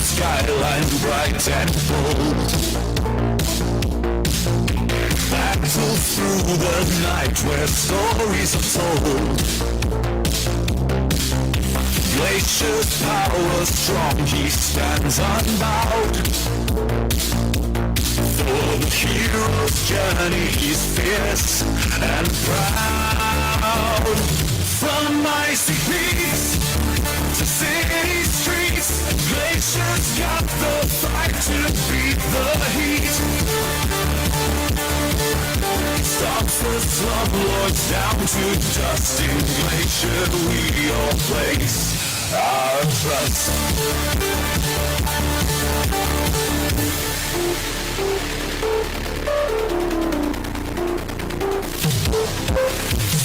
skyline bright and bold. Battle through the night where stories are told. Glacier's power strong, he stands unbowed. For the hero's journey he's fierce and proud. From icy peaks to city streets, Glacier's got the fight to beat the heat. He stops the slumlords down to dust. In Glacier we all place our trust.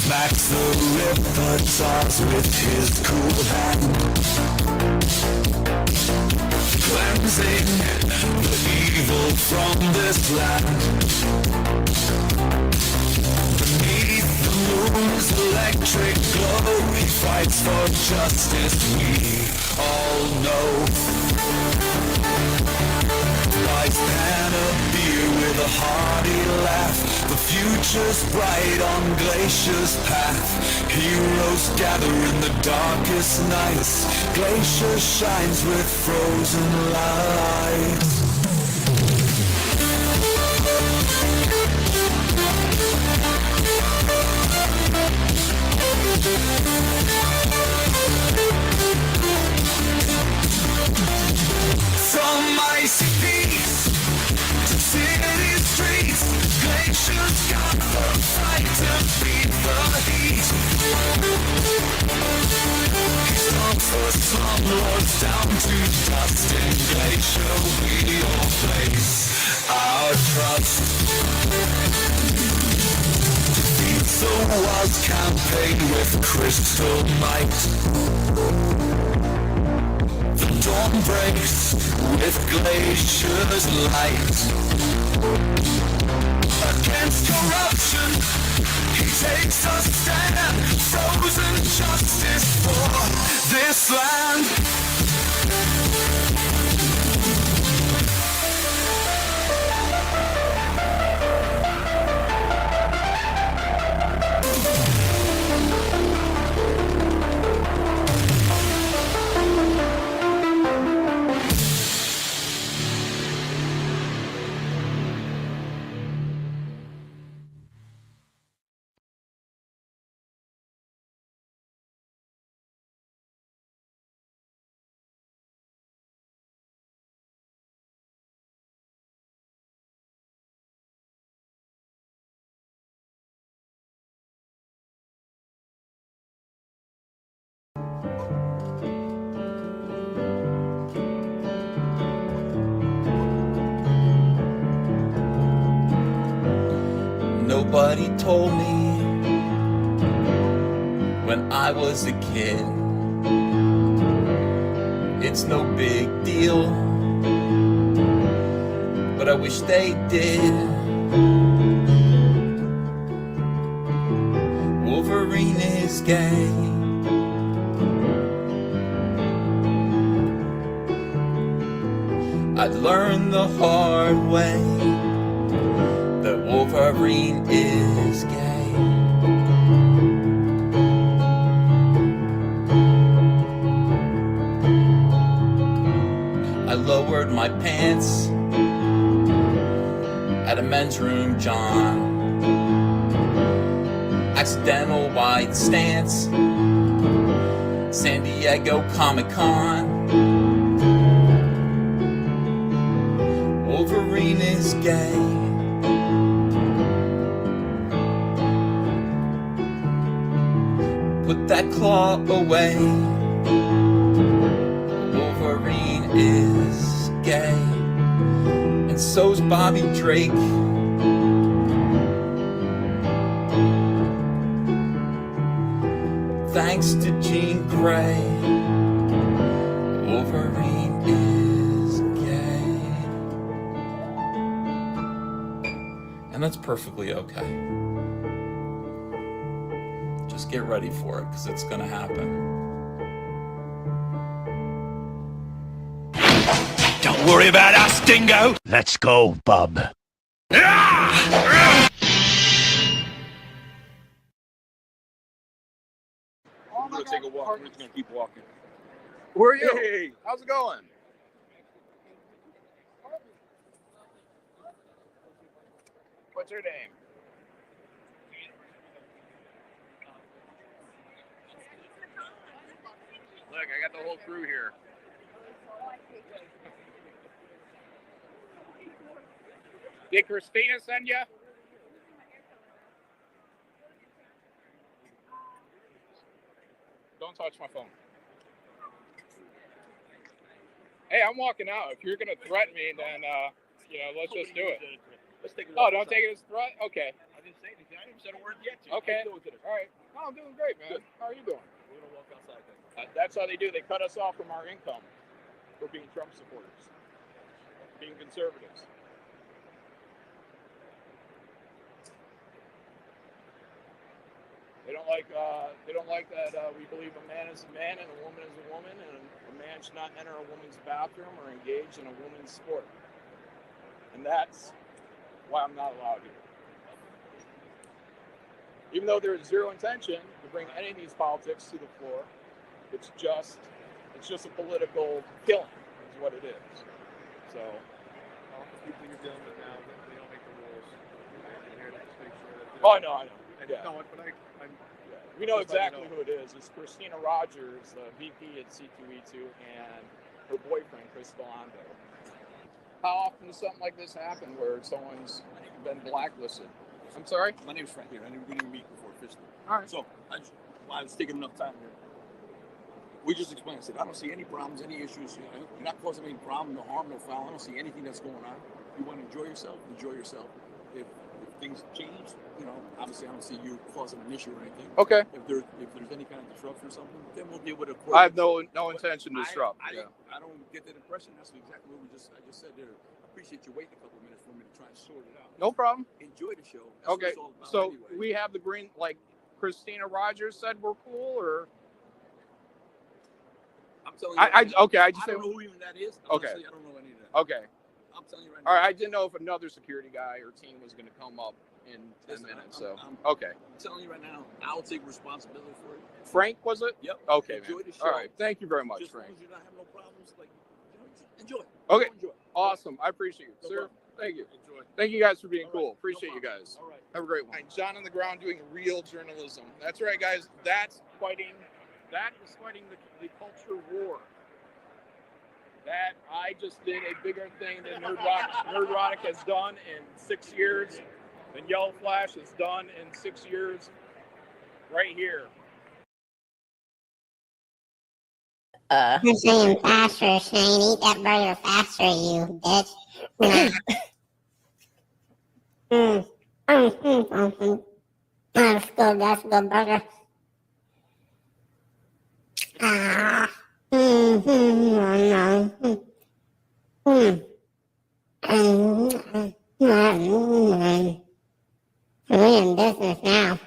Smacks the riptars with his cool hand, cleansing the evil from this land. Beneath the moon's electric glow, he fights for justice, we all know. Life can appear with a hearty laugh. The future's bright on Glacier's path. Heroes gather in the darkest nights. Glacier shines with frozen lights. From icy peaks to city streets, Glacier's got the fight to beat the heat. He stomps the slumlords down to dust. In Glacier we all place our trust. Defeats the wild campaign with crystal might. The dawn breaks with Glacier's light. Against corruption, he takes a stand. Frozen justice for this land. Nobody told me when I was a kid it's no big deal, but I wish they did. Wolverine is gay. I'd learned the hard way that Wolverine is gay. I lowered my pants at a men's room, John. Accidental wide stance, San Diego Comic-Con. Wolverine is gay. Put that claw away. Wolverine is gay. And so's Bobby Drake. Thanks to Jean Grey, Wolverine is gay. And that's perfectly okay. Just get ready for it, because it's going to happen. worry about us, Dingo. Let's go, bub. I'm gonna take a walk. We're just gonna keep walking. Who are you? Hey, how's it going? What's your name? Look, I got the whole crew here. Did Christina send you? Don't touch my phone. Hey, I'm walking out. If you're gonna threaten me, then let's just do it. Let's take a Oh, walk. don't take it as a threat? Okay. I didn't say anything. I didn't say a word yet. Okay. Let's do it today. All right. No, I'm doing great, man. Good. How are you doing? We're gonna walk outside then. That's how they do. They cut us off from our income for being Trump supporters, being conservatives. They don't like that we believe a man is a man and a woman is a woman, and a man should not enter a woman's bathroom or engage in a woman's sport. And that's why I'm not allowed here. Even though there is zero intention to bring any of these politics to the floor, it's just a political killing, is what it is. So, All the people you're dealing with now, they don't make the rules. And here to just make sure that. I know. And Yeah. no, but I'm We know just letting exactly you know. who it is. It's Christina Rogers, the VP at C2E2, and her boyfriend, Chris Delando. How often does something like this happen where someone's been blacklisted? I'm sorry? My name's Frank here. We didn't meet before officially. All right. So I was taking enough time here. We just explained. I said, I don't see any problems, any issues. You're not causing any problem, no harm, no foul. I don't see anything that's going on. You want to enjoy yourself, enjoy yourself. If things change, obviously I don't see you causing an issue or anything. Okay. If there's any kind of disruption or something, then we'll deal with it. I have no intention to disrupt. I don't get that impression. That's exactly what I just said there. I appreciate you waiting a couple of minutes for me to try and sort it out. No problem. Enjoy the show. That's what Okay. it's all about So anyway. we have the green, like Christina Rogers said we're cool, or? I'm telling you. I don't don't know who even that is. Okay. Honestly, I don't know any of that. Okay. I'm telling you right now. All right. I didn't know if another security guy or team was going to come up in 10 Listen, minutes. I'm Okay. telling you right now, I'll take responsibility for it. Frank, was it? Yep. Okay, Enjoy man. the show. All right. Thank you very much, Just as Frank. long as you don't have no problems, just enjoy. Okay. Enjoy. Awesome. I appreciate you, No sir. problem. Thank you. Enjoy. Thank you guys for being All cool. right. Appreciate No you problem. guys. All right. Have a great one. John on the ground doing real journalism. That's right, guys. That's fighting. That is fighting the culture war. That I just did a bigger thing than Nerdrotic has done in 6 years, than Yellow Flash has done in 6 years. Right here. I'm saying faster, Shane. Eat that burger faster, you bitch. That's good. That's a good burger. We're in business now.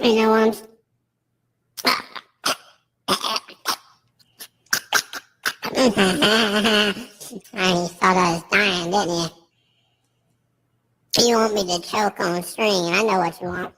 You know what? You thought I was dying, didn't you? You want me to choke on string, I know what you want.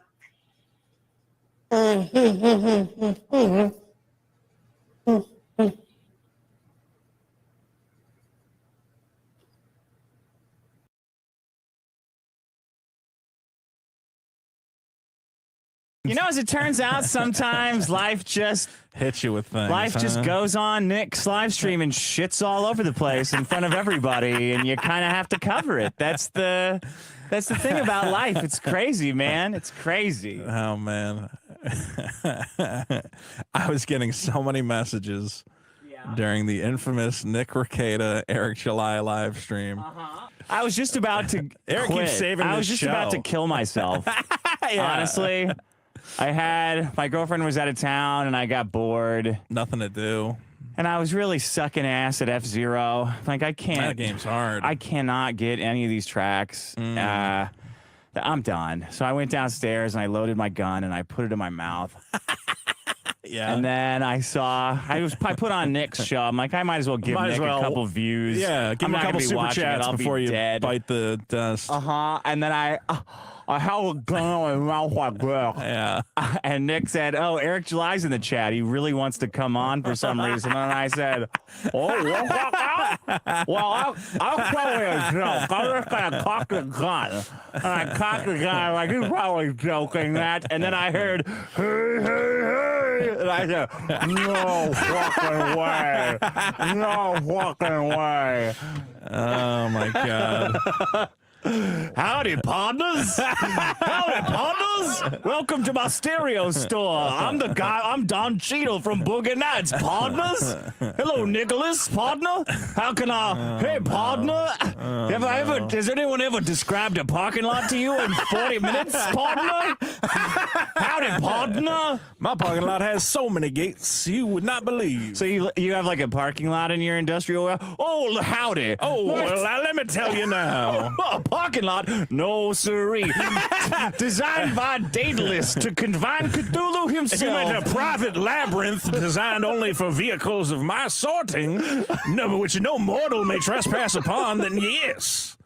You know, as it turns out, sometimes life just hits you with things. life just goes on Nick's live stream and shits all over the place in front of everybody, and you kind of have to cover it. That's the thing about life. It's crazy, man. It's crazy. Oh man, I was getting so many messages during the infamous Nick Rekieta Eric July live stream. I was just about to Eric quit. keeps saving I this was just about show. to kill myself. Yeah. Honestly, my girlfriend was out of town, and I got bored, Nothing to do. and I was really sucking ass at F-Zero. Like, I can't. That game's hard. I cannot get any of these tracks. I'm done. So I went downstairs and I loaded my gun and I put it in my mouth. Yeah. And then I put on Nick's show. I'm like, I might as well give Nick a couple views. Yeah, give him a couple super chats before you bite the dust. And then I held yeah. And Nick said, "Oh, Eric July's in the chat. He really wants to come on for some reason." And I said, "Oh, well, I'll probably a joke. I'm just gonna cock the gun." And I cocked the gun like he's probably joking that. And then I heard, "Hey, hey, hey," and I said, "No fucking way, no fucking way." Oh my god. Howdy, partners. Howdy, partners. Welcome to my stereo store. I'm Don Cheadle from Boogie Nights, partners. Hello, Nicholas, partner. How can I? Hey, partner. Has anyone ever described a parking lot to you in 40 minutes, partner? Howdy, partner. My parking lot has so many gates you would not believe. So you have like a parking lot in your industrial? Oh, howdy. Oh, well, let me tell you now. Parking lot? No, siree. Designed by Daedalus to confine Cthulhu himself. If you meant a private labyrinth designed only for vehicles of my sorting, which no mortal may trespass upon, then yes.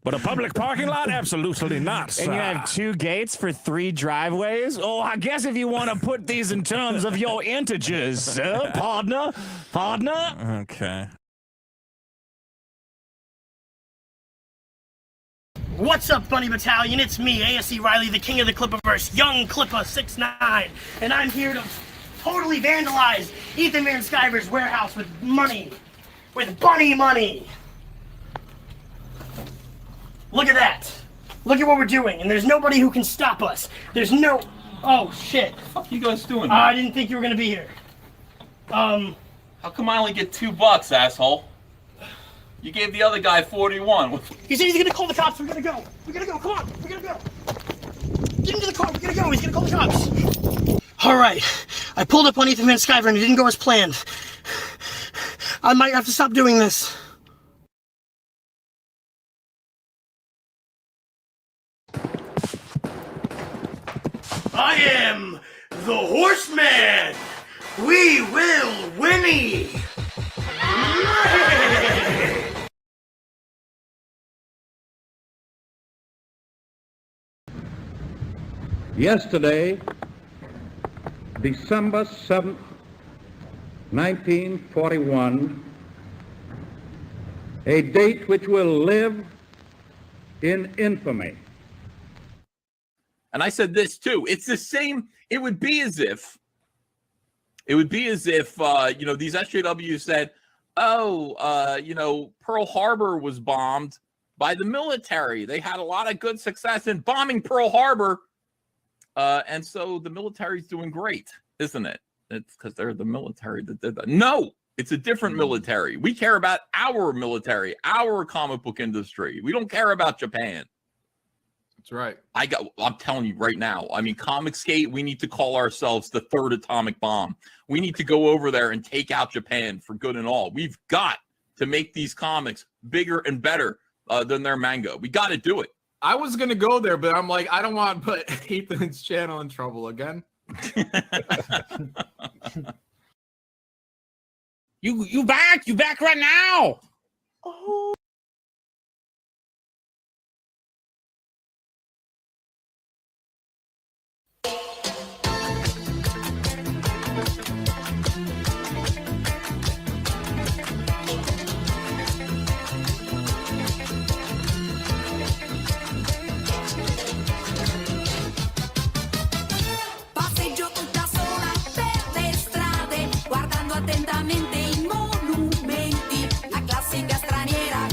But a public parking lot? Absolutely not. And you have 2 gates for 3 driveways? Oh, I guess if you want to put these in terms of your integers, sir, partner. Okay. What's up, Bunny Battalion? It's me, ASC Riley, the king of the Clipperverse, Young Clipper 6'9", and I'm here to totally vandalize Ethan Van Sciver's warehouse with money. With bunny money. Look at that. Look at what we're doing, and there's nobody who can stop us. There's no... Oh, shit. What the fuck you guys doing? I didn't think you were gonna be here. How come I only get $2, asshole? You gave the other guy 41. He said he's gonna call the cops. We're gonna go. We're gonna go. Come on. We're gonna go. Get into the car. We're gonna go. He's gonna call the cops. All right. I pulled up on Ethan Van Sciver and it didn't go as planned. I might have to stop doing this. I am the Horseman. We will Winnie. Yesterday, December 7th, 1941, a date which will live in infamy. And I said this too. It's the same. It would be as if, these SJWs said, Pearl Harbor was bombed by the military. They had a lot of good success in bombing Pearl Harbor. And so the military's doing great, isn't it? It's because they're the military that did that. No, it's a different military. We care about our military, our comic book industry. We don't care about Japan. That's right. I'm telling you right now. I mean, Comicsgate, we need to call ourselves the third atomic bomb. We need to go over there and take out Japan for good and all. We've got to make these comics bigger and better than their manga. We got to do it. I was going to go there, but I'm like, I don't want to put Ethan's channel in trouble again. You back right now. Oh. Passeggio tutta sola per le strade, guardando attentamente i monumenti, la classica straniera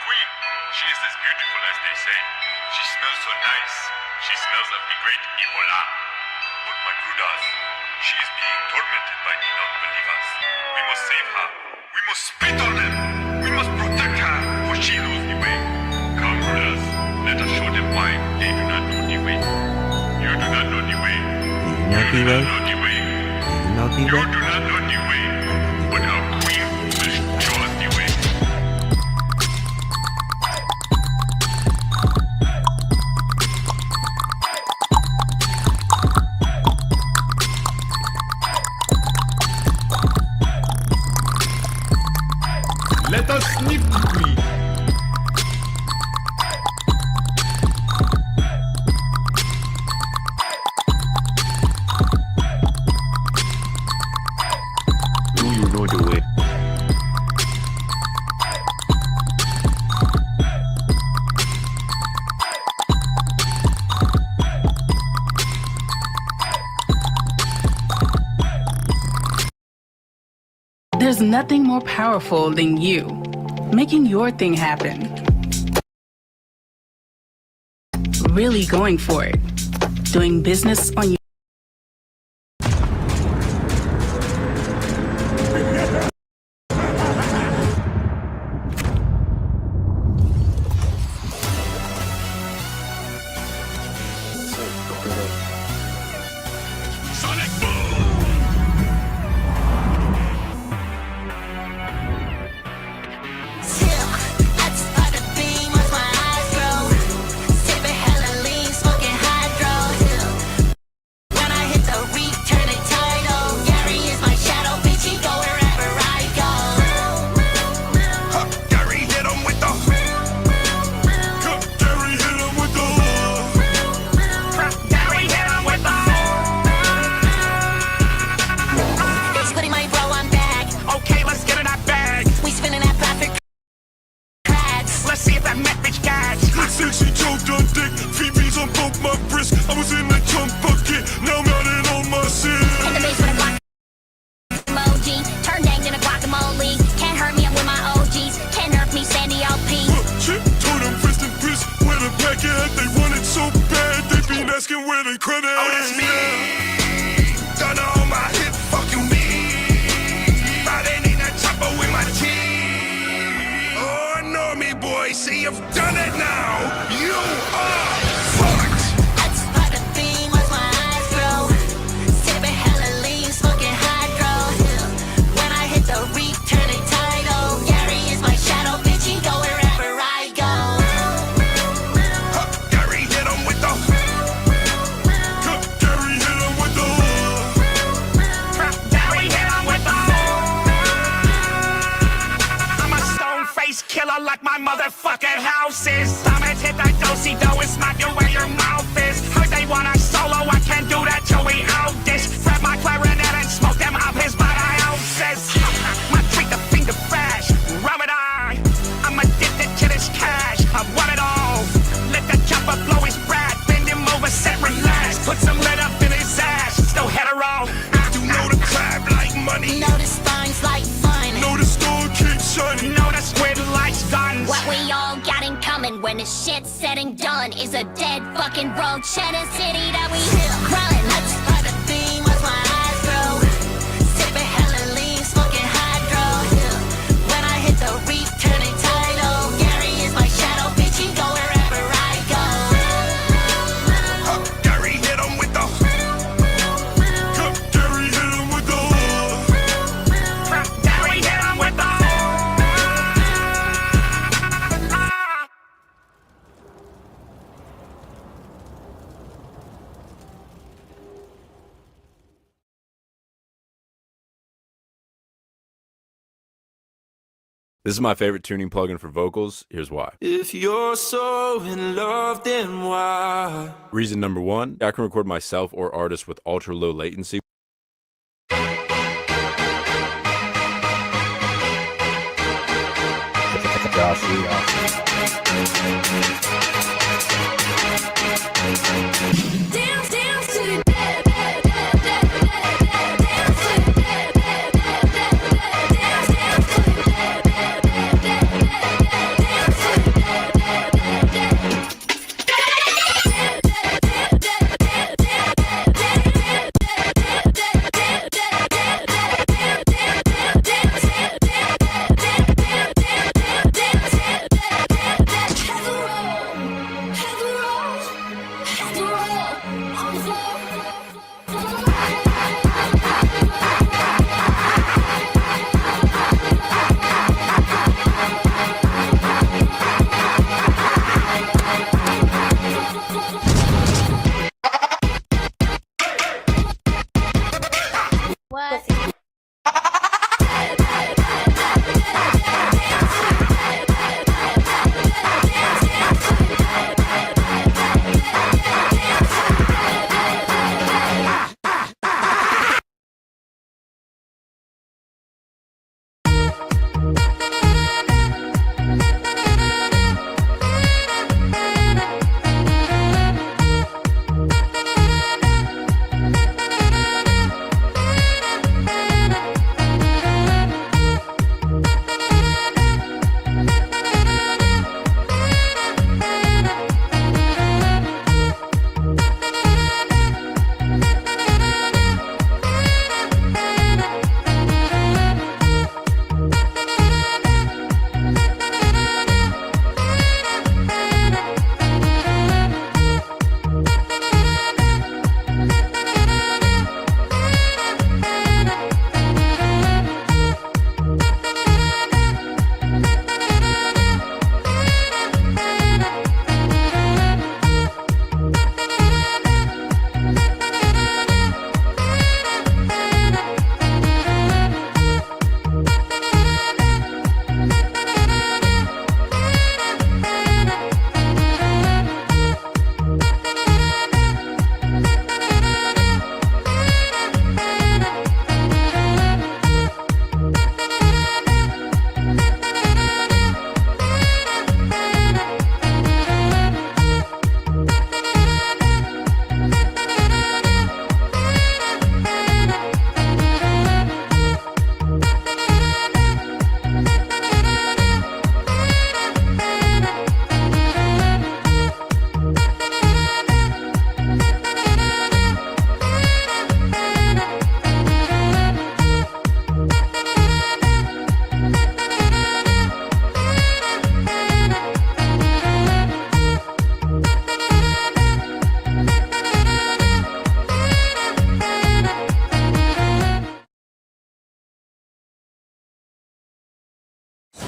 queen. She is as beautiful as they say. She smells so nice. She smells of the great Ebola. But my brothers, she is being tormented by the non-believers. We must save her. We must spit on them. We must protect her, for she knows the way. Come, brothers, let us show them why they do not know the way. You do not know the way. You do not know the way. You do not know the way. But our queen will show us the way. Let us sniff the queen. Do you know the way? There's nothing more powerful than you, making your thing happen. Really going for it. Doing business on your Sonic Boom! She choked on dick, Phoebe's on both my wrists. I was in the trunk bucket, now I'm out in all my shit. In the base with a guac emoji, turn danged in a guacamole. Can't hurt me, I'm with my OGs. Can't hurt me, Sandy LP. Shit, told them fist and piss, where the pack at? They want it so bad, they been asking where the credit. Oh, that's me. Done on my hip, fuck you me. Riding in that chopper with my team. Oh, know me, boy, see you've done it now. You are fucked. That's part of being with my eyes grow. Sipping hella lean, smoking hydro. When I hit the reek, turn it tidal. Gary is my shadow, bitch, he go wherever I go. Gary hit him with the. Gary hit him with the. Gary hit him with the. I'm a stone face killer like my motherfucking house is. I'ma hit that do-si-do and smack you where your mouth is. Heard they want a solo, I can't do that till we out this. Grab my clarinet and smoke them up his body ounces. My treat the finger flash, rub it on. I'm addicted to this cash, I want it all. Let the chopper blow his brat, bend him over, set relax. Put some lead up in his ass, still hetero. You know the crab like money. Know the spine's like fun. Know the store keeps shining. Know the squid likes guns. What we all got in common when the shit's said and done is a dead fucking road cheddar city that we run. That's part of theme with my eyes grow. Sipping hella lean, smoking hydro. When I hit the reef, turn it tidal. Gary is my shadow, bitch, he go wherever I go. Gary hit him with the. Gary hit him with the. Gary hit him with the. This is my favorite tuning plugin for vocals. Here's why. If you're so in love, then why? Reason number one, I can record myself or artists with ultra low latency. Dance, dance to the dead, dead, dead, dead, dead, dead, dance to the dead, dead, dead, dead, dead, dance, dance to the dead, dead, dead, dead, dead, dance to the What?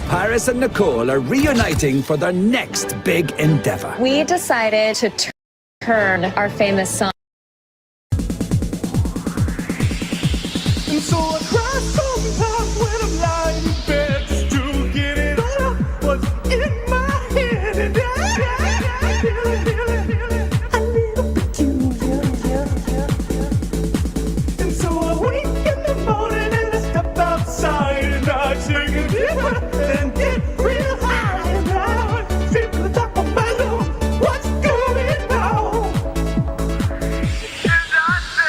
Paris and Nicole are reuniting for their next big endeavor. We decided to turn our famous song. And so I cry sometimes when I'm lying in bed just to get it all out what's in my head. And I feel it, I need a peculiar. And so I wake in the morning and I step outside and I take a deep breath and get real high. And I feel the top of my lungs, what's going on? And I say,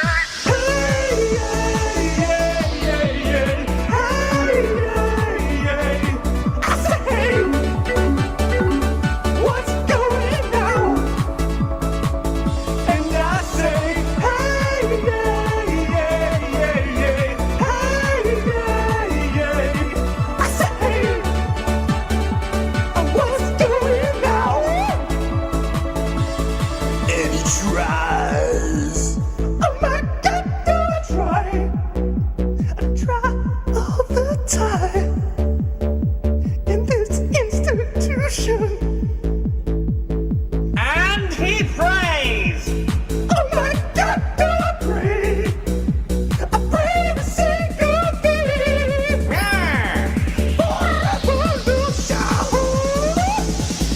and he prays. Oh my God, do I pray? I pray to see good things. For a little shout.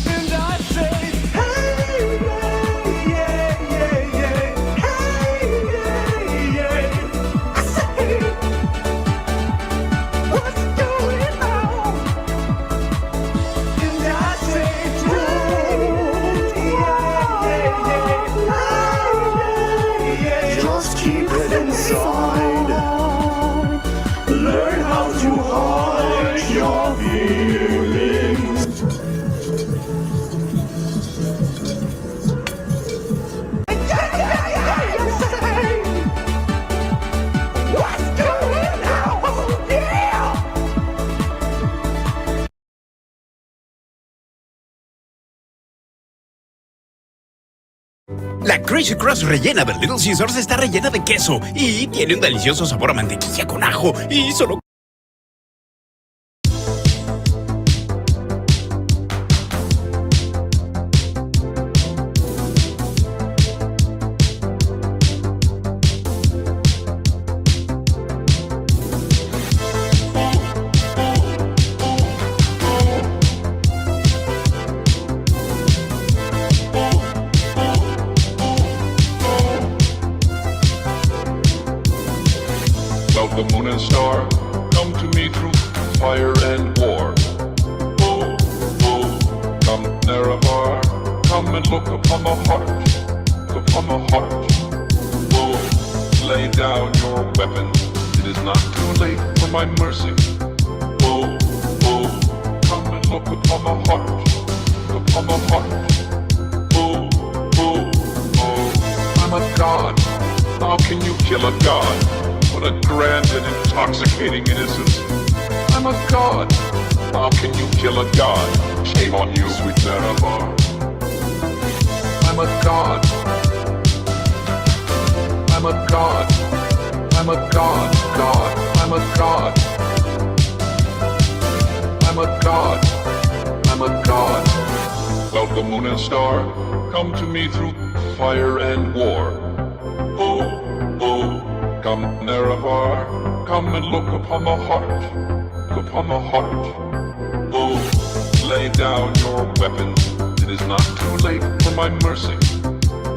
And I say, hey, hey, I say, what's going on? And I say, just keep it inside. Learn how to hide your feelings. What's going on? Yeah! La Crazy Crust rellena de Little Caesars está rellena de queso y tiene un delicioso sabor a mantequilla con ajo y solo... Cloud, the moon and star, come to me through fire and war. Oh, oh, come Nerevar, come and look upon the heart, upon the heart. Oh, lay down your weapons, it is not too late for my mercy. Oh, oh, come and look upon the heart, upon the heart. Oh, oh, oh, I'm a god, how can you kill a god? What a grand and intoxicating innocence. I'm a god, how can you kill a god? Shame on you, sweet Nerevar. I'm a god, I'm a god, I'm a god, god, I'm a god. I'm a god, I'm a god. Cloud, the moon and star, come to me through fire and war. Oh, oh, come Nerevar, come and look upon the heart, upon the heart. Oh, lay down your weapons, it is not too late for my mercy.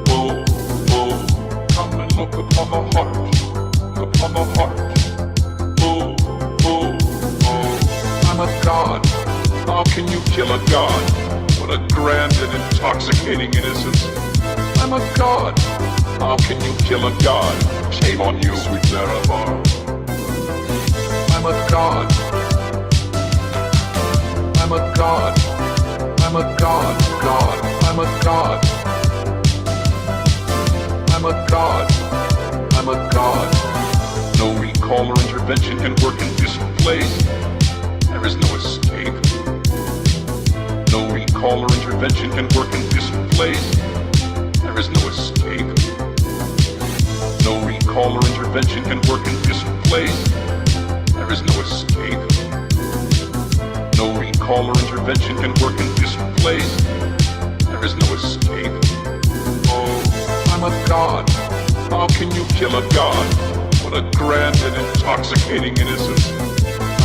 Oh, oh, come and look upon the heart, upon the heart. Oh, oh, oh, I'm a god, how can you kill a god? What a grand and intoxicating innocence. I'm a god, how can you kill a god? Shame on you, sweet Nerevar. I'm a god, I'm a god, I'm a god, god, I'm a god. I'm a god, I'm a god. No recall or intervention can work in this place. There is no escape. No recall or intervention can work in this place. There is no escape. No recall or intervention can work in this place. There is no escape. No recall or intervention can work in this place. There is no escape. Oh, I'm a god. How can you kill a god? What a grand and intoxicating innocence.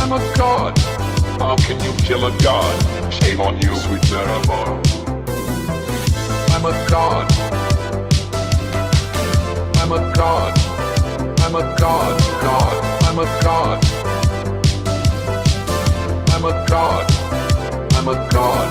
I'm a god. How can you kill a god? Shame on you, sweet Nerevar. I'm a god. I'm a god. I'm a god, god. I'm a god. I'm a god. I'm a god.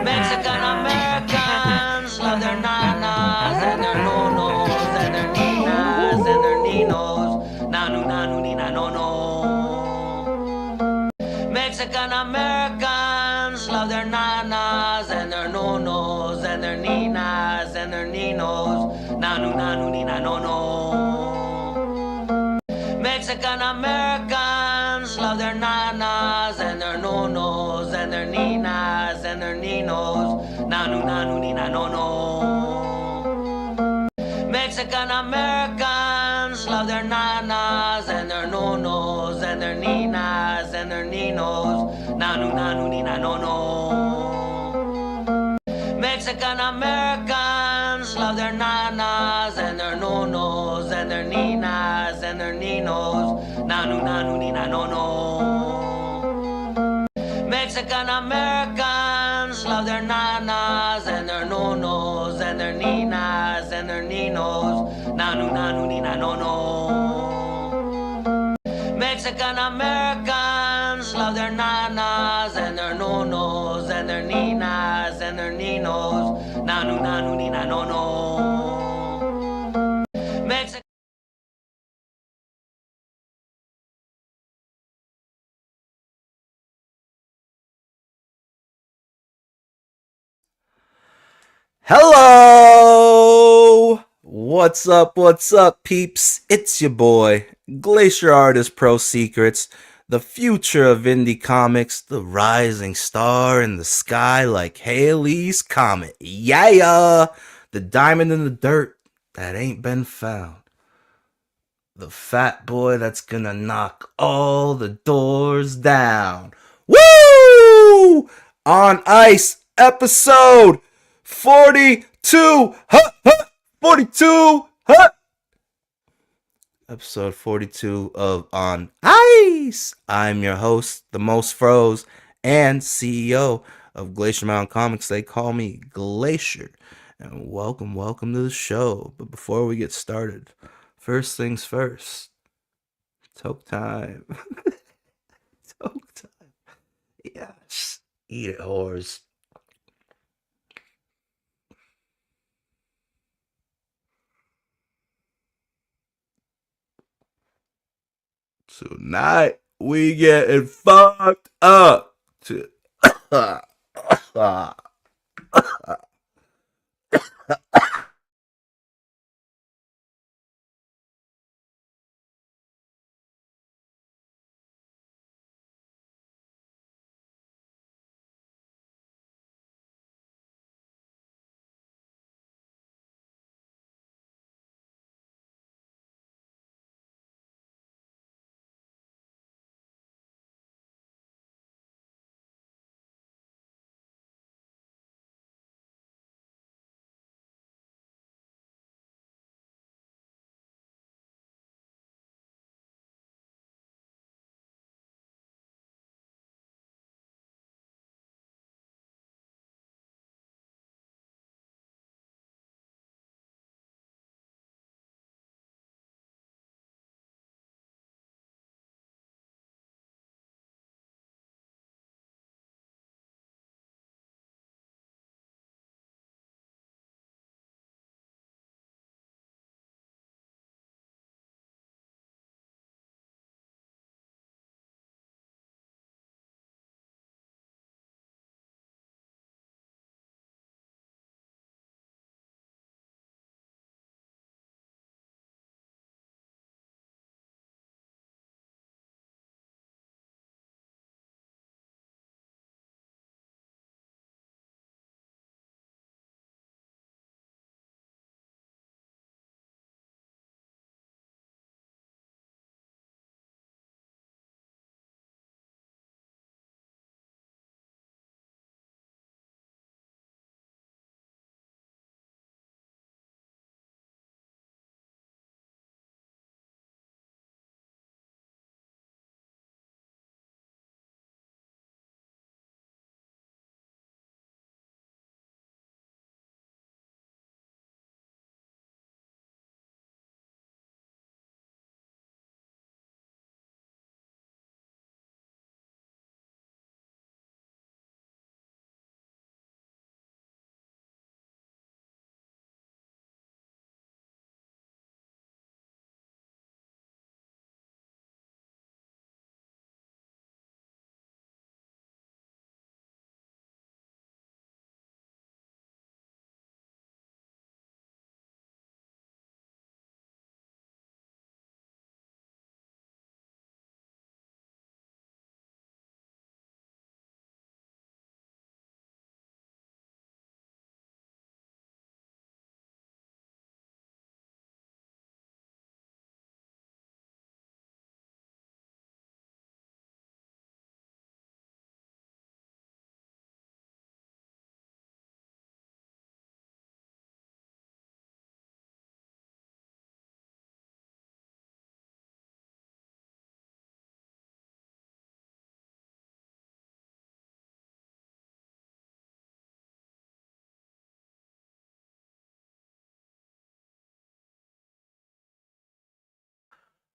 Mexican Americans love their nanas and their nonos and their ninas and their ninos. Nanu nanu nina no no. Mexican Americans love their nanas and their nonos and their ninas and their ninos. Nanu nanu nina no no. Mexican Americans love their nanas and their nonos and their ninas and their ninos. Nanu nanu nina no no. Mexican Americans love their nanas and their nonos and their ninas and their ninos. Nanu nanu nina no no. Mexican Americans love their nanas and their nonos and their ninas and their ninos. Nanu nanu nina no no. Mexican Americans love their nanas and their nonos and their ninas and their ninos. Nanu nanu nina no no. Mexican Americans love their nanas and their nonos and their ninas and their ninos. Nanu nanu nina no no. Mexican Hello! What's up, peeps? It's your boy, Glacier Artist Pro Secrets, the future of indie comics, the rising star in the sky like Halley's Comet. Yeah! The diamond in the dirt that ain't been found. the fat boy that's gonna knock all the doors down. Woo! On Ice, episode 42. 42. Episode 42 of On Ice. I'm your host, the most froze, and CEO of Glacier Mountain Comics. They call me Glacier. And welcome to the show. But before we get started, first things first. Toke time. Toke time. Yes. Eat it, whores. Tonight, we getting fucked up.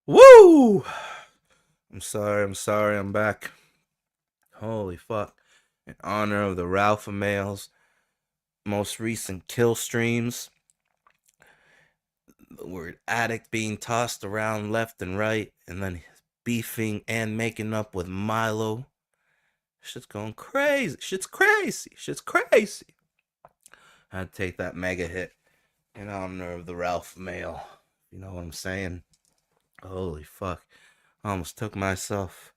Woo! I'm sorry, I'm back. Holy fuck. In honor of the Ralpha-Male's most recent kill streams, the word addict being tossed around left and right, and then beefing and making up with Milo. Shit's going crazy. Shit's crazy. I had to take that mega hit in honor of the Ralpha-Male. You know what I'm saying? Holy fuck. I almost took myself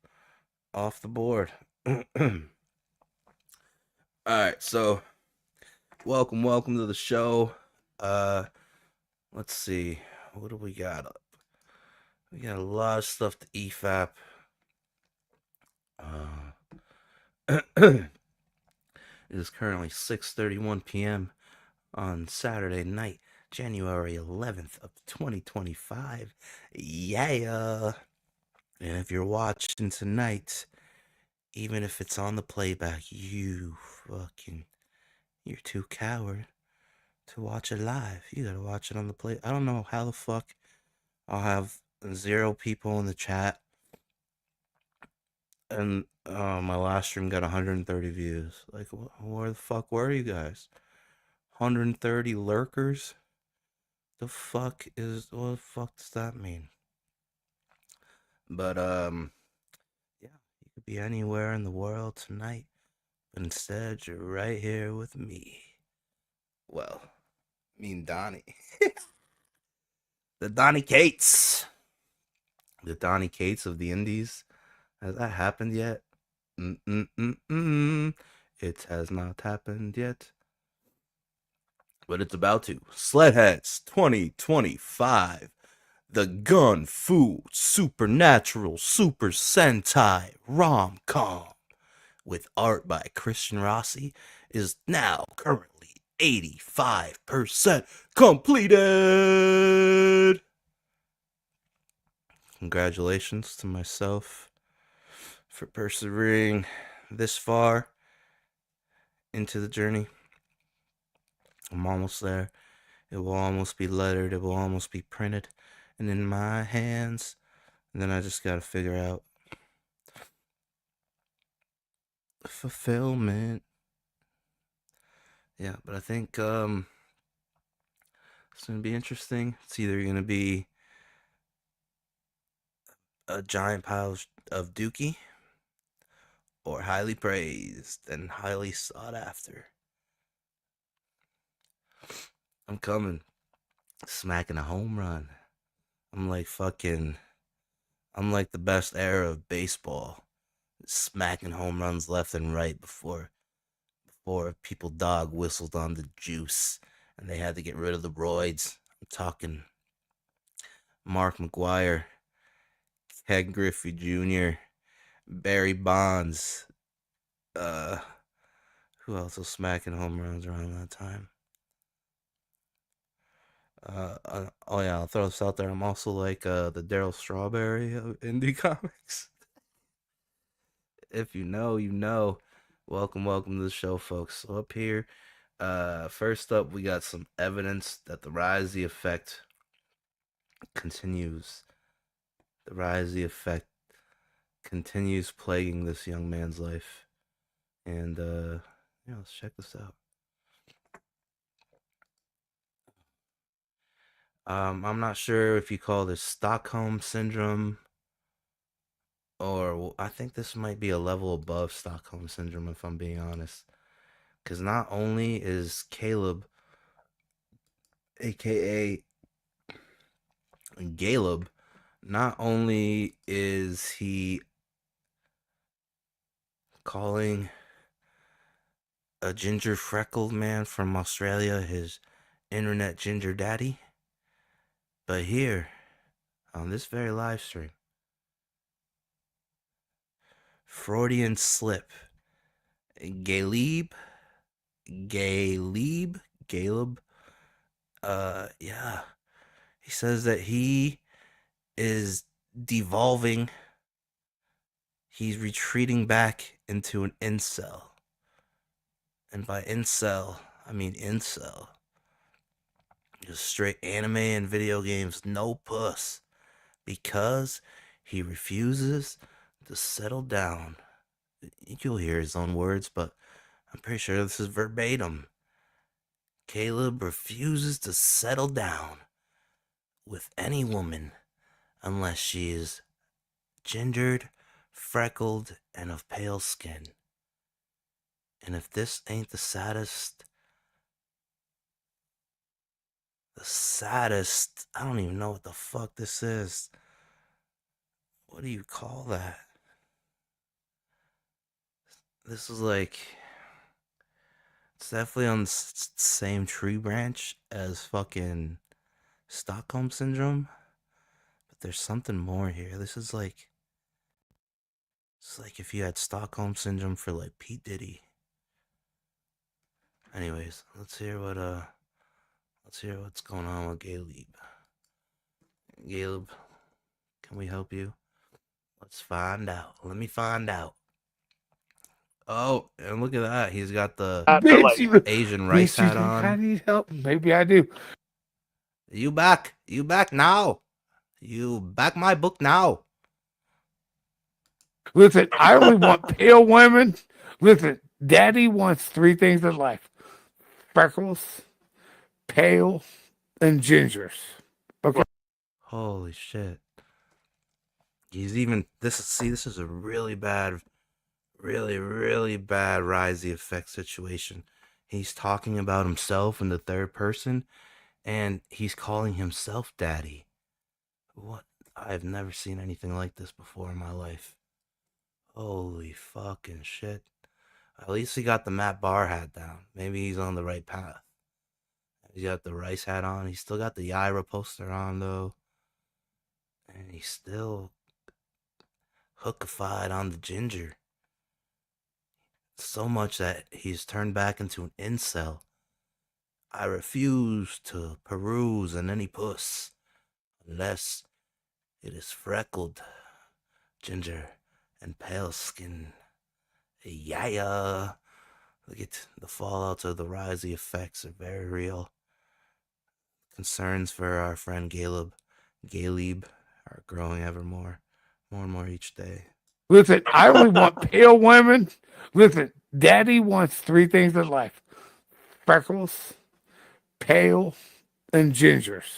off the board. Alright, so welcome to the show. Let's see. What do we got up? We got a lot of stuff to EFAP. It is currently 6:31 p.m. on Saturday night, January 11th of 2025. Yeah. And if you're watching tonight, even if it's on the playback, you're too coward to watch it live. You gotta watch it on the play. I don't know how the fuck I'll have 0 people in the chat. And my last stream got 130 views. Like, where the fuck were you guys? 130 lurkers? What the fuck does that mean? But, yeah, you could be anywhere in the world tonight, but instead you're right here with me. Well, I mean Donnie. The Donnie Cates. The Donnie Cates of the Indies. Has that happened yet? It has not happened yet. But it's about to. SLED HEADZ 2025. The Gun-Fu Supernatural Super-Sentai Rom-Com with art by Kristian Rossi is now currently 85% completed. Congratulations to myself for persevering this far into the journey. I'm almost there. It will almost be lettered. It will almost be printed and in my hands. And then I just got to figure out fulfillment. Yeah, but I think it's going to be interesting. It's either going to be a giant pile of dookie or highly praised and highly sought after. I'm coming, smacking a home run. I'm like the best era of baseball, smacking home runs left and right before people dog whistled on the juice and they had to get rid of the roids. I'm talking Mark McGuire, Ken Griffey Jr., Barry Bonds. Who else was smacking home runs around that time? Oh yeah, I'll throw this out there. I'm also like the Daryl Strawberry of indie comics. If you know, you know. Welcome to the show, folks. So up here, first up, we got some evidence that the Ryzie effect continues. The Ryzie effect continues plaguing this young man's life. And, yeah, let's check this out. I'm not sure if you call this Stockholm Syndrome, or I think this might be a level above Stockholm Syndrome, if I'm being honest. Because not only is Caleb, aka Galeb, not only is he calling a ginger freckled man from Australia his internet ginger daddy, but here, on this very live stream, Freudian slip, Galeb, yeah, he says that he is devolving, he's retreating back into an incel. And by incel, I mean incel. Just straight anime and video games, no puss. Because he refuses to settle down. You'll hear his own words, but I'm pretty sure this is verbatim. Caleb refuses to settle down with any woman unless she is gingered, freckled, and of pale skin. And if this ain't the saddest, I don't even know what the fuck this is. What do you call that? This is like, it's definitely on the same tree branch as fucking Stockholm Syndrome. But there's something more here. This is like, it's like if you had Stockholm syndrome for like P. Diddy. Anyways, let's hear what's going on with Galeb. Galeb, can we help you? Let's find out. Let me find out. Oh, and look at that. He's got the Asian rice hat on. I need help. Maybe I do. You back. You back now. You back my book now. Listen, I only want pale women. Listen, Daddy wants 3 things in life: freckles, pale, and gingers. Okay. Holy shit. He's even this is a really bad Ryzie effect situation. He's talking about himself in the third person, and he's calling himself daddy. What? I've never seen anything like this before in my life. Holy fucking shit. At least he got the Matt Barr hat down. Maybe he's on the right path. He's got the rice hat on. He's still got the Yaira poster on, though. And he's still hookified on the ginger. So much that he's turned back into an incel. I refuse to peruse in any puss unless it is freckled, ginger, and pale skin. Yeah. Look at the fallouts of the Ryzie effects are very real. Concerns for our friend Galeb are growing ever more and more each day. Listen, I only want pale women. Listen, Daddy wants 3 things in life: freckles, pale, and gingers.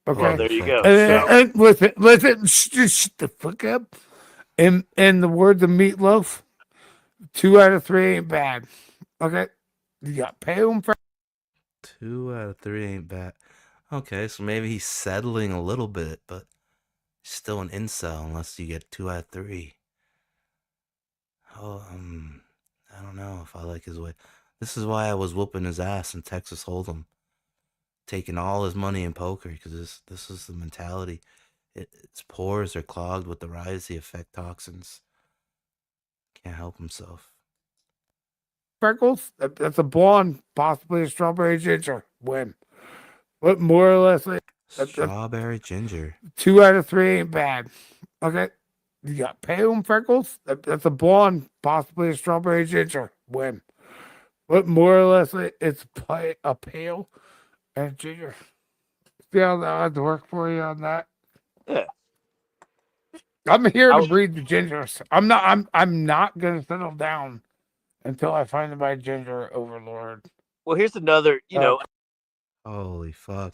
Okay, well, there you go. And listen, shut the fuck up. In the words of Meatloaf, 2 out of 3 ain't bad. Okay, you got pale and freckles. 2 out of 3 ain't bad. Okay, so maybe he's settling a little bit, but he's still an incel unless you get 2 out of 3. Oh, I don't know if I like his way. This is why I was whooping his ass in Texas Hold'em, taking all his money in poker, because this is the mentality. Its pores are clogged with the Ryzie effect toxins. Can't help himself. Freckles, that's a blonde, possibly a strawberry ginger. Win. But more or less, Strawberry ginger. 2 out of 3 ain't bad. Okay, you got pale and freckles. That's a blonde, possibly a strawberry ginger. Win. But more or less, it's a pale and ginger. See how that would work for you on that? Yeah. I'm here to breed the gingers. I'm not gonna settle down until I find my ginger overlord. Well, here's another, Holy fuck.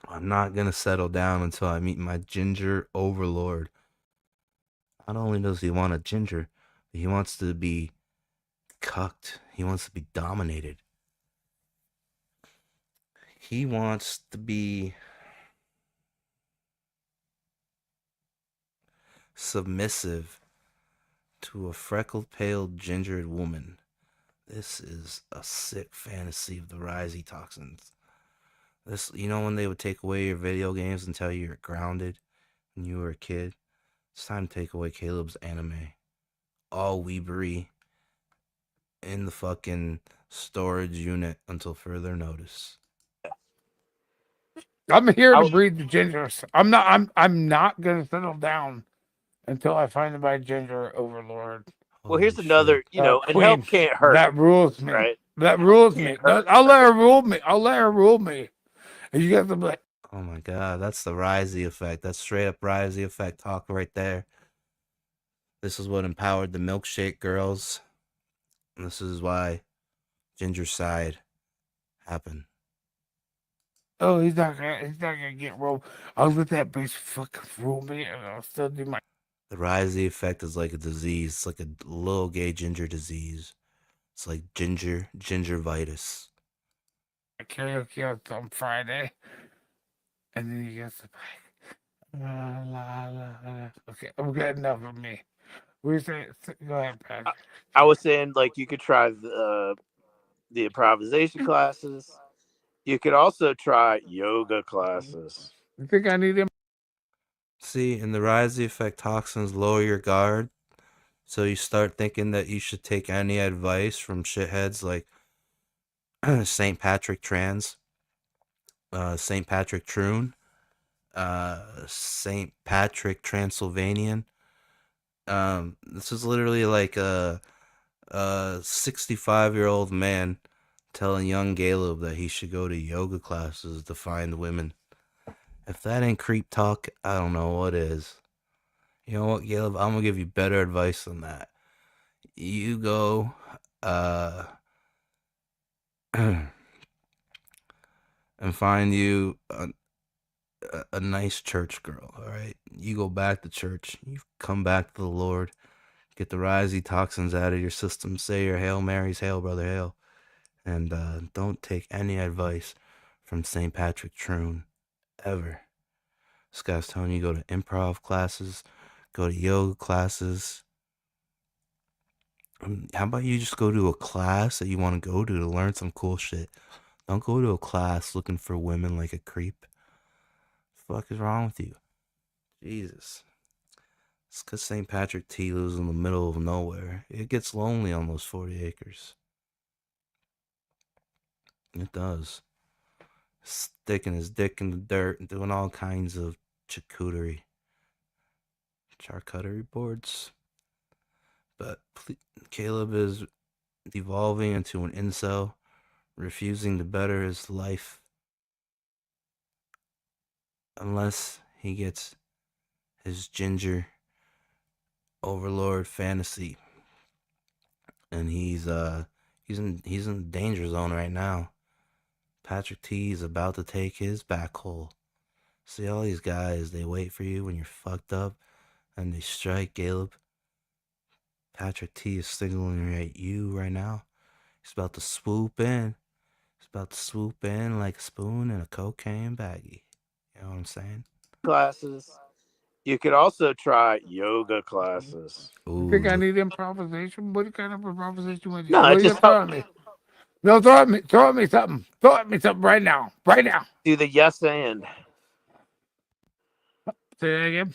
I'm not gonna settle down until I meet my ginger overlord. Not only does he want a ginger, but he wants to be cucked. He wants to be dominated. He wants to be submissive to a freckled, pale, gingered woman. This is a sick fantasy of the Ryzie toxins. This, when they would take away your video games and tell you you're grounded when you were a kid? It's time to take away Caleb's anime. All weebery in the fucking storage unit until further notice. I'm here to breed the gingers. I'm not gonna settle down until I find my ginger overlord. Well, here's another, and Queen, help can't hurt. That rules me. Right? That rules me. I'll let her rule me. And you got to be like, oh my god, that's the Ryzie effect. That's straight up Ryzie effect talk right there. This is what empowered the milkshake girls. And this is why Ginger Side happened. oh, he's not gonna get rolled. I'll let that bitch fucking rule me, and I'll still do my. The Ryzie effect is like a disease. It's like a little gay ginger disease. It's like gingivitis. Karaoke on Friday, and then you get the okay, I'm good enough of me. We say, go ahead, Pat. I was saying, like, you could try the improvisation classes. You could also try yoga classes. You think I need him? See, in the Ryzie effect, toxins lower your guard, so you start thinking that you should take any advice from shitheads like St. Patrick Trans, St. Patrick Troon, St. Patrick Transylvanian. This is literally like a 65-year-old man telling young Caleb that he should go to yoga classes to find women. If that ain't creep talk, I don't know what is. You know what, Caleb? I'm gonna give you better advice than that. You go, and find you a nice church girl, all right? You go back to church. You come back to the Lord. Get the Ryzie toxins out of your system. Say your Hail Marys, Hail Brother Hail. And don't take any advice from St. Patrick Troon, ever. This guy's telling you go to improv classes, go to yoga classes. How about you just go to a class that you want to go to learn some cool shit? Don't go to a class looking for women like a creep. The fuck is wrong with you? Jesus. It's because St. Patrick T lives in the middle of nowhere. It gets lonely on those 40 acres. It does. Sticking his dick in the dirt and doing all kinds of charcuterie boards. But Caleb is devolving into an incel, refusing to better his life unless he gets his ginger overlord fantasy. And he's in the danger zone right now. Patrick T is about to take his back hole. See all these guys, they wait for you when you're fucked up and they strike Caleb. Patrick T is signaling at you right now. He's about to swoop in. He's about to swoop in like a spoon in a cocaine baggie. You know what I'm saying? Classes. You could also try yoga classes. You think I need improvisation? What kind of improvisation would you? No, what it are you just throwing me? No, throw at me something. Throw at me something right now. Right now. Do the yes and. Say that again.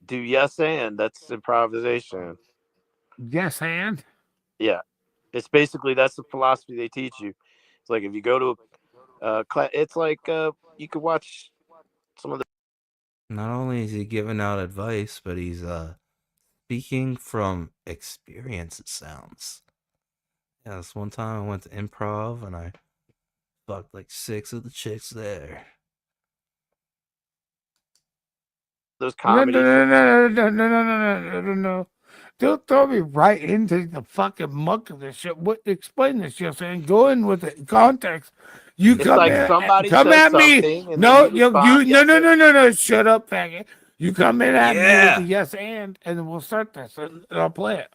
Do yes and. That's improvisation. Yes and? Yeah. It's basically, that's the philosophy they teach you. It's like if you go to a class, it's like you could watch some of the. Not only is he giving out advice, but he's speaking from experience, it sounds. Yeah, this one time I went to improv and I fucked like 6 of the chicks there. Those comedies. No. Don't throw me right into the fucking muck of this shit. What? Explain this shit, saying go in with the context. You It's come like in, somebody come says at me. something and No, then you respond, yes no. Shut up, faggot. You come in at me Yeah. with the yes and then we'll start this. And I'll play it.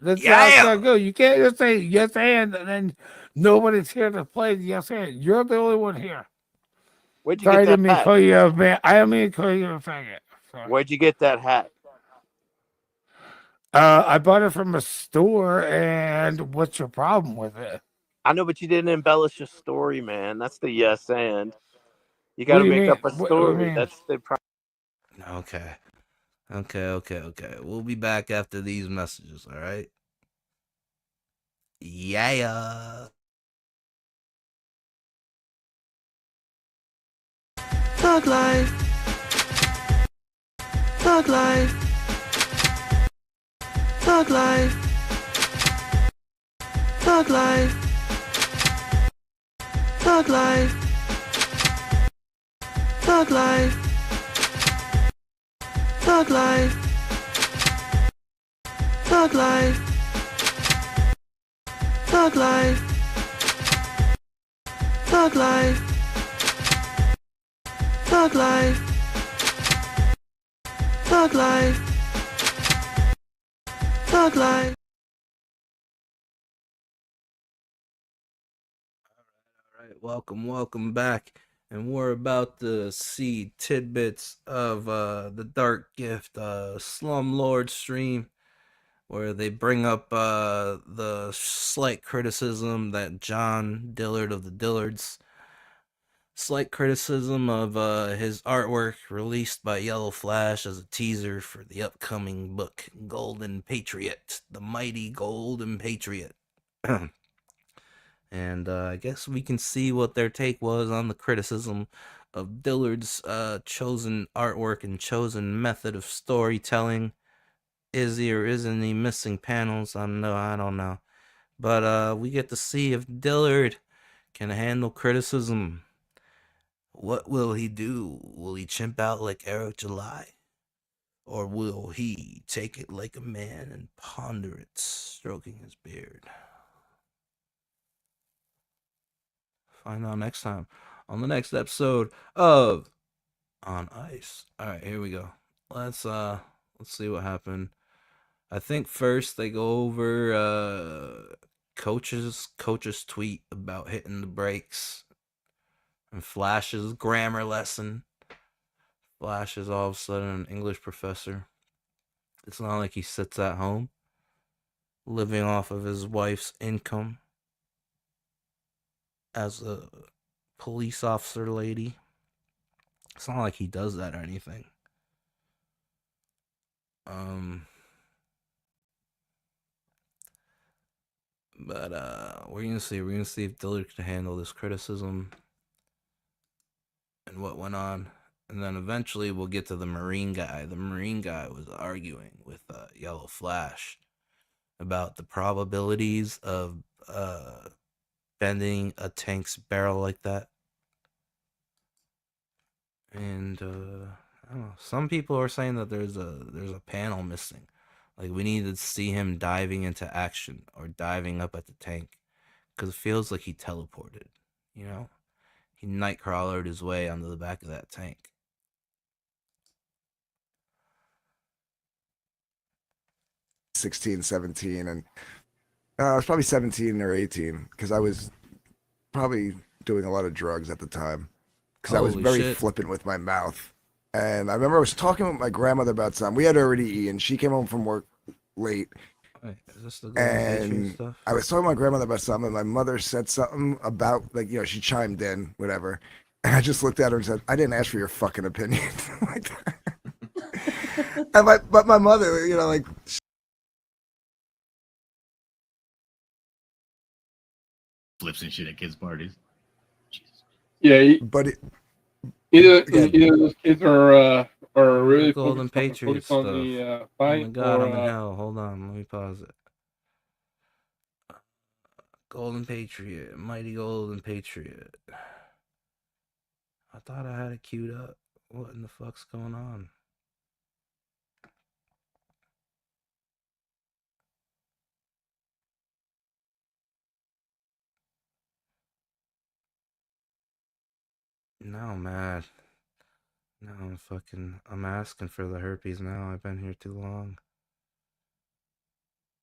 That's how Yeah. it's gonna go. You can't just say yes and then nobody's here to play the yes and. You're the only one here. Where'd you Sorry, I get didn't mean that to hat? call you a man. I didn't mean to call you a faggot. Sorry. Where'd you get that hat? I bought it from a store, and what's your problem with it? I know, but you didn't embellish your story, man. That's the yes and. You What got to do you make mean? up a What do you story. mean? That's the. Okay. We'll be back after these messages, all right? Yeah. Thug life. Thug life. Thug life. Thug life. Thug life. Thug life. Thug life. Thug life. Thug life. Thug life. Thug life. Thug life. Thug life. All right. Welcome back. And we're about to see tidbits of the Dark Gift Slumlord stream, where they bring up the slight criticism that John Dillard of the Dillards slight criticism of his artwork released by Yellow Flash as a teaser for the upcoming book Golden Patriot, the Mighty Golden Patriot. And I guess we can see what their take was on the criticism of Dillard's chosen artwork and chosen method of storytelling. Is he or isn't he missing panels? I don't know. But we get to see if Dillard can handle criticism. What will he do? Will he chimp out like Eric July? Or will he take it like a man and ponder it, stroking his beard? Find out next time on the next episode of On Ice. Alright, here we go. Let's see what happened. I think first they go over coach's tweet about hitting the brakes. And Flash's grammar lesson. Flash is all of a sudden an English professor. It's not like he sits at home, living off of his wife's income as a police officer lady. It's not like he does that or anything. But we're gonna see. We're gonna see if Dillard can handle this criticism and what went on. And then eventually we'll get to the Marine guy. The Marine guy was arguing with Yellow Flash about the probabilities of bending a tank's barrel like that. And I don't know. Some people are saying that there's a panel missing. Like we need to see him diving into action or diving up at the tank, because it feels like he teleported. You know, he nightcrawlered his way onto the back of that tank. 16, 17, and I was probably 17 or 18 because I was probably doing a lot of drugs at the time because I was very flippant with my mouth. And I remember I was talking with my grandmother about something. We had already eaten. She came home from work late. Wait, is this the and stuff? I was talking to my grandmother about something. And my mother said something about, like, you know, she chimed in, whatever. And I just looked at her and said, I didn't ask for your fucking opinion. Like that. But my mother, you know, like, flips and shit at kids' parties. Yeah, but either those kids are really Golden Patriot focused on stuff. the fight. Oh my god, or, I'm in hell. Hold on, let me pause it. Golden Patriot, Mighty Golden Patriot. I thought I had it queued up. What in the fuck's going on? Now I'm mad. Now I'm asking for the herpes now. I've been here too long.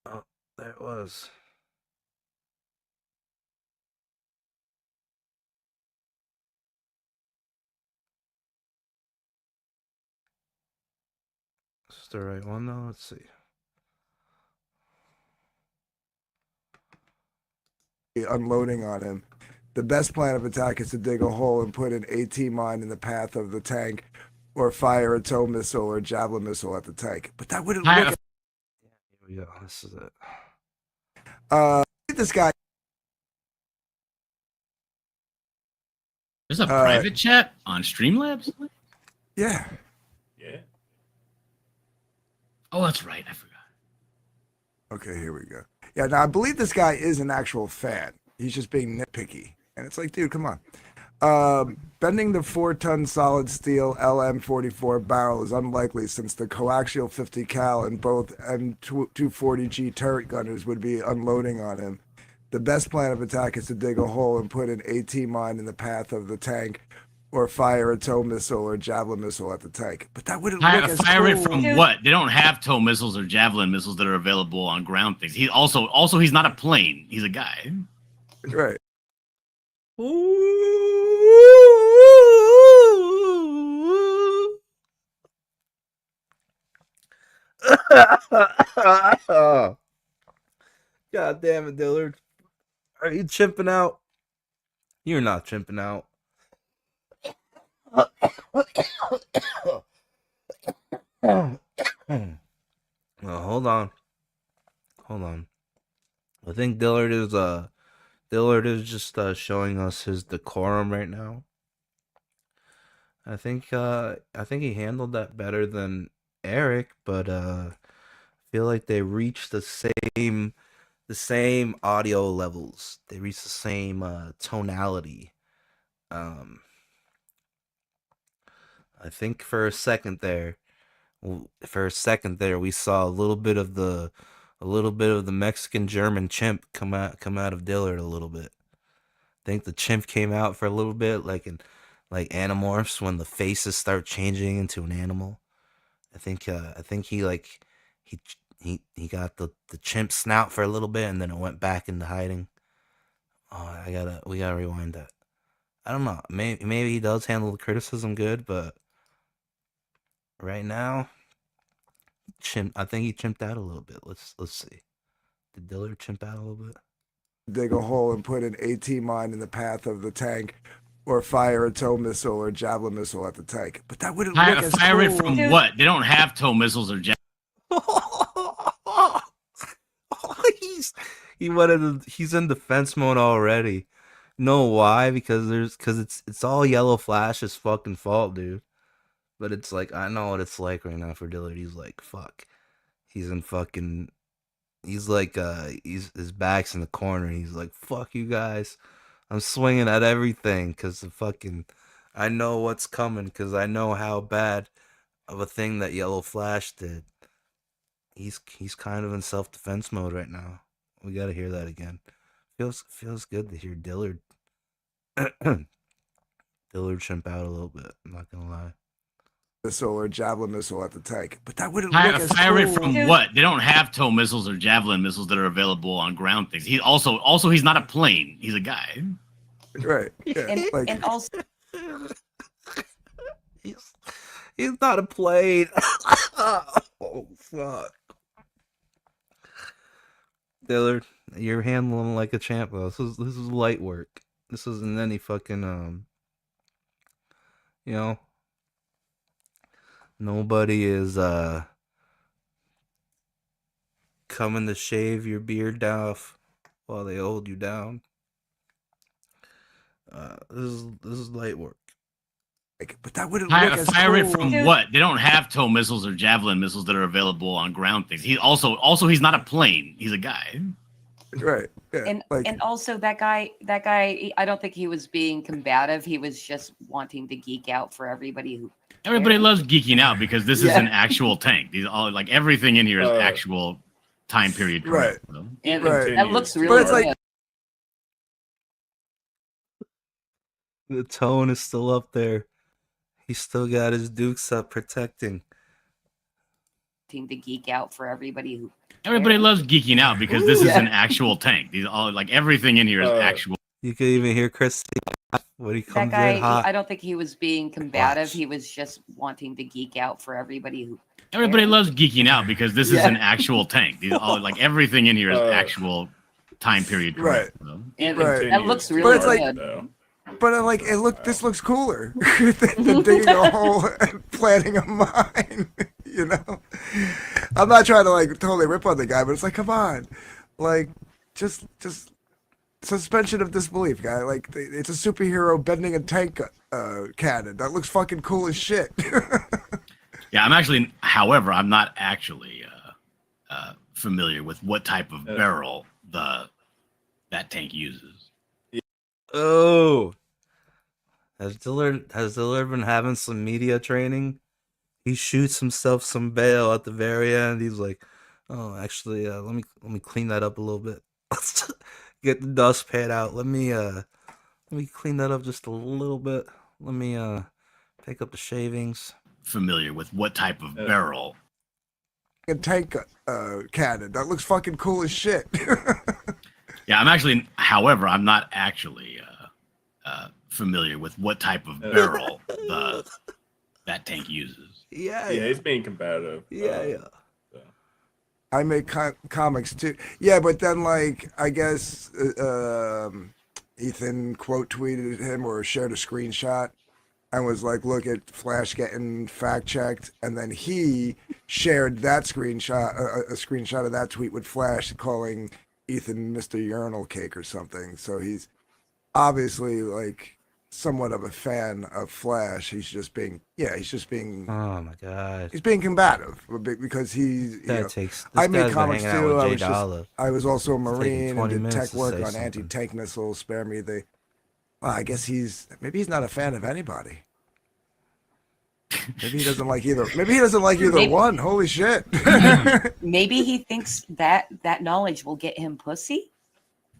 Oh, there it was. Is this the right one though? Let's see. Unloading on him. The best plan of attack is to dig a hole and put an AT mine in the path of the tank, or fire a tow missile or javelin missile at the tank. But that wouldn't look. Here we go. This is it. This guy. There's a private chat on Streamlabs? Yeah. Yeah. Oh, that's right. I forgot. Okay, here we go. Yeah, now I believe this guy is an actual fan. He's just being nitpicky. And it's like, dude, come on. Bending the 4-ton solid steel LM44 barrel is unlikely since the coaxial 50 cal and both M240G turret gunners would be unloading on him. The best plan of attack is to dig a hole and put an AT mine in the path of the tank, or fire a tow missile or javelin missile at the tank. But that wouldn't look as fire it cool. from what? They don't have tow missiles or javelin missiles that are available on ground things. He also he's not a plane. He's a guy. Right. God damn it, Dillard. Are you chimping out? You're not chimping out. Well, hold on. I think Dillard is just showing us his decorum right now. I think he handled that better than Eric, but I feel like they reached the same audio levels. They reached the same tonality. I think for a second there, we saw a little bit of the Mexican German chimp come out of Dillard a little bit. I think the chimp came out for a little bit, like Animorphs when the faces start changing into an animal. I think he got the chimp snout for a little bit, and then it went back into hiding. Oh, we gotta rewind that. I don't know. Maybe he does handle the criticism good, but right now, I think he chimped out a little bit. Let's see. Did Dillard chimp out a little bit? Dig a hole and put an AT mine in the path of the tank, or fire a tow missile or javelin missile at the tank. But that wouldn't look as fire cool. it from what? They don't have tow missiles or javelin. He's in defense mode already. Know why? Because it's all Yellow Flash's fucking fault, dude. But it's like, I know what it's like right now for Dillard. He's like, fuck. He's like, his back's in the corner. He's like, fuck you guys. I'm swinging at everything because I know what's coming because I know how bad of a thing that Yellow Flash did. He's kind of in self-defense mode right now. We got to hear that again. Feels good to hear Dillard chimp out a little bit. I'm not gonna lie. Missile or javelin missile at the tank, but that wouldn't look as fire cool. it from what? They don't have tow missiles or javelin missiles that are available on ground things. He also he's not a plane. He's a guy. Right. Yeah. And also, he's not a plane. Oh fuck. Dillard, you're handling like a champ though. This is light work. This isn't any fucking nobody is coming to shave your beard off while they hold you down. This is light work. But that wouldn't look as fire cool. it from what? They don't have tow missiles or javelin missiles that are available on ground things. He also he's not a plane. He's a guy. Right. Yeah. and also that guy, I don't think he was being combative. He was just wanting to geek out for everybody who. Everybody loves geeking out because this is an actual tank. These all like everything in here is actual time period. Correct, Right. so. That looks really But it's good. like The tone is still up there. He's still got his dukes up protecting. To geek out for everybody who. Everybody loves geeking out because this is an actual tank. These all like everything in here is actual. You can even hear Chris when he That comes guy, in hot. I don't think he was being combative. He was just wanting to geek out for everybody who. Everybody loves geeking out because this is an actual tank. These all like everything in here is actual time period. Correct, so. That looks really But it's good. like, this looks cooler than digging a hole and planting a mine. You know, I'm not trying to like totally rip on the guy, but it's like, come on, like just suspension of disbelief, guy. Like it's a superhero bending a tank cannon. That looks fucking cool as shit. Yeah, however, I'm not actually familiar with what type of barrel that tank uses. Oh, has Dillard been having some media training? He shoots himself some bail at the very end. He's like, "Oh, actually, let me clean that up a little bit. Get the dust pad out. Let me clean that up just a little bit. Let me pick up the shavings." Familiar with what type of barrel? A tank cannon. That looks fucking cool as shit. Yeah, however, I'm not actually familiar with what type of barrel that tank uses. Yeah, he's being combative. Yeah. I make comics too. Yeah, but then like I guess Ethan quote tweeted him or shared a screenshot and was like, "Look at Flash getting fact checked," and then he shared that screenshot, a screenshot of that tweet with Flash calling Ethan Mr. Urinal Cake or something. So he's obviously like somewhat of a fan of Flash. He's just being, Oh my god. he's being combative because he's. This I made guy's been comics hanging out too. with Jay Dollar. I was also a It's taking Marine and 20 did minutes tech to work say on something. anti-tank missiles. Spare me the. Well, I guess maybe he's not a fan of anybody. Maybe he doesn't like either. Maybe he doesn't like either one. Holy shit. Maybe he thinks that knowledge will get him pussy.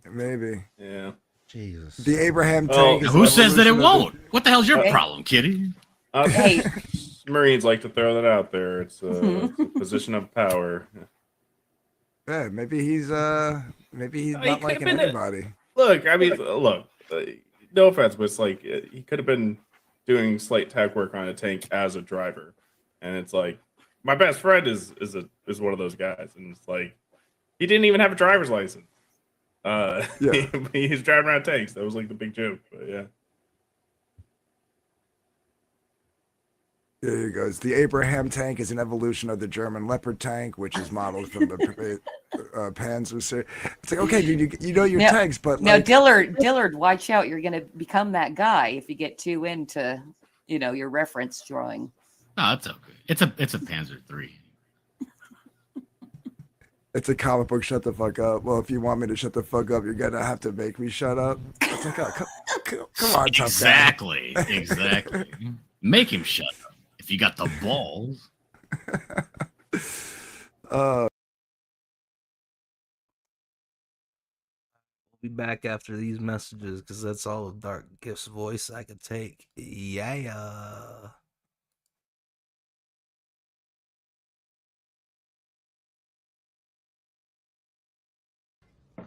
Maybe. Yeah. Jesus. The Abraham tank. is Who an says that it evolution of won't? What the hell's your Hey. problem, kitty? Hey. Marines like to throw that out there. It's a position of power. Yeah, maybe he's not could've liking been anybody. Look, I mean, look. No offense, but it's like he could have been doing slight tech work on a tank as a driver, and it's like my best friend is one of those guys, and it's like he didn't even have a driver's license. He's driving around tanks. That was like the big joke, but yeah. There he goes. The Abraham tank is an evolution of the German Leopard tank, which is modeled from the Panzer series. It's like, okay, dude, you know your Now- tanks, but Now, like, Dillard, watch out! You're going to become that guy if you get too into, your reference drawing. No, it's okay. It's a Panzer III. it's a comic book. Shut the fuck up. Well, if you want me to shut the fuck up, you're gonna have to make me shut up. It's like, oh, come on, tough Exactly. guy. Exactly. Make him shut up if you got the balls. We'll be back after these messages because that's all of Dark Gift's voice I could take. Yeah.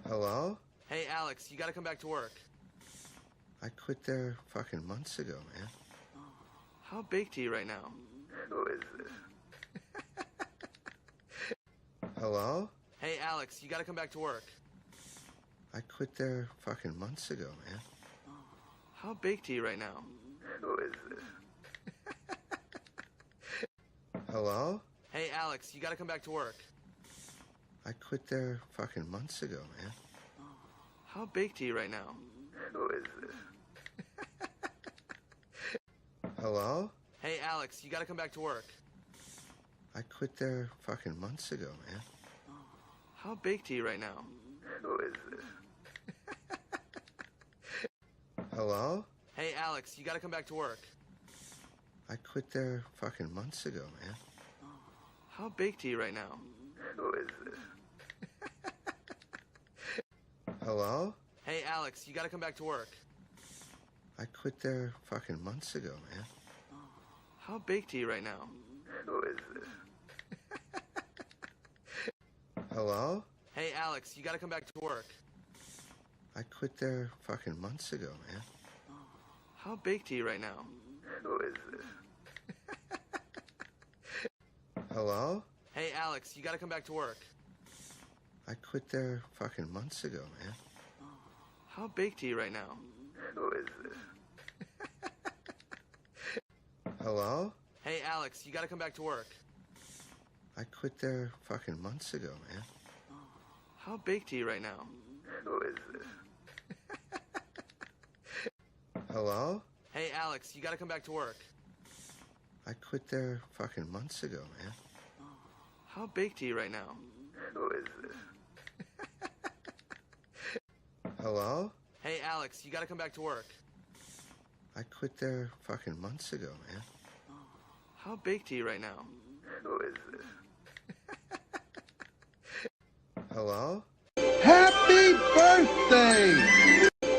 Hello? Hey, Alex, you gotta come back to work. I quit there fucking months ago, man. How baked are you right now? Who is this? Hello? Hey, Alex, you gotta come back to work. I quit there fucking months ago, man. How baked are you right now? Who is this? Hello? Hey, Alex, you gotta come back to work. I quit there fucking months ago, man. How baked are you right now? Who is this? Hello? Hey, Alex, you gotta come back to work. I quit there fucking months ago, man. How baked are you right now? Who is this? Hello? Hey, Alex, you gotta come back to work. I quit there fucking months ago, man. How baked are you right now? Who is this? Hello? Hey, Alex, you gotta come back to work. I quit there fucking months ago, man. How baked are you right now? Who is this? Hello? Hey, Alex, you gotta come back to work. I quit there fucking months ago, man. How baked are you right now? Who is this? Hello? Hey, Alex, you gotta come back to work. I quit there fucking months ago, man. How baked are you right now? Who is this? Hello? Hey, Alex, you gotta come back to work. I quit there fucking months ago, man. How baked are you right now? Who is this? Hello? Hey, Alex, you gotta come back to work. I quit there fucking months ago, man. How baked are you right now? Who is this? Hello? Hey, Alex, you gotta come back to work. I quit there fucking months ago, man. How baked are you right now? Who is this? Hello? Happy birthday!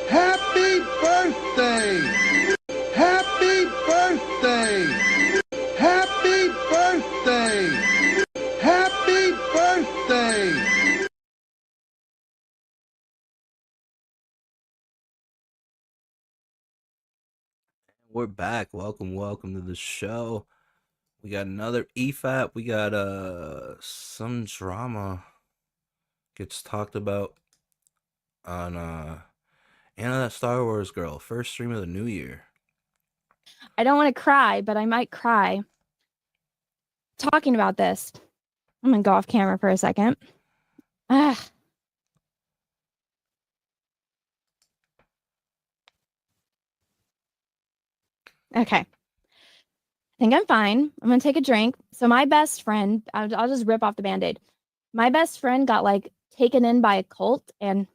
Happy birthday! Happy birthday! Happy birthday! Happy birthday! We're back. Welcome to the show. We got another EFAP. We got some drama gets talked about on Anna That Star Wars Girl, first stream of the new year. I don't want to cry, but I might cry talking about this. I'm gonna go off camera for a second. Ah. Okay. I think I'm fine. I'm gonna take a drink. So my best friend, I'll just rip off the band-aid. My best friend got like taken in by a cult and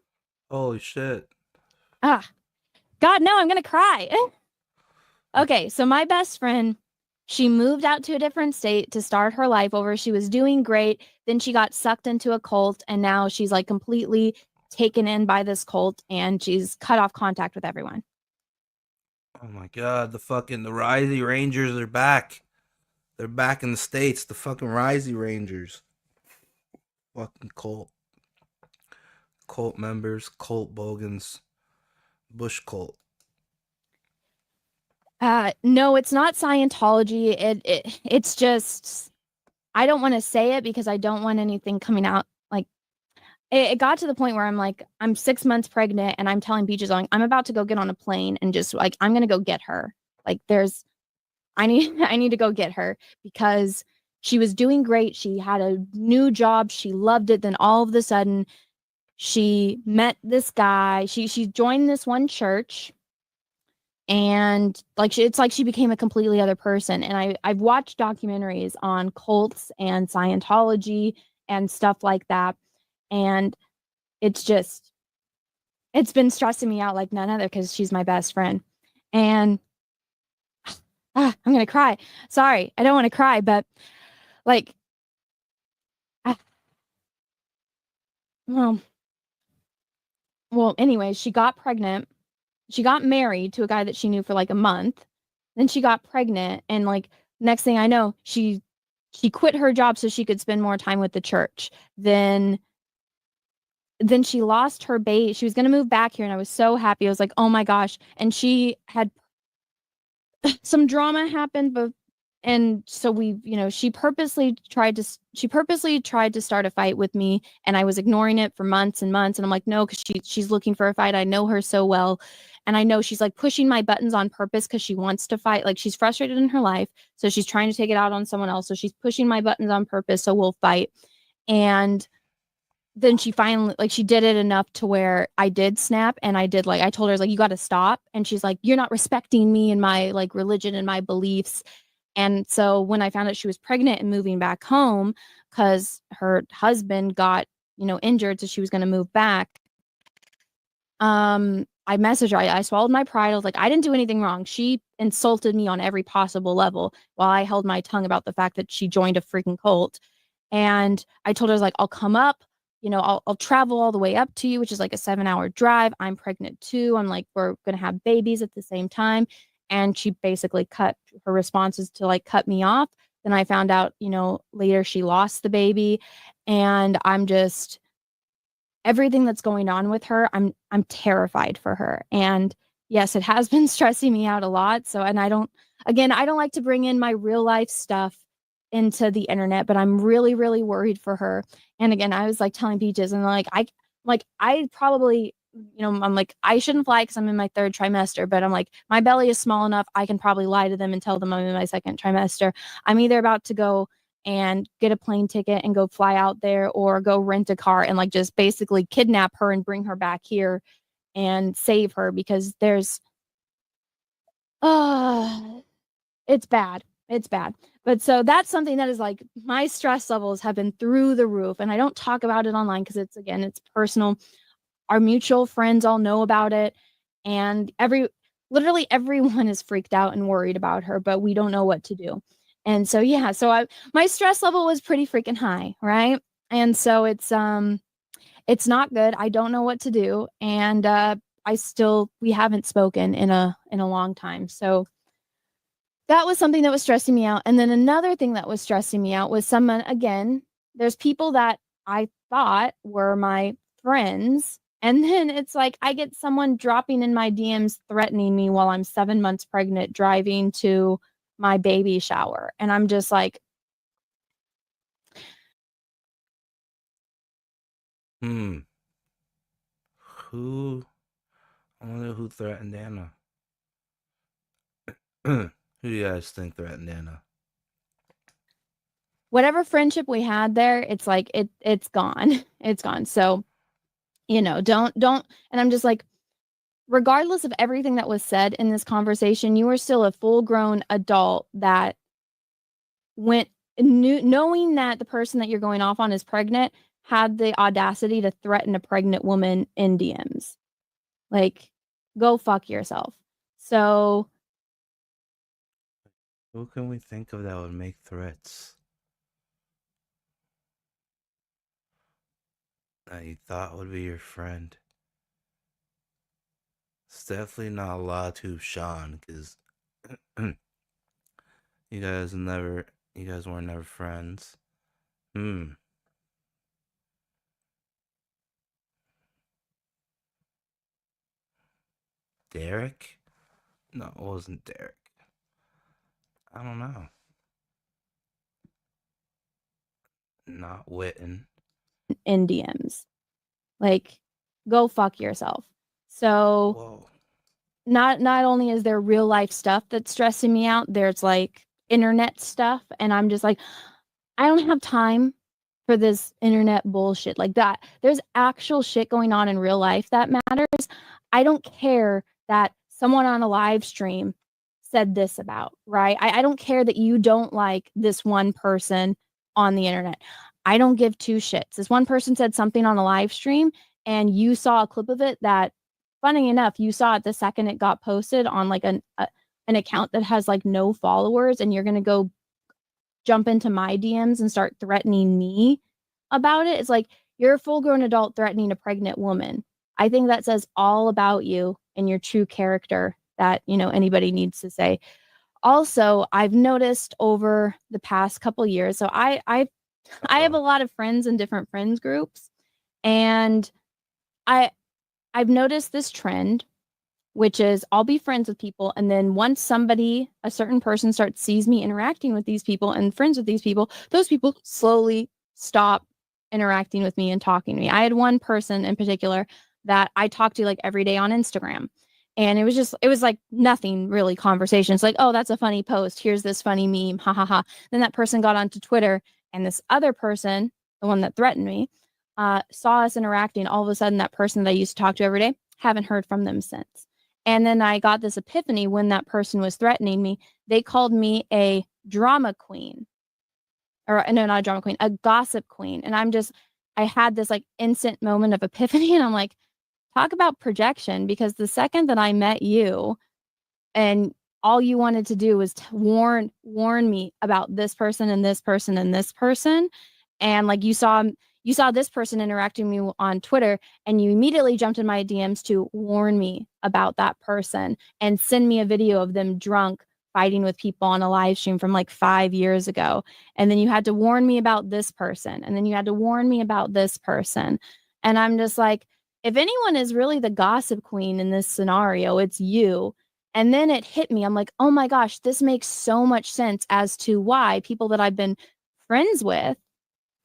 Holy shit. God, no, I'm gonna cry. Okay, so my best friend, she moved out to a different state to start her life over. She was doing great. Then she got sucked into a cult, and now she's like completely taken in by this cult, and she's cut off contact with everyone. Oh my god, the Ryzie Rangers are back. They're back in the States. The fucking Ryzie Rangers. Fucking cult. Cult members, cult bogans, Bush cult. No, it's not Scientology. It's just I don't want to say it because I don't want anything coming out. Like it got to the point where I'm like, I'm 6 months pregnant and I'm telling Peaches I'm about to go get on a plane and just like I'm gonna go get her. Like I need to go get her because she was doing great. She had a new job. She loved it. Then all of a sudden she met this guy. She joined this one church and like it's like she became a completely other person. And I've watched documentaries on cults and Scientology and stuff like that. And it's been stressing me out like none other because she's my best friend. And I'm gonna cry. Sorry, I don't want to cry, but like, well, anyway, she got pregnant. She got married to a guy that she knew for like a month. Then she got pregnant, and like next thing I know, she quit her job so she could spend more time with the church. Then she lost her baby. She was gonna move back here, and I was so happy. I was like, oh my gosh. And she had some drama happened, but and so we, she purposely tried to start a fight with me, and I was ignoring it for months and months. And I'm like, no, because she's looking for a fight. I know her so well, and I know she's like pushing my buttons on purpose because she wants to fight. Like she's frustrated in her life, so she's trying to take it out on someone else. So she's pushing my buttons on purpose, so we'll fight. And then she finally she did it enough to where I did snap, and I told her, I was like, you got to stop. And she's like, you're not respecting me and my like religion and my beliefs. And so when I found out she was pregnant and moving back home because her husband got, injured, so she was going to move back. I messaged her. I swallowed my pride. I was like, I didn't do anything wrong. She insulted me on every possible level while I held my tongue about the fact that she joined a freaking cult. And I told her, I was like, I'll come up, I'll travel all the way up to you, which is like a 7-hour drive. I'm pregnant too. I'm like, we're going to have babies at the same time. And she basically cut her responses to like cut me off. Then I found out, later she lost the baby, and I'm just everything that's going on with her. I'm terrified for her. And yes, it has been stressing me out a lot. So, and I don't like to bring in my real life stuff into the internet, but I'm really, really worried for her. And again, I was like telling Peaches, and I probably, I'm like, I shouldn't fly because I'm in my 3rd trimester, but I'm like, my belly is small enough. I can probably lie to them and tell them I'm in my 2nd trimester. I'm either about to go and get a plane ticket and go fly out there, or go rent a car and like just basically kidnap her and bring her back here and save her, because there's, it's bad. It's bad. But so that's something that is like, my stress levels have been through the roof, and I don't talk about it online because it's personal. Our mutual friends all know about it, and literally everyone is freaked out and worried about her, but we don't know what to do. And so, yeah, so my stress level was pretty freaking high. Right. And so it's not good. I don't know what to do. And, we haven't spoken in a long time. So that was something that was stressing me out. And then another thing that was stressing me out was there's people that I thought were my friends. And then it's like, I get someone dropping in my DMs threatening me while I'm 7 months pregnant, driving to my baby shower. And I'm just like, I wonder who threatened Anna. Who do you guys think threatened Anna? Whatever friendship we had there, it's like it's gone. It's gone. So, don't and I'm just like, regardless of everything that was said in this conversation, you are still a full-grown adult that knowing that the person that you're going off on is pregnant, had the audacity to threaten a pregnant woman in DMs. Like, go fuck yourself. So, Who can we think of that would make threats? That you thought would be your friend? It's definitely not Latu Sean, because you guys were never friends. Derek? No, it wasn't Derek. I don't know. Not Witten. in DMs. Like, go fuck yourself. So, Whoa. not only is there real life stuff that's stressing me out, there's like internet stuff, and I'm just like, I don't have time for this internet bullshit like that. There's actual shit going on in real life that matters. I don't care that someone on a live stream said this about, right? I don't care that you don't like this one person on the internet. I don't give two shits. This one person said something on a live stream and you saw a clip of it that, funny enough, you saw it the second it got posted on like an account that has like no followers, and you're going to go jump into my DMs and start threatening me about it. It's like, you're a full-grown adult threatening a pregnant woman. I think that says all about you and your true character that, anybody needs to say. Also, I've noticed over the past couple years, so I have a lot of friends in different friends groups, and I've noticed this trend, which is I'll be friends with people, and then once a certain person sees me interacting with these people and friends with these people, those people slowly stop interacting with me and talking to me. I had one person in particular that I talked to like every day on Instagram. And it was like nothing really conversations. Like, oh, that's a funny post. Here's this funny meme. Ha ha ha. Then that person got onto Twitter, and this other person, the one that threatened me, saw us interacting. All of a sudden, that person that I used to talk to every day, haven't heard from them since. And then I got this epiphany when that person was threatening me. They called me a drama queen. Or no, not a drama queen, a gossip queen. And I had this like instant moment of epiphany, and I'm like, talk about projection, because the second that I met you and all you wanted to do was warn me about this person and this person and this person, and like you saw this person interacting with me on Twitter, and you immediately jumped in my DMs to warn me about that person and send me a video of them drunk fighting with people on a live stream from like 5 years ago. And then you had to warn me about this person, and then you had to warn me about this person. And I'm just like, if anyone is really the gossip queen in this scenario, it's you. And then it hit me. I'm like, oh my gosh, this makes so much sense as to why people that I've been friends with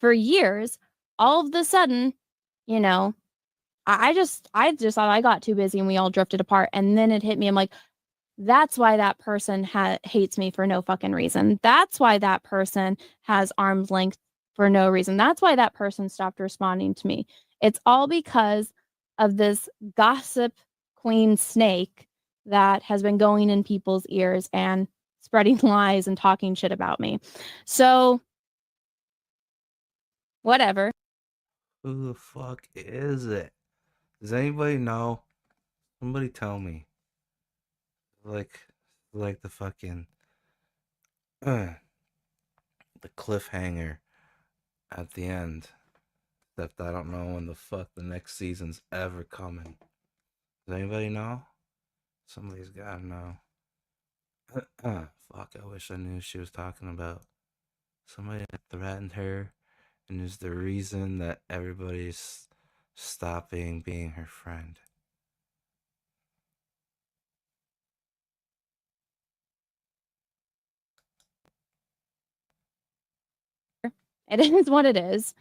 for years, all of a sudden, I just thought I got too busy and we all drifted apart. And then it hit me. I'm like, that's why that person hates me for no fucking reason. That's why that person has arm's length for no reason. That's why that person stopped responding to me. It's all because of this gossip queen snake that has been going in people's ears and spreading lies and talking shit about me. So, whatever. Who the fuck is it? Does anybody know? Somebody tell me. Like the fucking the cliffhanger at the end. Except I don't know when the fuck the next season's ever coming. Does anybody know? Somebody's gotta know. Fuck, I wish I knew who she was talking about. Somebody that threatened her and is the reason that everybody's stopping being her friend. It is what it is.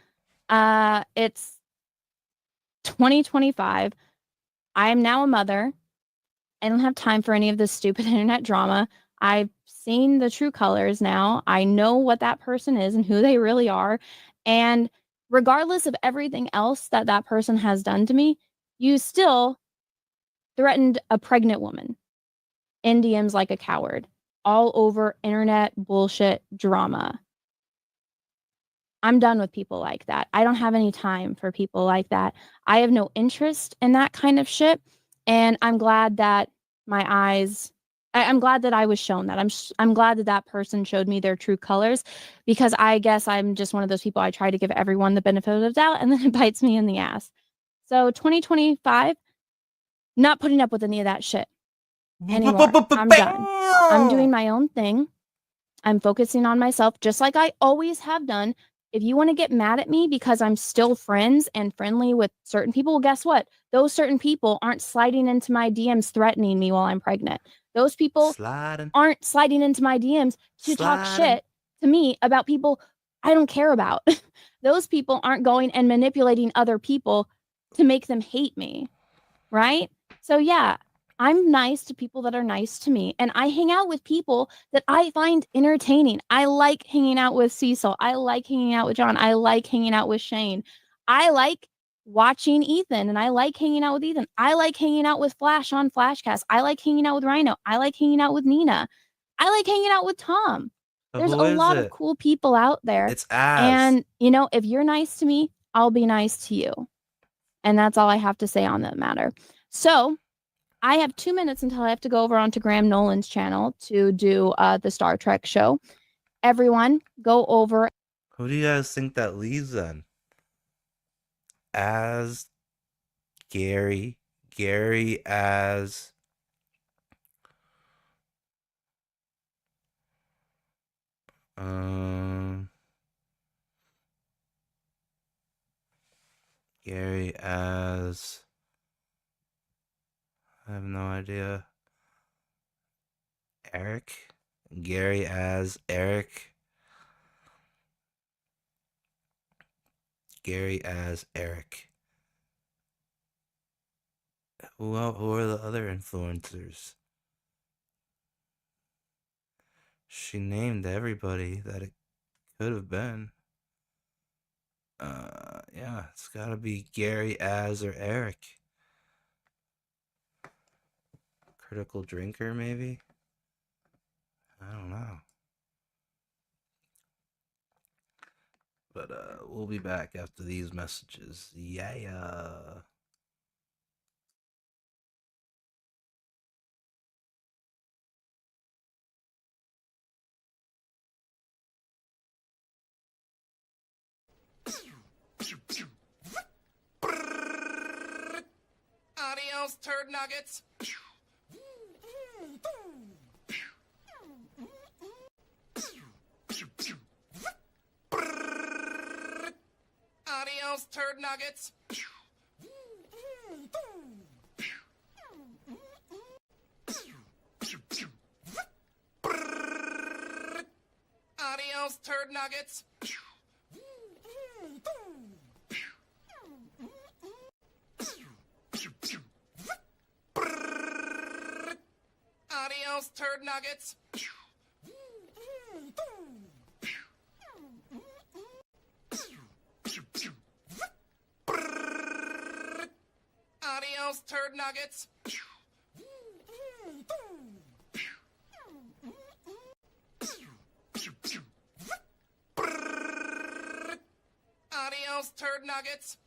It's 2025. I am now a mother. I don't have time for any of this stupid internet drama. I've seen the true colors now. I know what that person is and who they really are. And regardless of everything else that that person has done to me, you still threatened a pregnant woman in DMs like a coward, all over internet bullshit drama. I'm done with people like that. I don't have any time for people like that. I have no interest in that kind of shit. And I'm glad that I'm glad that I was shown that. I'm glad that that person showed me their true colors, because I guess I'm just one of those people. I try to give everyone the benefit of the doubt, and then it bites me in the ass. So 2025, not putting up with any of that shit anymore. I'm done. I'm doing my own thing. I'm focusing on myself, just like I always have done. If you want to get mad at me because I'm still friends and friendly with certain people, well, guess what? Those certain people aren't sliding into my DMs threatening me while I'm pregnant. Those people aren't sliding into my DMs to talk shit to me about people I don't care about. Those people aren't going and manipulating other people to make them hate me, right? So yeah, I'm nice to people that are nice to me, and I hang out with people that I find entertaining. I like hanging out with Cecil. I like hanging out with John. I like hanging out with Shane. I like watching Ethan, and I like hanging out with Ethan. I like hanging out with Flash on Flashcast. I like hanging out with Rhino. I like hanging out with Nina. I like hanging out with Tom. There's a lot of cool people out there. It's ass. And, you know, if you're nice to me, I'll be nice to you. And that's all I have to say on that matter. So I have 2 minutes until I have to go over onto Graham Nolan's channel to do the Star Trek show. Everyone, go over. Who do you guys think that leads then? As Gary as Gary as I have no idea. Eric? Gary as Eric. Gary as Eric. Who are the other influencers? She named everybody that it could have been. Yeah, it's gotta be Gary as or Eric. Critical Drinker, maybe? I don't know. But we'll be back after these messages. Yeah. Adios, turd nuggets. Adios, turd nuggets. Adios, turd nuggets. Adios, turd nuggets. Adios, turd nuggets. Adios, turd nuggets.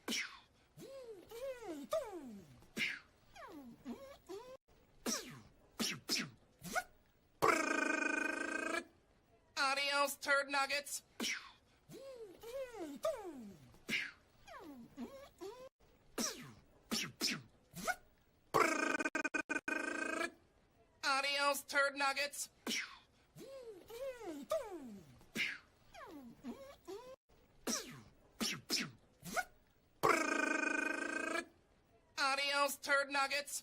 Adios, turd nuggets. Adios, turd nuggets. Adios, turd nuggets.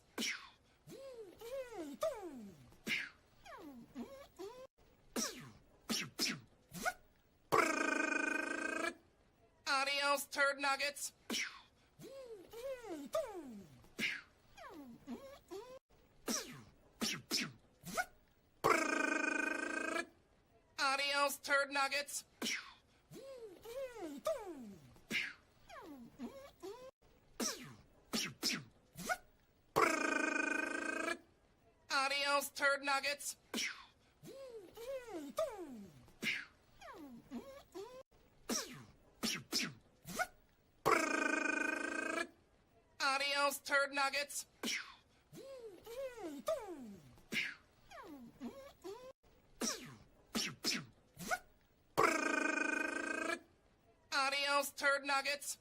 Adios, turd nuggets. Adios, turd nuggets. Adios, turd nuggets. Adios, turd nuggets. Adios, turd nuggets.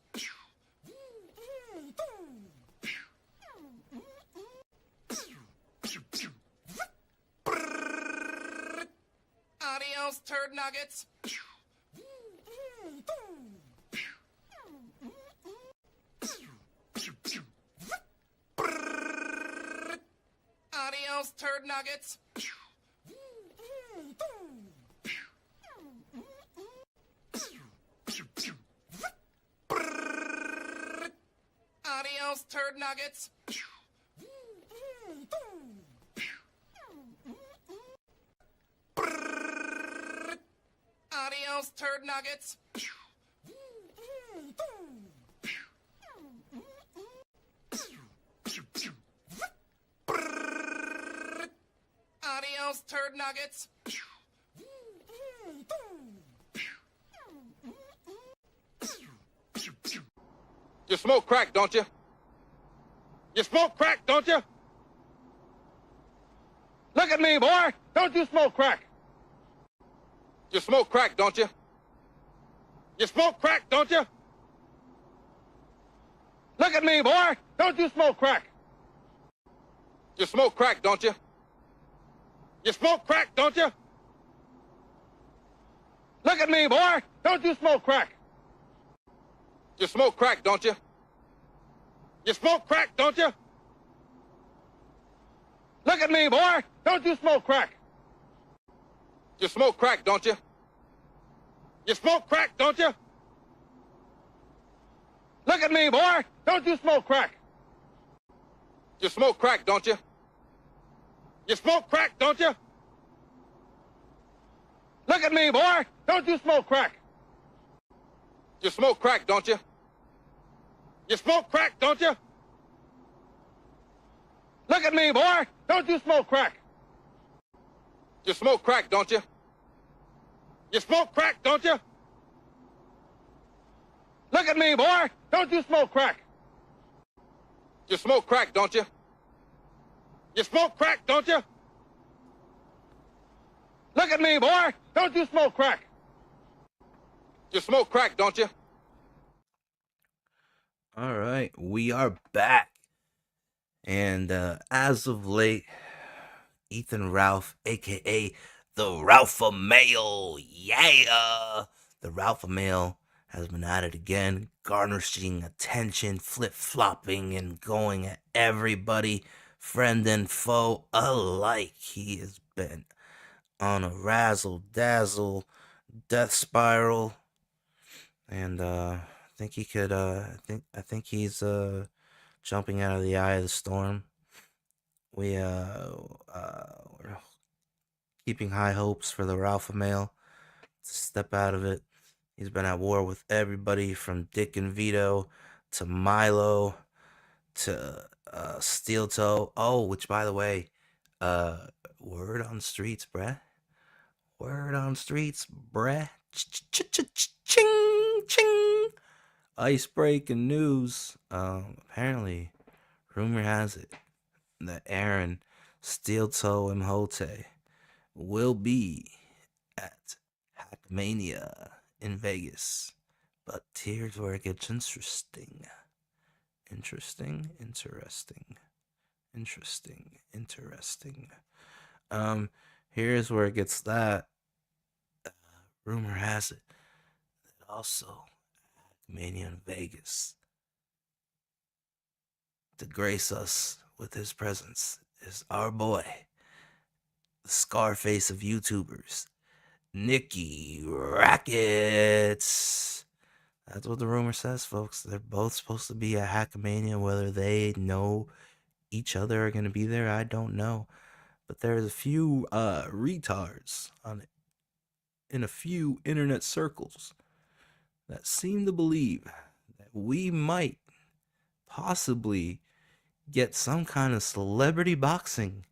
Adios, turd nuggets. Adios, turd nuggets. Adios, turd nuggets. Adios, turd nuggets. Adios, turd nuggets. You smoke crack, don't you? You smoke crack, don't you? Look at me, boy. Don't you smoke crack? You smoke crack, don't you? You smoke crack, don't you? Look at me, boy. Don't you smoke crack? You smoke crack, don't you? You smoke crack, don't you? Look at me, boy. Don't you smoke crack? You smoke crack, don't you? You smoke crack, don't you? Look at me, boy. Don't you smoke crack? You smoke crack, don't you? You smoke crack, don't you? Look at me, boy. Don't you smoke crack? You smoke crack, don't you? You smoke crack, don't you? Look at me, boy. Don't you smoke crack? You smoke crack, don't you? You smoke crack, don't you? Look at me, boy. Don't you smoke crack? You smoke crack, don't you? You smoke crack, don't you? Look at me, boy. Don't you smoke crack? You smoke crack, don't you? You smoke crack, don't you? Look at me, boy. Don't you smoke crack? You smoke crack, don't you? All right, we are back. And as of late, Ethan Ralph, aka the Ralpha-Male, yeah! The Ralpha-Male has been at it again, garnishing attention, flip-flopping, and going at everybody, friend and foe alike. He has been on a razzle-dazzle death spiral, and I think he could. I think he's jumping out of the eye of the storm. We're keeping high hopes for the Ralpha-Male to step out of it. He's been at war with everybody from Dick and Vito to Milo to Steel Toe. Oh, which by the way, word on streets, bruh. Word on streets, bruh. Ching, ching. Ice breaking news. Apparently, rumor has it that Aaron Steel Toe Imhotep will be at Hackamania in Vegas. But here's where it gets interesting. Interesting. Here's where it gets that. Rumor has it that also Hackamania in Vegas, to grace us with his presence, is our boy, the Scarface of YouTubers, Nicky Rackets. That's what the rumor says, folks. They're both supposed to be at Hackamania. Whether they know each other are going to be there, I don't know. But there's a few retards on in a few internet circles that seem to believe that we might possibly get some kind of celebrity boxing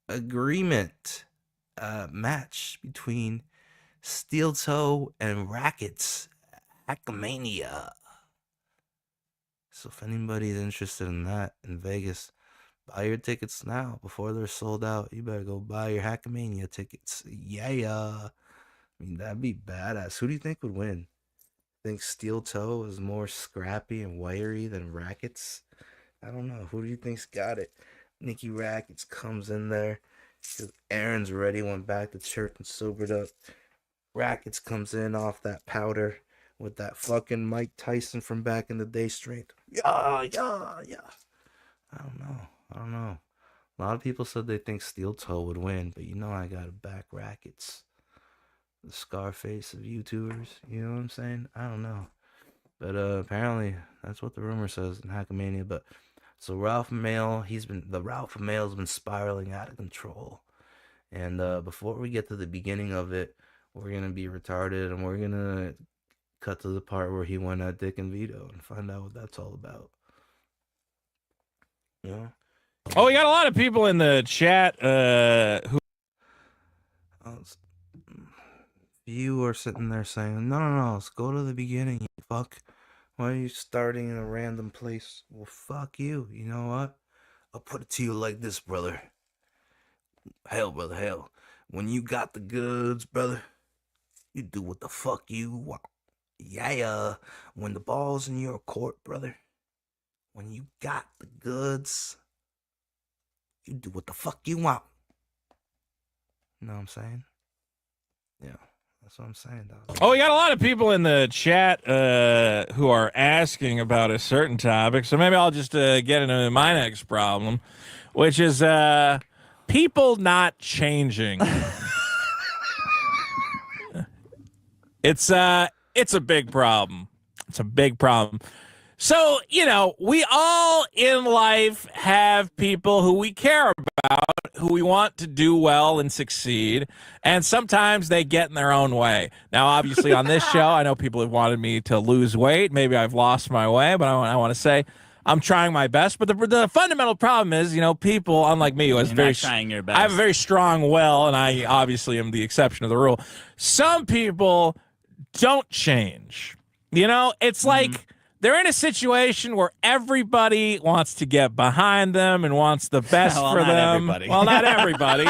agreement match between Steel Toe and Rackets. Hackamania. So if anybody's interested in that in Vegas, buy your tickets now before they're sold out. You better go buy your Hackamania tickets. Yeah. I mean, that'd be badass. Who do you think would win? Think Steel Toe is more scrappy and wiry than Rackets? I don't know. Who do you think's got it? Nikki Rackets comes in there. Aaron's already went back to church and sobered up. Rackets comes in off that powder with that fucking Mike Tyson from back in the day strength. Yeah. I don't know. A lot of people said they think Steel Toe would win, but you know I gotta back Rackets. The Scarface of YouTubers, you know what I'm saying? I don't know. But apparently that's what the rumor says in Hackamania. But so Ralpha-Male, the Ralpha-Male's been spiraling out of control. And before we get to the beginning of it, we're gonna be retarded and we're gonna cut to the part where he went at Dick and Vito and find out what that's all about. You know? Oh, we got a lot of people in the chat who you are sitting there saying, no, let's go to the beginning, you fuck. Why are you starting in a random place? Well, fuck you. You know what? I'll put it to you like this, brother. Hell, brother, hell. When you got the goods, brother, you do what the fuck you want. Yeah. When the ball's in your court, brother, when you got the goods, you do what the fuck you want. You know what I'm saying? Yeah. That's what I'm saying, dog. Oh, we got a lot of people in the chat who are asking about a certain topic. So maybe I'll just get into my next problem, which is people not changing. It's a big problem. It's a big problem. So, you know, we all in life have people who we care about, who we want to do well and succeed, and sometimes they get in their own way. Now, obviously, on this show, I know people have wanted me to lose weight. Maybe I've lost my way, but I want to say I'm trying my best. But the fundamental problem is, you know, people, unlike me, who has You're not trying your best. I have a very strong will, and I obviously am the exception of the rule. Some people don't change. You know, it's like they're in a situation where everybody wants to get behind them and wants the best Well, for not them. everybody. Well, not everybody.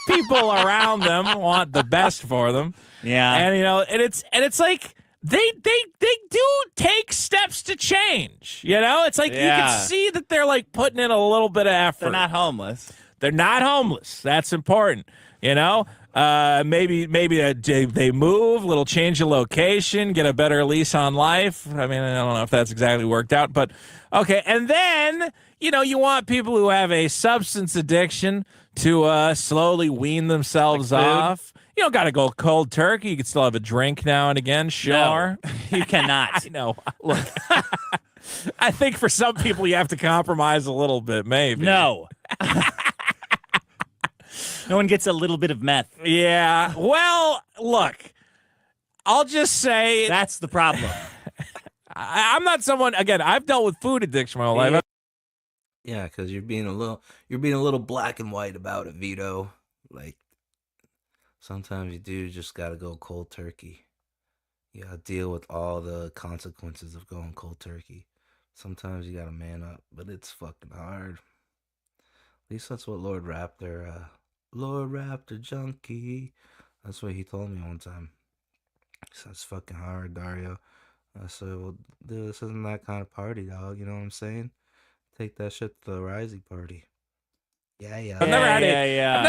People around them want the best for them. Yeah. And you know, and it's like they do take steps to change. You know, it's like you can see that they're like putting in a little bit of effort. They're not homeless. They're not homeless. That's important. You know, maybe they move, little change of location, get a better lease on life. I mean, I don't know if that's exactly worked out, but okay. And then, you know, you want people who have a substance addiction to slowly wean themselves off. You don't got to go cold turkey. You can still have a drink now and again. Sure. No, you cannot. I know. Look, I think for some people you have to compromise a little bit, maybe. No. No one gets a little bit of meth. Yeah. Well, look, I'll just say that's the problem. I'm not someone. Again, I've dealt with food addiction my whole life. Yeah, because you're being a little black and white about it, Vito. Like sometimes you do just gotta go cold turkey. You gotta deal with all the consequences of going cold turkey. Sometimes you gotta man up, but it's fucking hard. At least that's what Lord Raptor Junkie. That's what he told me one time. He said, it's fucking hard, Dario. I said, well, dude, this isn't that kind of party, dog. You know what I'm saying? Take that shit to the Ryzie party. Yeah. I've never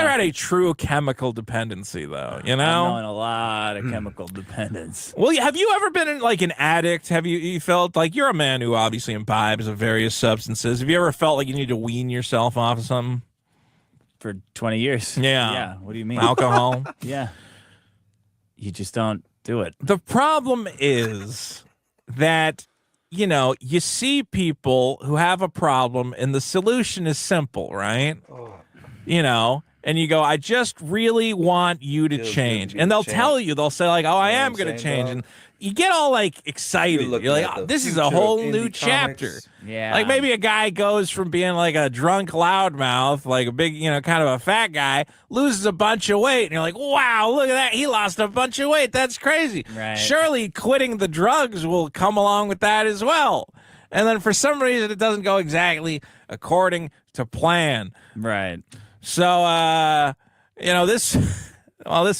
had a true chemical dependency, though. You know, I'm knowing a lot of chemical dependence. Well, have you ever been like an addict? Have you felt like you're a man who obviously imbibes of various substances? Have you ever felt like you need to wean yourself off of something? For 20 years. Yeah. Yeah. What do you mean? Alcohol? Yeah. You just don't do it. The problem is that, you know, you see people who have a problem and the solution is simple, right? You know, and you go, I just really want you to Feels good to change. be And they'll changed. tell you, they'll say like, oh, I You know am what I'm going to saying, change. dog? And you get all like excited. You're You're looking like, at oh, the this is future a of whole new indie chapter. comics. Yeah. Like maybe a guy goes from being like a drunk loudmouth, like a big, kind of a fat guy, loses a bunch of weight. And you're like, wow, look at that. He lost a bunch of weight. That's crazy. Right. Surely quitting the drugs will come along with that as well. And then for some reason, it doesn't go exactly according to plan. Right. So, this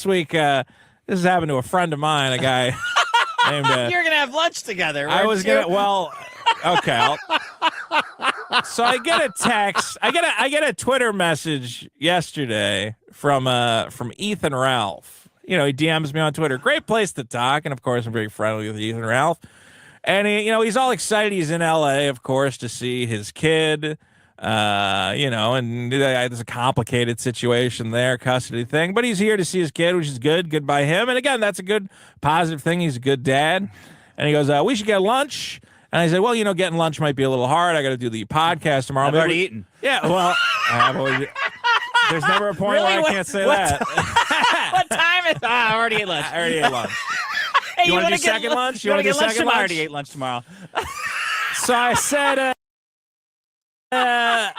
week, this has happened to a friend of mine, a guy named. You're gonna have lunch together. I was weren't you? gonna. Well, okay. So I get a text. I get a Twitter message yesterday from Ethan Ralph. He DMs me on Twitter. Great place to talk, and of course, I'm very friendly with Ethan Ralph. And he's all excited. He's in LA, of course, to see his kid. And there's a complicated situation there, custody thing. But he's here to see his kid, which is good. Good by him. And again, that's a good, positive thing. He's a good dad. And he goes, we should get lunch. And I said, well, getting lunch might be a little hard. I got to do the podcast tomorrow. I've already eaten. Yeah, well, there's never a point where I can't say that. What time is? I already ate lunch. I already ate lunch. Hey, You want to wanna do get second lu- lunch? You want to do get lunch second tomorrow? I lunch? already ate lunch tomorrow. So I said, I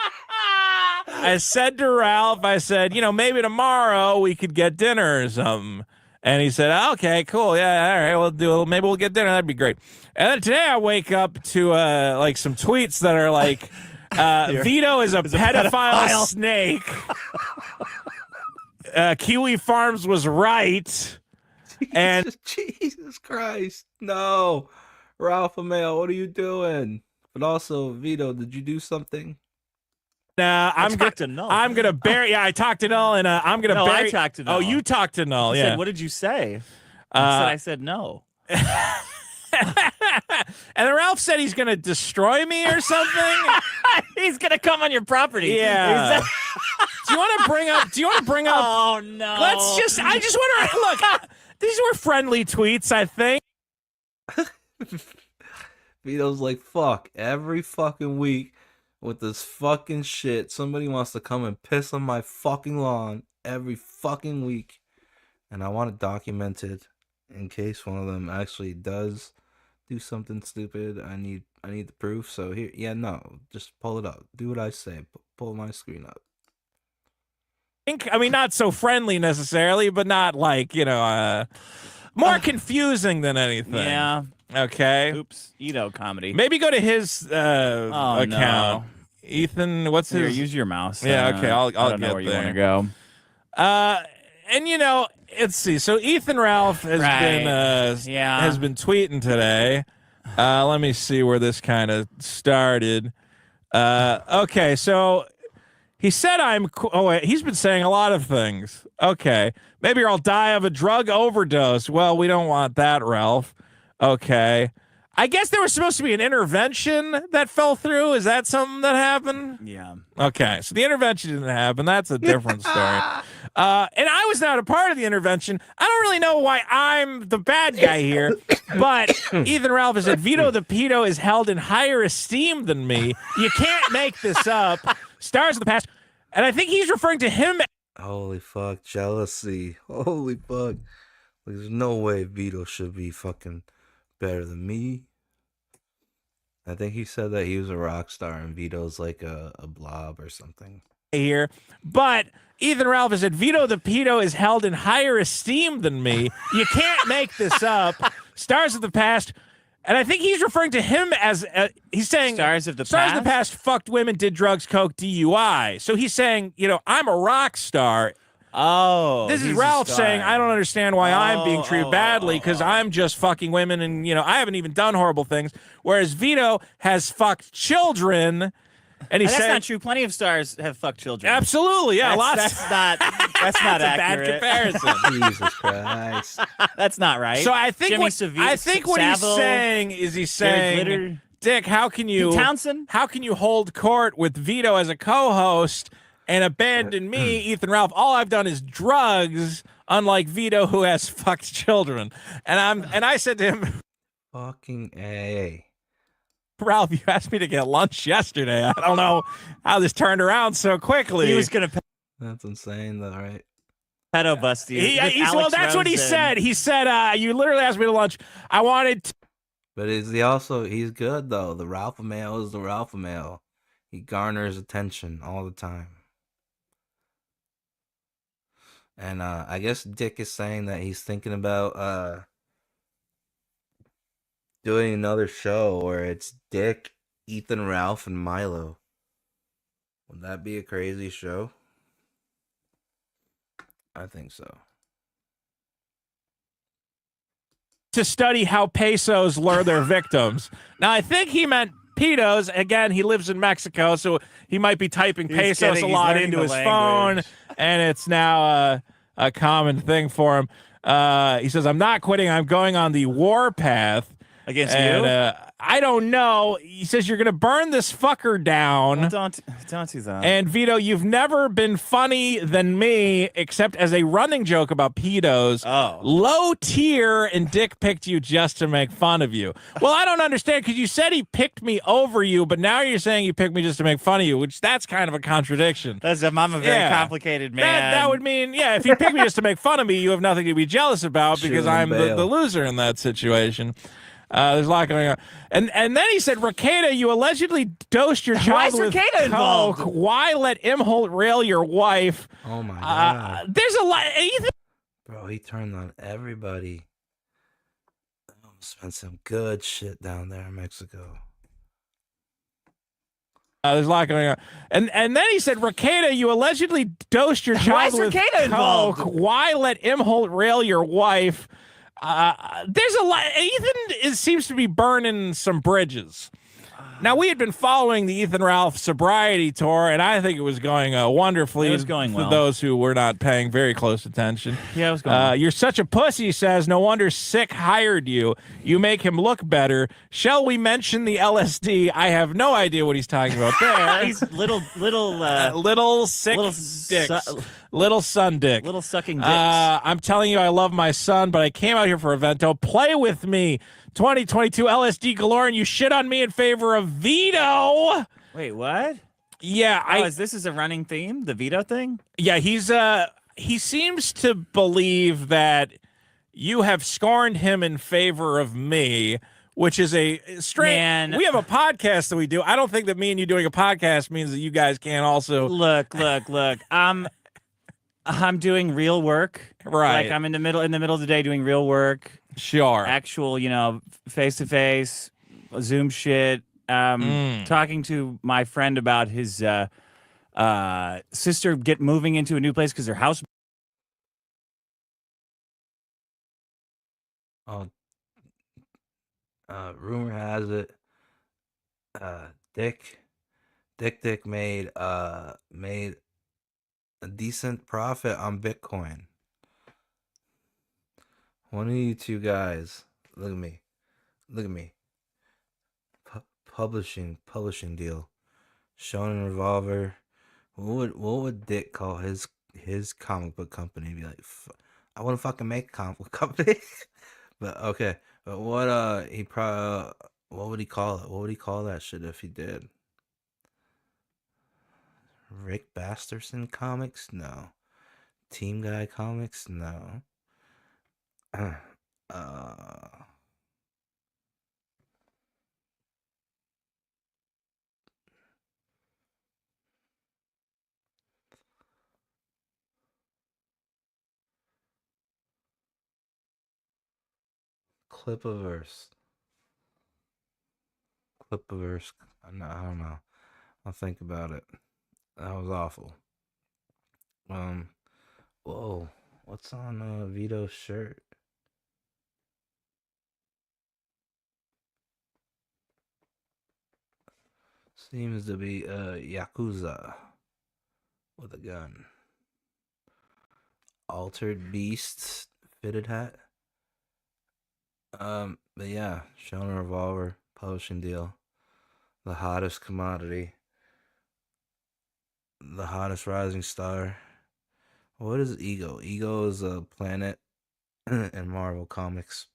said to Ralph, maybe tomorrow we could get dinner or something. And he said, okay, cool. Yeah, all right, maybe we'll get dinner. That'd be great. And then today I wake up to some tweets that are like, Vito is a pedophile snake. Kiwi Farms was right. And Jesus Christ. No. Ralpha-Male, what are you doing? But also, Vito, did you do something? I'm talked to Null. I'm gonna bury. Yeah, I talked to Null, and I'm gonna bury. I talked to Null. Oh, you talked to Null. He Yeah. said, what did you say? I said no. And then Ralph said he's gonna destroy me or something. He's gonna come on your property. Yeah. Do you want to bring up? Oh no. I just want to look. These were friendly tweets, I think. Vito's like, fuck, every fucking week with this fucking shit, somebody wants to come and piss on my fucking lawn every fucking week. And I want it documented in case one of them actually does do something stupid. I need the proof. So here, just pull it up. Do what I say. Pull my screen up. Not so friendly necessarily, but not like, more confusing than anything. Yeah. Okay. Oops. Comedy. Maybe go to his account. No. Ethan, what's Here, his? use your mouse. Yeah, okay, I'll I don't know get where you there. want to go. And let's see. So Ethan Ralph has been tweeting today. Let me see where this kind of started. Okay, so he said he's been saying a lot of things. Okay, maybe I'll die of a drug overdose. Well, we don't want that, Ralph. Okay. I guess there was supposed to be an intervention that fell through. Is that something that happened? Yeah. Okay, so the intervention didn't happen. That's a different story. And I was not a part of the intervention. I don't really know why I'm the bad guy here, but Ethan Ralph has said, Vito the pedo is held in higher esteem than me. You can't make this up. Stars of the past. And I think he's referring to him. Holy fuck, jealousy. Holy fuck. There's no way Vito should be fucking better than me. I think he said that he was a rock star and Vito's like a blob or something. Here, but Ethan Ralph has said Vito the pedo is held in higher esteem than me. You can't make this up. Stars of the past. And I think he's referring to him as he's saying Stars of the past fucked women, did drugs, coke, DUI. So he's saying, I'm a rock star. Oh, this is Ralph saying, I don't understand why I'm being treated badly because I'm just fucking women and, I haven't even done horrible things. Whereas Vito has fucked children. And he's that's saying, not true. Plenty of stars have fucked children. Absolutely, yeah. That's not That's a bad accurate. comparison. Jesus Christ. That's not right. So I think what he's saying is Dick, how can you hold court with Vito as a co-host and abandon me, Ethan Ralph? All I've done is drugs, unlike Vito, who has fucked children. And I said to him, fucking A. Ralph, you asked me to get lunch yesterday. I don't know how this turned around so quickly. He was gonna That's insane, though, right? Pedo busty. Well, that's what he said. He said, "You literally asked me to lunch. I wanted." But he's good though. The Ralpha-Male is the Ralpha-Male. He garners attention all the time. And I guess Dick is saying that he's thinking about doing another show where it's Dick, Ethan, Ralph, and Milo. Would that be a crazy show? I think so. To study how pesos lure their victims. Now, I think he meant pedos. Again, he lives in Mexico, so he might be typing pesos a lot into his phone, and it's now a common thing for him. He says, I'm not quitting. I'm going on the war path. Against you? I don't know. He says you're going to burn this fucker down. Well, don't do that. And Vito, you've never been funny than me, except as a running joke about pedos. Oh. Low tier, and Dick picked you just to make fun of you. Well, I don't understand, because you said he picked me over you, but now you're saying you picked me just to make fun of you, which that's kind of a contradiction. I'm a very complicated man. That would mean, if you pick me just to make fun of me, you have nothing to be jealous about, because I'm the loser in that situation. There's a lot going on. And then he said, Rakeda, you allegedly dosed your child with coke. Why let Imholt rail your wife? Oh, my God. There's a lot. Bro, he turned on everybody. Spent some good shit down there in Mexico. There's a lot going on. And then he said, Rakeda, you allegedly dosed your child with coke. Why let Imholt rail your wife? There's a lot. Ethan seems to be burning some bridges. Now, we had been following the Ethan Ralph sobriety tour, and I think it was going wonderfully. It was going well. For those who were not paying very close attention. Yeah, it was going well. You're such a pussy, he says. No wonder Sick hired you. You make him look better. Shall we mention the LSD? I have no idea what he's talking about there. He's little sick dicks. Little son dick. Little sucking dicks. I'm telling you, I love my son, but I came out here for a vento. Play with me. 2022 LSD galore, and you shit on me in favor of Vito. Wait, what? Yeah, this is a running theme, the Vito thing? Yeah, he seems to believe that you have scorned him in favor of me, which is a strange. We have a podcast that we do. I don't think that me and you doing a podcast means that you guys can't also look. I'm doing real work. Right. Like I'm in the middle of the day doing real work. Sure. Actual, face-to-face, Zoom shit. Talking to my friend about his sister moving into a new place because their house. Oh, rumor has it, Dick made a decent profit on Bitcoin. One of you two guys, look at me. Publishing deal. Shonen Revolver. What would Dick call his comic book company? Be like, I want to fucking make a comic book company. But okay, but what would he call it? What would he call that shit if he did? Rick Basterson Comics? No. Team Guy Comics? No. Clip-a-verse. I don't know. I'll think about it. That was awful. Whoa. What's on Vito's shirt? Seems to be Yakuza with a gun. Altered Beasts fitted hat. But yeah, Shonen Revolver publishing deal. The hottest commodity. The hottest rising star. What is Ego? Ego is a planet in Marvel Comics.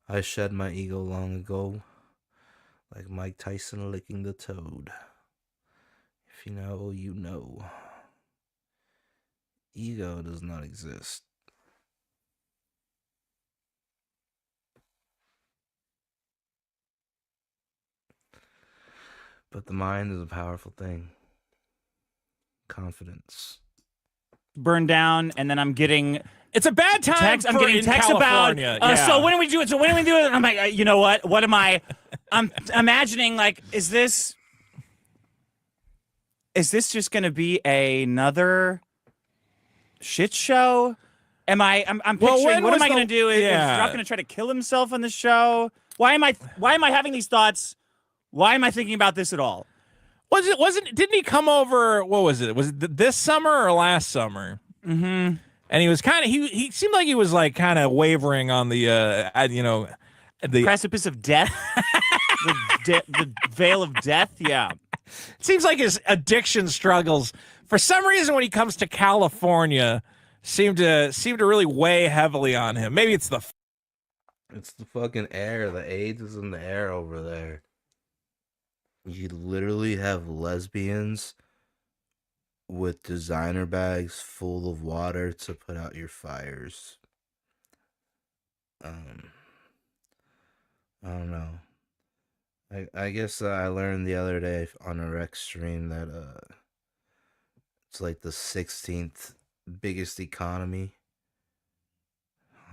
I shed my ego long ago, like Mike Tyson licking the toad. If you know, you know. ego does not exist. But the mind is a powerful thing. Confidence. Burned down, and then I'm getting. It's a bad time. Text, I'm getting texts about. So when do we do it? So when do we do it? I'm like, you know what? What am I? I'm imagining like, is this just going to be another shit show? I'm picturing. What am I going to do? Is Ralph going to try to kill himself on the show? Why am I having these thoughts? Why am I thinking about this at all? Didn't he come over? What was it? Was it this summer or last summer? Mm-hmm. And he was kind of he seemed like he was like kind of wavering on the the precipice of death, the veil of death. Yeah, it seems like his addiction struggles for some reason when he comes to California seem to really weigh heavily on him. Maybe it's the fucking air. The AIDS is in the air over there. You literally have lesbians with designer bags full of water to put out your fires. I don't know. I guess I learned the other day on a rec stream that it's like the 16th biggest economy.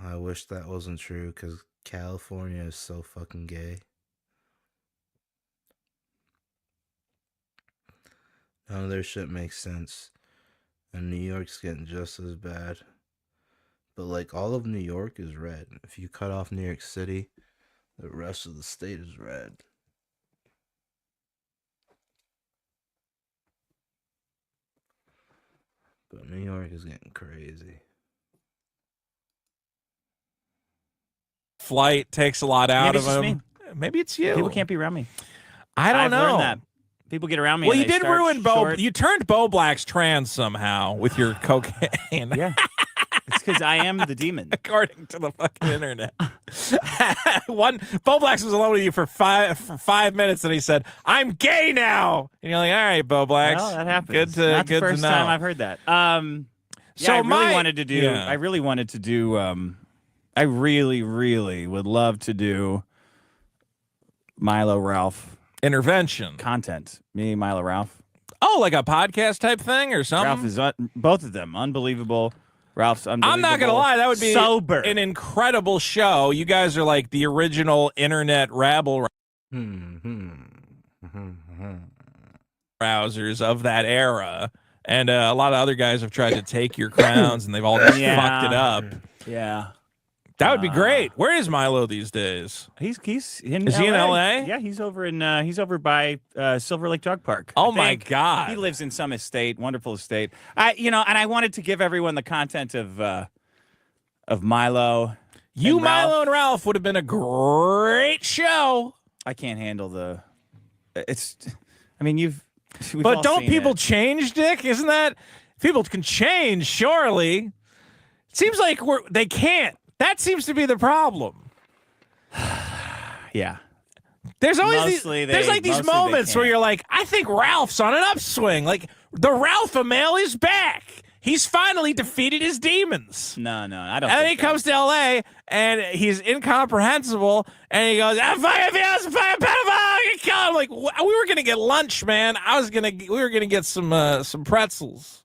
I wish that wasn't true because California is so fucking gay. None of their shit makes sense. And New York's getting just as bad. But like all of New York is red. If you cut off New York City, the rest of the state is red. But New York is getting crazy. Flight takes a lot out of him. Me. Maybe it's you. People can't be around me. I don't know. Learned that. People get around me. Well, and you they did start ruin Bo. short. You turned Bo Black's trans somehow with your cocaine. Yeah. It's because I am the demon. According to the fucking internet. Bo Blacks was alone with you for five minutes and he said, "I'm gay now." And you're like, "All right, Bo Blacks." Well, that happens. Good to Not the good first to know. time I've heard that. So I really wanted to do. I really, really would love to do Milo Ralph intervention content. Me, Milo Ralph. Oh, like a podcast type thing or something? Ralph is both of them unbelievable. Ralph's unbelievable. I'm not gonna lie, that would be sober. an incredible show. You guys are like the original internet rabble rousers of that era, and a lot of other guys have tried to take your crowns, and they've all just fucked it up. Yeah, that would be great. Where is Milo these days? Is he in LA? Yeah, he's over by Silver Lake Dog Park. Oh my God, he lives in some estate, wonderful estate. And I wanted to give everyone the content of Milo. Milo and Ralph would have been a great show. I can't handle we've but all don't seen people it. change, Dick? Isn't that people can change? Surely, it seems like they can't. That seems to be the problem. Yeah. There's always these moments where you're like, I think Ralph's on an upswing. Like the Ralpha-Male is back. He's finally defeated his demons. No, I don't. And then think he comes to LA and he's incomprehensible and he goes, "I'm fucking pedophile, I can kill him." Like we were gonna get lunch, man. We were gonna get some pretzels.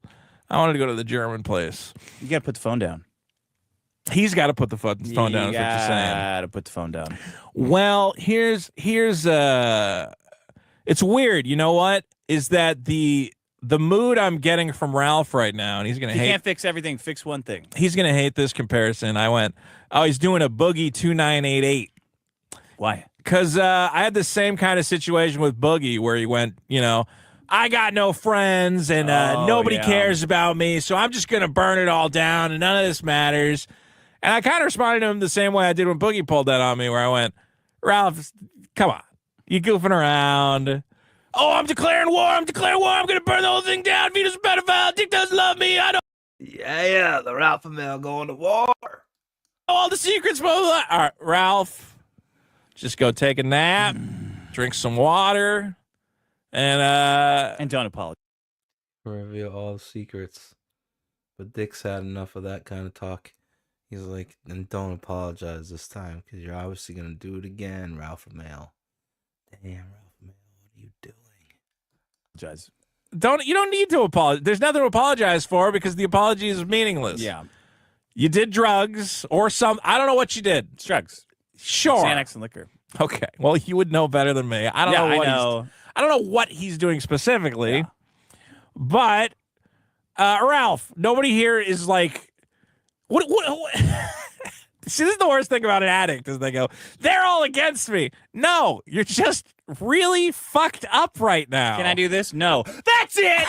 I wanted to go to the German place. You gotta put the phone down. He's got to put the phone down. Is what you're saying? Got to put the phone down. Well, here's it's weird. You know what? Is that the mood I'm getting from Ralph right now, and he's gonna hate. You can't fix everything. Fix one thing. He's gonna hate this comparison. I went, oh, he's doing a Boogie 2988. Why? Because I had the same kind of situation with Boogie where he went, I got no friends and nobody cares about me, so I'm just gonna burn it all down, and none of this matters. And I kind of responded to him the same way I did when Boogie pulled that on me, where I went, Ralph, come on, you goofing around. Oh, I'm declaring war. I'm going to burn the whole thing down. Vito's a pedophile. Dick doesn't love me. I don't. Yeah, the Ralpha-Male going to war. All the secrets, blah, blah, blah. All right, Ralph, just go take a nap, drink some water, and don't apologize. Reveal all the secrets. But Dick's had enough of that kind of talk. He's like, and don't apologize this time because you're obviously gonna do it again, Ralpha-Male. Damn, Ralpha-Male, what are you doing? Apologize. You don't need to apologize. There's nothing to apologize for because the apology is meaningless. Yeah. You did drugs or some. I don't know what you did. It's drugs. Sure. Xanax and liquor. Okay. Well, you would know better than me. I don't know what I don't know what he's doing specifically. Yeah. But Ralph, nobody here is like what See, this is the worst thing about an addict is they go, they're all against me. No, you're just really fucked up right now. Can I do this? No. That's it.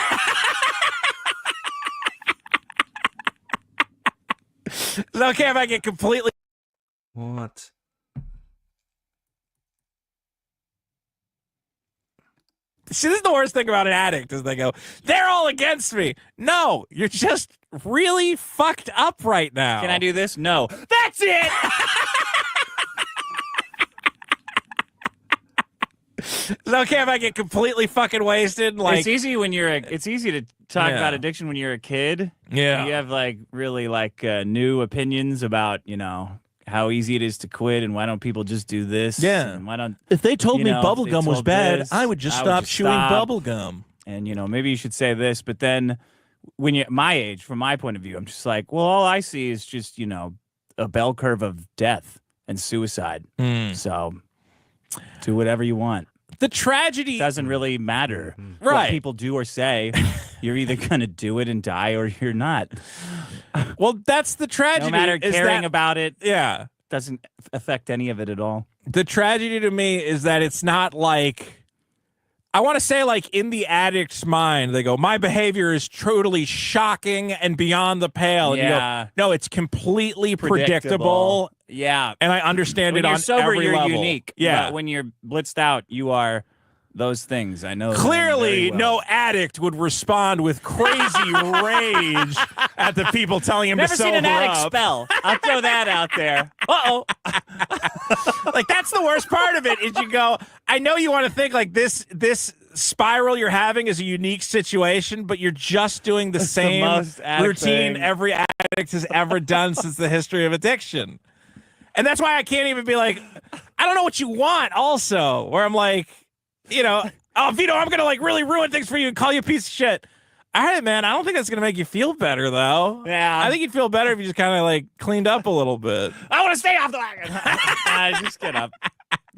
Is it okay if I get completely... What? See, this is the worst thing about an addict is they go, they're all against me. No, you're just really fucked up right now. Can I do this? No. That's it. Is it okay if I get completely fucking wasted? Like, it's easy when you're it's easy to talk about addiction when you're a kid. Yeah. You have like really like new opinions about, you know, how easy it is to quit and why don't people just do this? Yeah. And why don't if they told me if they bubblegum was told bad, this, I would just stop chewing bubblegum. And you know, maybe you should say this, but then when you're my age, from my point of view, I'm just like, well, all I see is just, you know, a bell curve of death and suicide. So do whatever you want. The tragedy doesn't really matter Right. what people do or say. You're either gonna do it and die or you're not. Well, that's the tragedy. No matter is caring that- about it, Yeah. doesn't affect any of it at all. The tragedy to me is that it's not like, I want to say like in the addict's mind, they go, my behavior is totally shocking and beyond the pale. And you Yeah. go, no, it's completely predictable. Yeah. And I understand When it you're on sober, every you're level. unique. Yeah. But when you're blitzed out, you are those things. I know. them Clearly, very well. no addict would respond with crazy rage at the people telling him Never to sober seen an addict up. spell. I'll throw that out there. Uh-oh. Like, that's the worst part of it is you go, I know you want to think like this spiral you're having is a unique situation, but you're just doing the That's the same most addict routine thing. every addict has ever done since the history of addiction. And that's why I can't even be like, I don't know what you want also, where I'm like, you know, oh, Vito, I'm going to like really ruin things for you and call you a piece of shit. All right, man, I don't think that's going to make you feel better, though. Yeah. I think you'd feel better if you just kind of like cleaned up a little bit. I want to stay off the wagon. Just get up.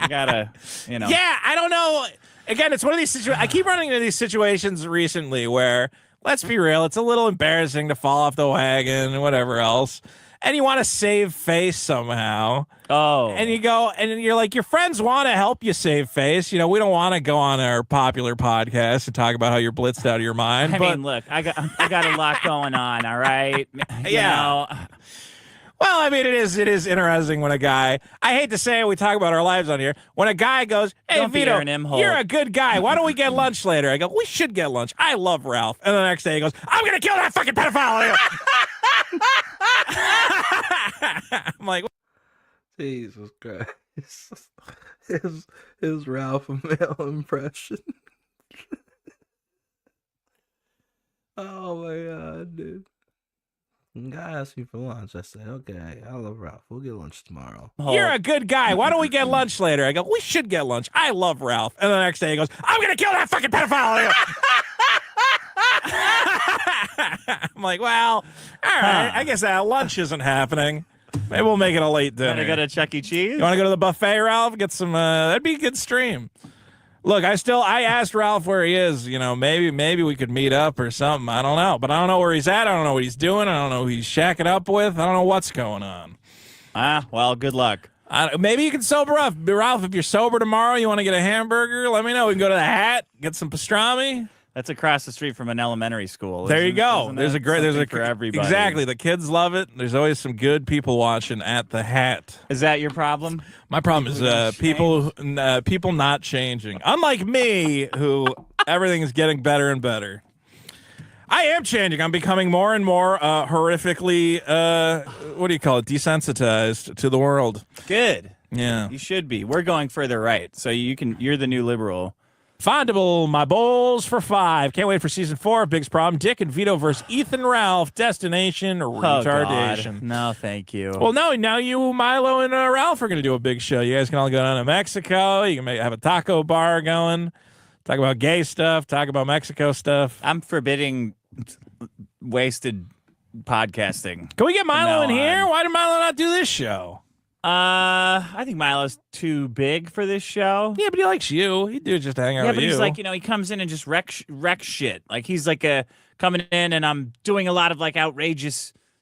You gotta, you know. Yeah, I don't know. Again, it's one of these situations. I keep running into these situations recently where, let's be real, it's a little embarrassing to fall off the wagon and whatever else. And you want to save face somehow. Oh. And you go, and you're like, your friends want to help you save face. You know, we don't want to go on our popular podcast and talk about how you're blitzed out of your mind. I mean, look, I got a lot going on, all right? You Yeah. know. Well, I mean, it is interesting when a guy, I hate to say it, we talk about our lives on here, when a guy goes, hey, Don't be Vito, Aaron M. Holt. you're a good guy. Why don't we get lunch later? I go, we should get lunch. I love Ralph. And the next day he goes, I'm going to kill that fucking pedophile. I'm like, Jesus Christ. His Ralpha-Male impression. Oh my God, dude. Guy asked me for lunch. I said, okay, I love Ralph. We'll get lunch tomorrow. you're a good guy. Why don't we get lunch later? I go, we should get lunch. I love Ralph. And the next day he goes, I'm going to kill that fucking pedophile. I'm like, well, all right. I guess that lunch isn't happening. Maybe we'll make it a late dinner. Want to go to Chuck E. Cheese? You want to go to the buffet, Ralph? Get some, that'd be a good stream. Look, I asked Ralph where he is. You know, maybe we could meet up or something. I don't know. But I don't know where he's at. I don't know what he's doing. I don't know who he's shacking up with. I don't know what's going on. Well, good luck. Maybe you can sober up. Ralph, if you're sober tomorrow, you want to get a hamburger, let me know. We can go to the Hat, get some pastrami. That's across the street from an elementary school. There you go. Isn't There's that there's something for everybody. Exactly. The kids love it. There's always some good people watching at the Hat. Is that your problem? My problem is people not changing. Unlike me, who everything is getting better and better. I am changing. I'm becoming more and more horrifically what do you call it? Desensitized to the world. Good. Yeah. You should be. We're going further right. So you're the new liberal. Fondable, my bowls for 5. Can't wait for season 4 of Big's Problem. Dick and Vito versus Ethan Ralph. Destination retardation. God. No, thank you. Well, no, now you, Milo, and Ralph are going to do a big show. You guys can all go down to Mexico. You can have a taco bar going. Talk about gay stuff. Talk about Mexico stuff. I'm forbidding wasted podcasting. Can we get Milo in here? Why did Milo not do this show? I think Milo's too big for this show. Yeah, but he likes you. He'd do it just to hang out with you. Yeah, but he's like, he comes in and just wreck shit. Like, he's like coming in and I'm doing a lot of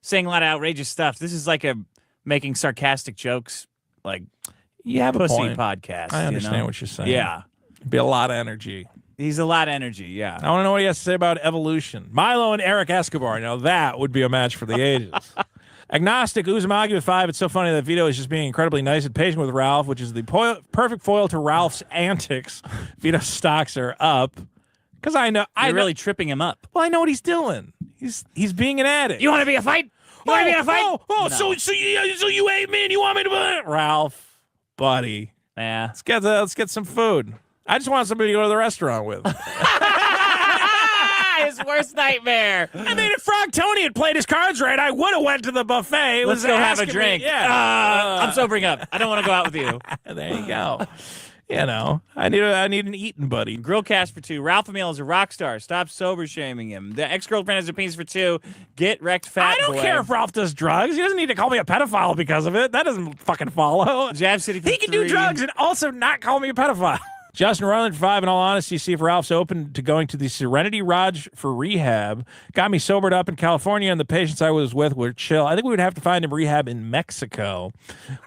saying a lot of outrageous stuff. This is like making sarcastic jokes, like you have pussy a point. Podcast. I understand what you're saying. Yeah. It'd be a lot of energy. He's a lot of energy, yeah. I want to know what he has to say about evolution. Milo and Eric Escobar. Now, that would be a match for the ages. Agnostic Uzumaki with 5. It's so funny that Vito is just being incredibly nice and patient with Ralph, which is the perfect foil to Ralph's antics. Vito's stocks are up. Because You're really tripping him up. Well, I know what he's doing. He's being an addict. You want to be a fight? You want to be in a fight? No. So you hate me and you want me to... Ralph, buddy. Yeah. Let's get some food. I just want somebody to go to the restaurant with. His worst nightmare. I mean, if Frog Tony had played his cards right, I would have went to the buffet. Let's go have a drink. Yeah. I'm sobering up. I don't want to go out with you. There you go. I need an eating buddy. Grillcast for 2. Ralpha-Male is a rock star. Stop sober shaming him. The ex-girlfriend has a penis for 2. Get wrecked, fat boy. I don't care if Ralph does drugs. He doesn't need to call me a pedophile because of it. That doesn't fucking follow. Jab City for He can 3. do drugs and also not call me a pedophile. Justin Roiland for 5. In all honesty, see if Ralph's open to going to the Serenity Lodge for rehab. Got me sobered up in California, and the patients I was with were chill. I think we would have to find him rehab in Mexico,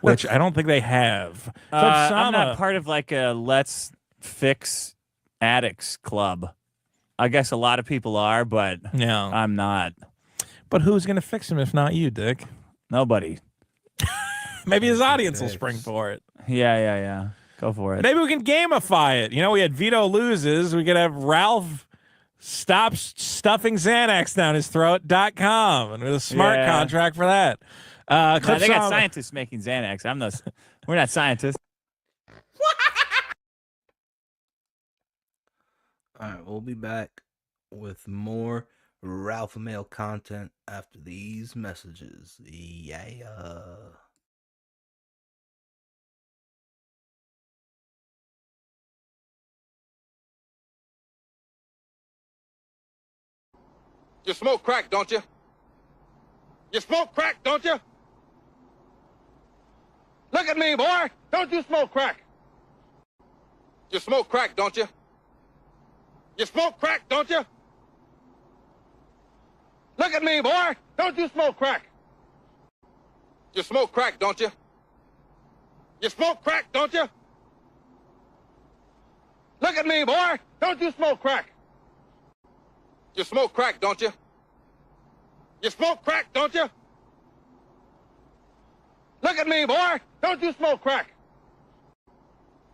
which I don't think they have. I'm not part of like a Let's Fix Addicts club. I guess a lot of people are, but I'm not. But who's going to fix him if not you, Dick? Nobody. Maybe his audience will spring for it. Yeah. Go for it. Maybe we can gamify it. We had Vito loses. We could have Ralph stop stuffing Xanax down his throat.com and with a smart contract for that. They got scientists making Xanax. We're not scientists. All right, we'll be back with more Ralpha-Male content after these messages. Yeah. You smoke crack, don't you? You smoke crack, don't you? Look at me, boy. Don't you smoke crack? You smoke crack, don't you? You smoke crack, don't you? Look at me, boy. Don't you smoke crack? You smoke crack, don't you? You smoke crack, don't you? Look at me, boy. Don't you smoke crack? You smoke crack, don't you? You smoke crack, don't you? Look at me, boy. Don't you smoke crack?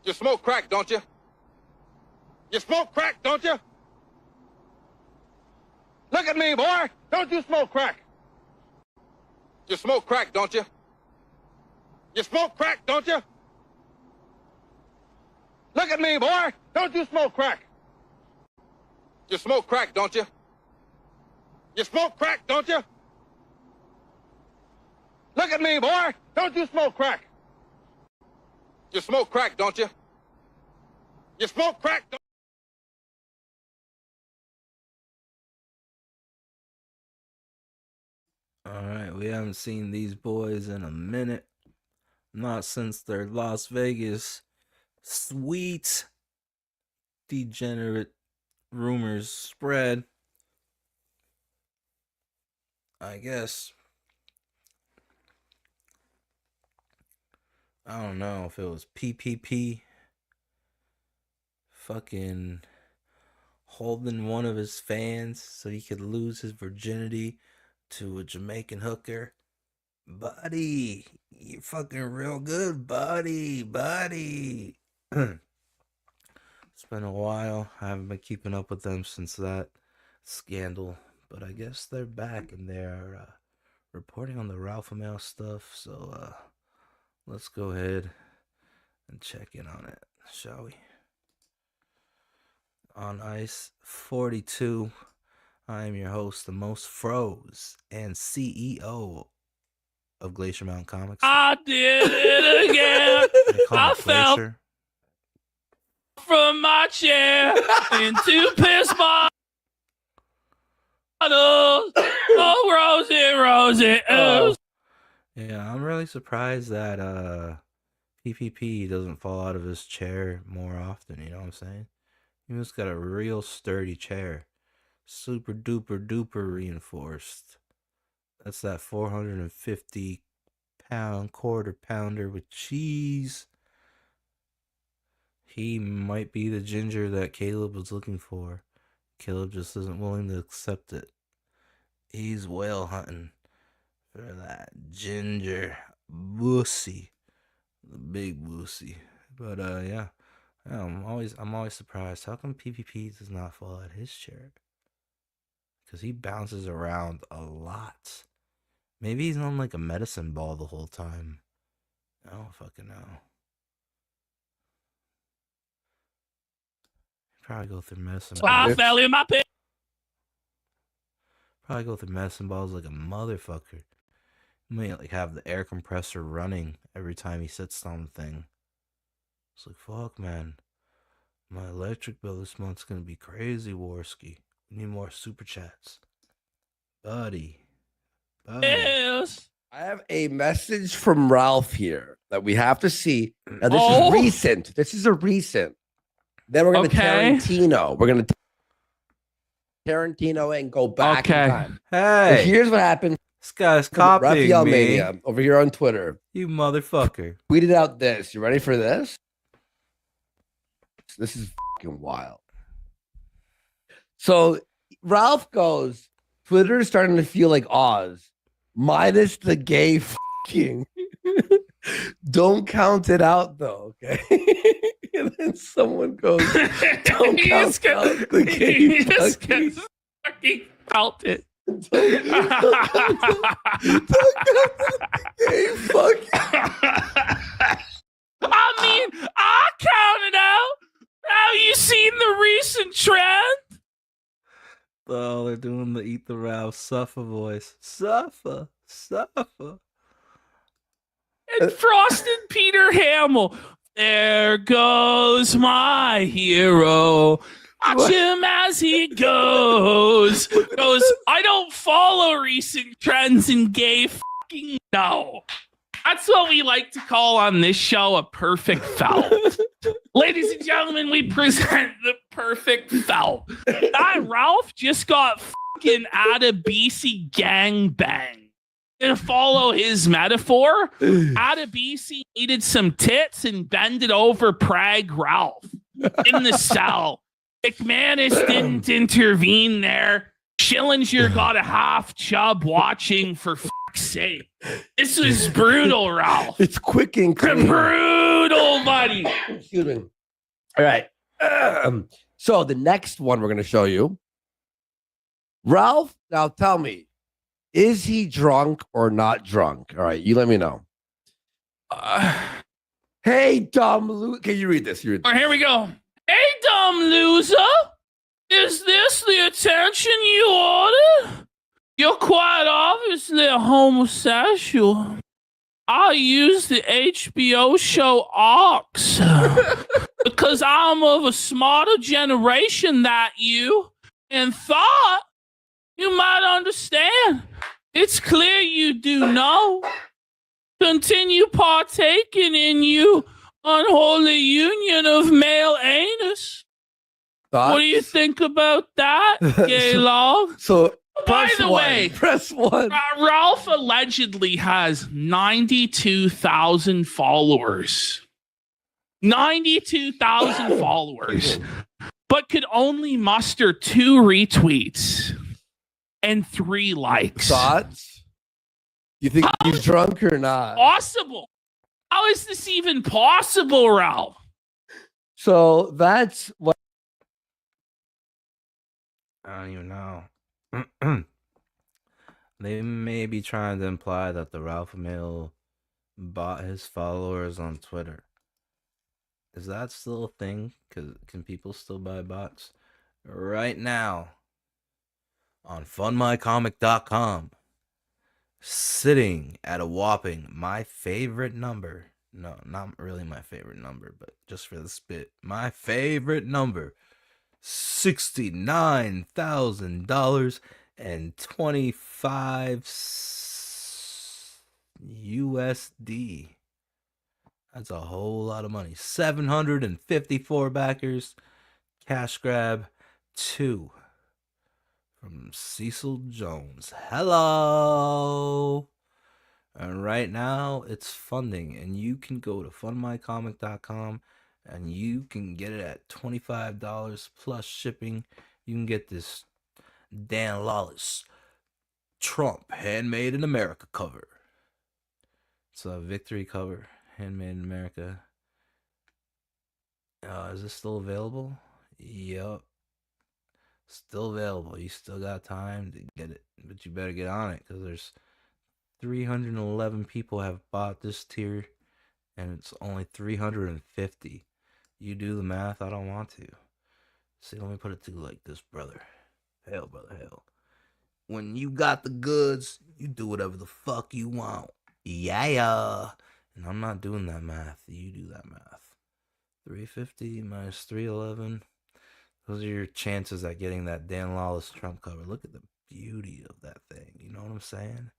You smoke crack, don't you? You smoke crack, don't you? Look at me, boy. Don't you smoke crack? You smoke crack, don't you? You smoke crack, don't you? Look at me, boy. Don't you smoke crack? You smoke crack, don't you? You smoke crack, don't you? Look at me, boy. Don't you smoke crack? You smoke crack, don't you? You smoke crack, don't All right, we haven't seen these boys in a minute. Not since their Las Vegas sweet degenerate rumors spread. I guess. I don't know if it was PPP fucking holding one of his fans so he could lose his virginity to a Jamaican hooker. Buddy, you're fucking real good, buddy. It's been a while. I haven't been keeping up with them since that scandal, but I guess they're back and they're reporting on the Ralpha-Male stuff. So let's go ahead and check in on it, shall we? On Ice 42, I am your host, the most froze, and CEO of Glacier Mountain Comics. I did it again. I fell from my chair into piss bottles. Oh, Rosie. Yeah, I'm really surprised that PPP doesn't fall out of his chair more often, you know what I'm saying? He just got a real sturdy chair. Super duper duper reinforced. That's that 450 pound quarter pounder with cheese. He might be the ginger that Caleb was looking for. Caleb just isn't willing to accept it. He's whale hunting for that ginger wussy, the big wussy. But yeah, I'm always surprised. How come PPP does not fall out of his chair? Because he bounces around a lot. Maybe he's on like a medicine ball the whole time. I don't fucking know. Probably go through medicine balls. I fell in my pit. Probably go through medicine balls like a motherfucker. He might like have the air compressor running every time he sits on the thing. It's like, fuck, man. My electric bill this month's gonna be crazy, Warski. We need more super chats. Buddy. Yes. I have a message from Ralph here that we have to see. Now, this is recent. This is a recent. Then we're going to Tarantino. We're going to Tarantino and go back in time. Hey. So here's what happened. This guy's copying me. Mania over here on Twitter. You motherfucker. Tweeted out this. You ready for this? This is fucking wild. So Ralph goes, Twitter is starting to feel like Oz, minus the gay fucking. Don't count it out though, okay? And then someone goes, don't count out the gay fucking. Fucking felt it. I mean, I counted out. Have you seen the recent trend? Oh, they're doing the Eat the Ralph suffer voice. Suffer. And Frosted Peter Hamill. There goes my hero. Watch him as he goes. I don't follow recent trends in gay fucking no. That's what we like to call on this show a perfect foul. Ladies and gentlemen, we present the perfect foul. That Ralph just got fucking Adabisi gangbang. To follow his metaphor, Adabisi needed some tits and bended over Prague Ralph in the cell. McManus didn't intervene there. Schillinger got a half chub watching for fuck's sake. This was brutal, Ralph. It's quick and clean. Brutal, buddy. Excuse me. All right. So the next one we're going to show you. Ralph, now tell me, is he drunk or not drunk? All right, you let me know. Hey, dumb loser. Can you read this? Here we go. Hey, dumb loser. Is this the attention you ordered? You're quite obviously a homosexual. I use the HBO show Ox because I'm of a smarter generation than you and thought you might understand. It's clear you do know. Continue partaking in you unholy union of male anus. Thoughts? What do you think about that, gay log? So, by the way, press one. Ralph allegedly has 92,000 followers. 92,000 followers, but could only muster 2 retweets and 3 likes. Thoughts? You think he's drunk or not? Possible. How is this even possible, Ralph? So that's what. I don't even know. They may be trying to imply that the Ralpha-Male bought his followers on Twitter. Is that still a thing? Can people still buy bots? right now on funmycomic.com, sitting at a whopping my favorite number. No, not really my favorite number, but just for the spit, my favorite number, $69,000 and 25 USD. That's a whole lot of money. 754 backers. Cash grab 2 from Cecil Jones. Hello. And right now it's funding, and you can go to fundmycomic.com and you can get it at $25 plus shipping. You can get this Dan Lawless Trump Handmade in America cover. It's a victory cover, Handmade in America. Is this still available? Yup. Still available. You still got time to get it, but you better get on it because there's 311 people have bought this tier, and it's only 350. You do the math. I don't want to. See, let me put it to you like this, brother. Hell, brother, hell. When you got the goods, you do whatever the fuck you want. Yeah. And I'm not doing that math. You do that math. 350 minus 311. Those are your chances at getting that Dan Lawless Trump cover. Look at the beauty of that thing. You know what I'm saying?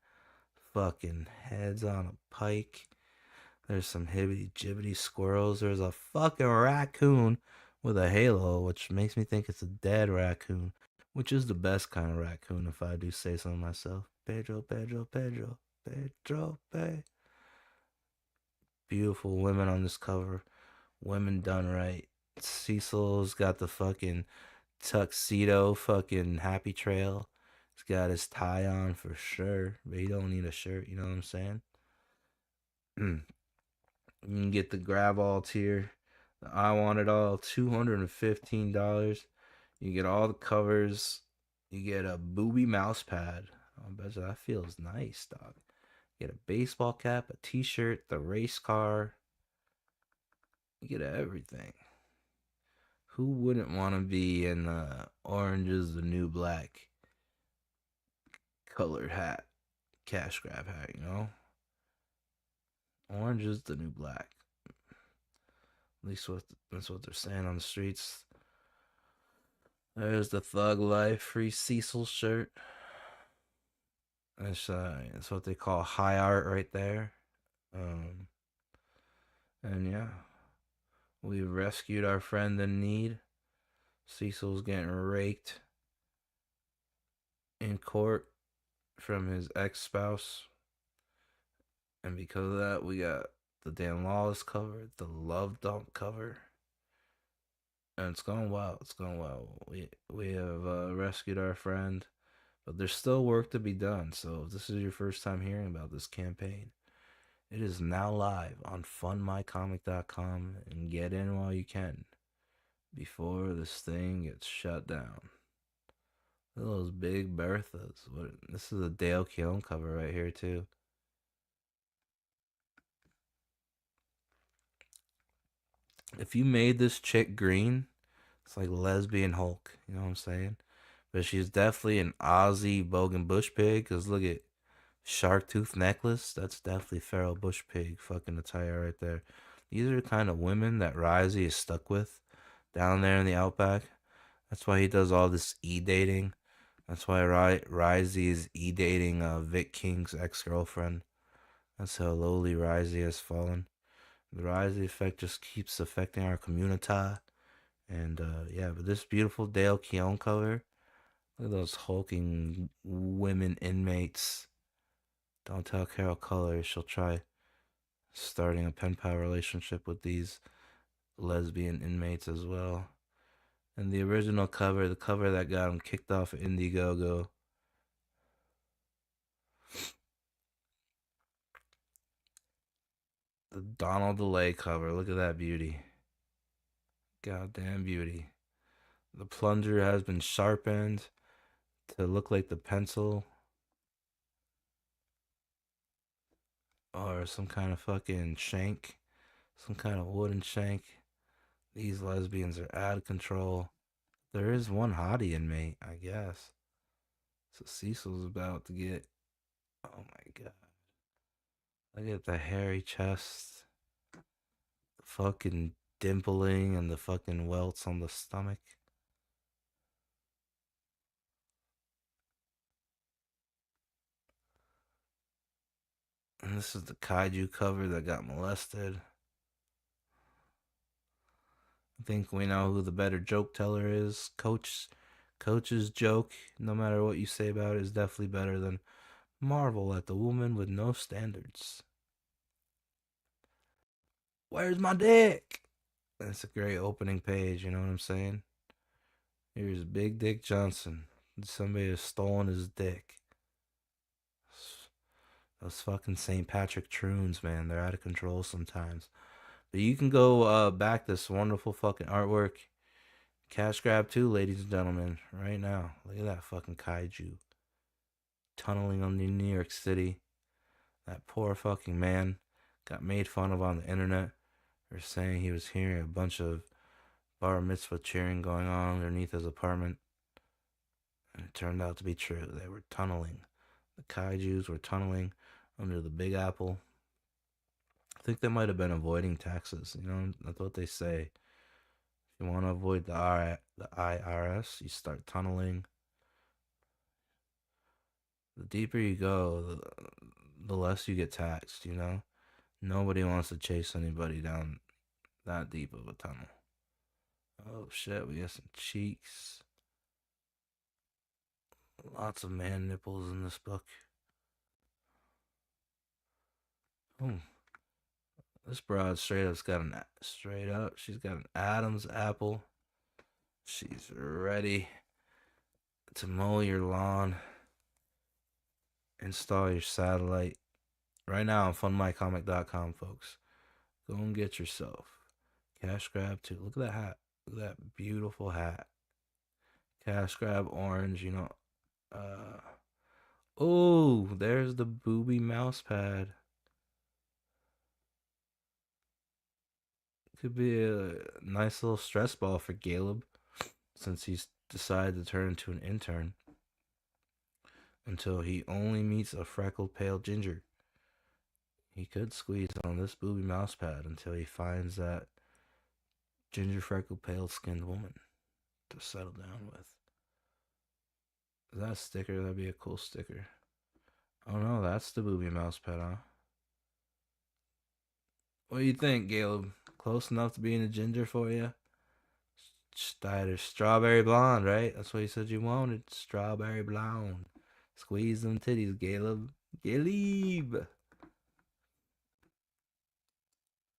Fucking heads on a pike. There's some hibbity-jibbity squirrels. There's a fucking raccoon with a halo, which makes me think it's a dead raccoon, which is the best kind of raccoon, if I do say so myself. Pedro, Pedro, Pedro, Pedro, Pedro. Beautiful women on this cover. Women done right. Cecil's got the fucking tuxedo fucking happy trail. He's got his tie on for sure, but he don't need a shirt, you know what I'm saying? You can get the grab all tier. The I Want It All, $215. You get all the covers. You get a booby mouse pad. I bet you that feels nice, dog. You get a baseball cap, a t-shirt, the race car. You get everything. Who wouldn't want to be in Orange is the New Black colored hat, cash grab hat, you know? Orange is the new black. At least that's what they're saying on the streets. There's the Thug Life Free Cecil shirt. That's what they call high art right there. And yeah, we rescued our friend in need. Cecil's getting raked in court from his ex-spouse. And because of that, we got the Dan Lawless cover, the Love Dump cover. And it's going well. It's going well. We have rescued our friend, but there's still work to be done. So if this is your first time hearing about this campaign, it is now live on funmycomic.com, and get in while you can before this thing gets shut down. Look at those big Berthas. This is a Dale Keown cover right here too. If you made this chick green, it's like lesbian Hulk, you know what I'm saying? But she's definitely an Aussie bogan bush pig, because look at shark tooth necklace. That's definitely feral bush pig fucking attire right there. These are the kind of women that Ryzie is stuck with down there in the outback. That's why he does all this e-dating. That's why Ryzie is e-dating Vic King's ex-girlfriend. That's how lowly Ryzie has fallen. The Ryzie effect just keeps affecting our community. And yeah, but this beautiful Dale Keown cover. Look at those hulking women inmates. Don't tell Carol Color she'll try starting a pen pal relationship with these lesbian inmates as well. And the original cover, the cover that got him kicked off of Indiegogo. The Donald DeLay cover. Look at that beauty. Goddamn beauty. The plunger has been sharpened to look like the pencil. Or some kind of fucking shank. Some kind of wooden shank. These lesbians are out of control. There is one hottie inmate, I guess. So Cecil's about to get. Oh my god! Look at the hairy chest, the fucking dimpling, and the fucking welts on the stomach. And this is the kaiju cover that got molested. I think we know who the better joke teller is. Coach's joke, no matter what you say about it, is definitely better than Marvel at the woman with no standards. Where's my dick? That's a great opening page, you know what I'm saying? Here's Big Dick Johnson. Somebody has stolen his dick. Those fucking St. Patrick Troons, man, they're out of control sometimes. But you can go back this wonderful fucking artwork. Cash grab too, ladies and gentlemen, right now. Look at that fucking kaiju. Tunneling under New York City. That poor fucking man got made fun of on the internet for saying he was hearing a bunch of bar mitzvah cheering going on underneath his apartment. And it turned out to be true. They were tunneling. The kaijus were tunneling under the Big Apple. I think they might have been avoiding taxes. You know, that's what they say. If you want to avoid the IRS, you start tunneling. The deeper you go, the less you get taxed, you know? Nobody wants to chase anybody down that deep of a tunnel. Oh shit, we got some cheeks. Lots of man nipples in this book. Oh. This broad she's got an Adam's apple. She's ready to mow your lawn. Install your satellite. Right now on funmycomic.com, folks. Go and get yourself. Cash grab too. Look at that hat. Look at that beautiful hat. Cash grab orange, you know. Oh, there's the booby mouse pad. Could be a nice little stress ball for Caleb, since he's decided to turn into an intern until he only meets a freckled pale ginger. He could squeeze on this booby mouse pad until he finds that ginger freckled pale skinned woman to settle down with. Is that a sticker? That'd be a cool sticker. Oh no, that's the booby mouse pad, huh? What do you think, Caleb? Close enough to being a ginger for you? Either strawberry blonde, right? That's what you said you wanted. Strawberry blonde. Squeeze them titties, Caleb. Caleb.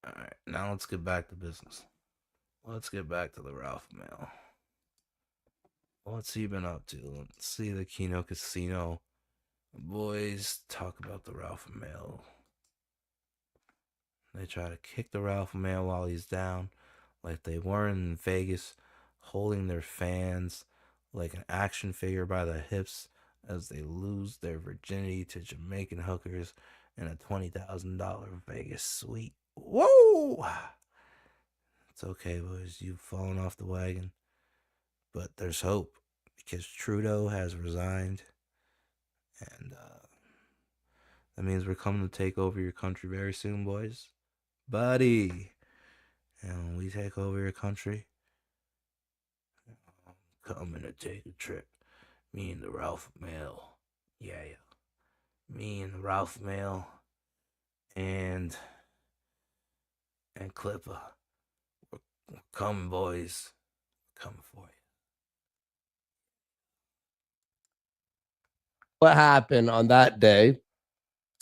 Alright, now let's get back to business. Let's get back to the Ralpha-Male. What's he been up to? Let's see the Kino Casino. Boys talk about the Ralpha-Male. They try to kick the Ralpha-Male while he's down, like they weren't in Vegas, holding their fans like an action figure by the hips as they lose their virginity to Jamaican hookers in a $20,000 Vegas suite. Whoa! It's okay, boys. You've fallen off the wagon. But there's hope, because Trudeau has resigned. And that means we're coming to take over your country very soon, boys. Buddy. And when we take over your country, I'm coming to take a trip. Me and the Ralpha-Male. Yeah. Me and the Ralpha-Male. And Clipper. We're coming, boys. We're coming for you. What happened on that day?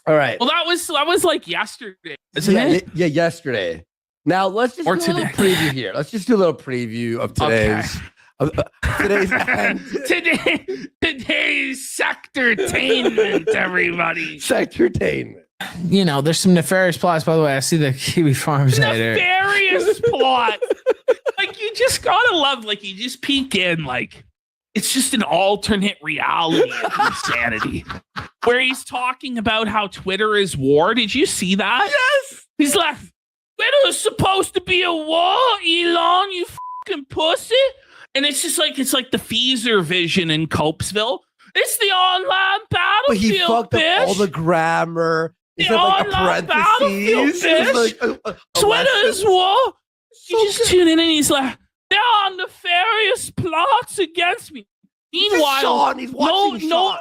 All right. Well, that was like yesterday, isn't it? Yeah, yesterday. Now let's just do a little preview here. Let's just do a little preview of today's. Today's Sectortainment, everybody. Sectortainment. You know, there's some nefarious plots. By the way, I see the Kiwi Farms there. Nefarious plot. Like, you just gotta love. Like, you just peek in. Like, it's just an alternate reality of insanity, where he's talking about how Twitter is war. Did you see that? Yes. He's like, Twitter is supposed to be a war, Elon, you fucking pussy. And it's just like the Feezer vision in Copesville. It's the online battlefield, But he fucked bitch. up all the grammar. The It's like a online battlefield, parentheses. bitch. It's like Twitter is war. You just tune in and he's like, there are nefarious plots against me. Meanwhile, Sean, he's watching Sean.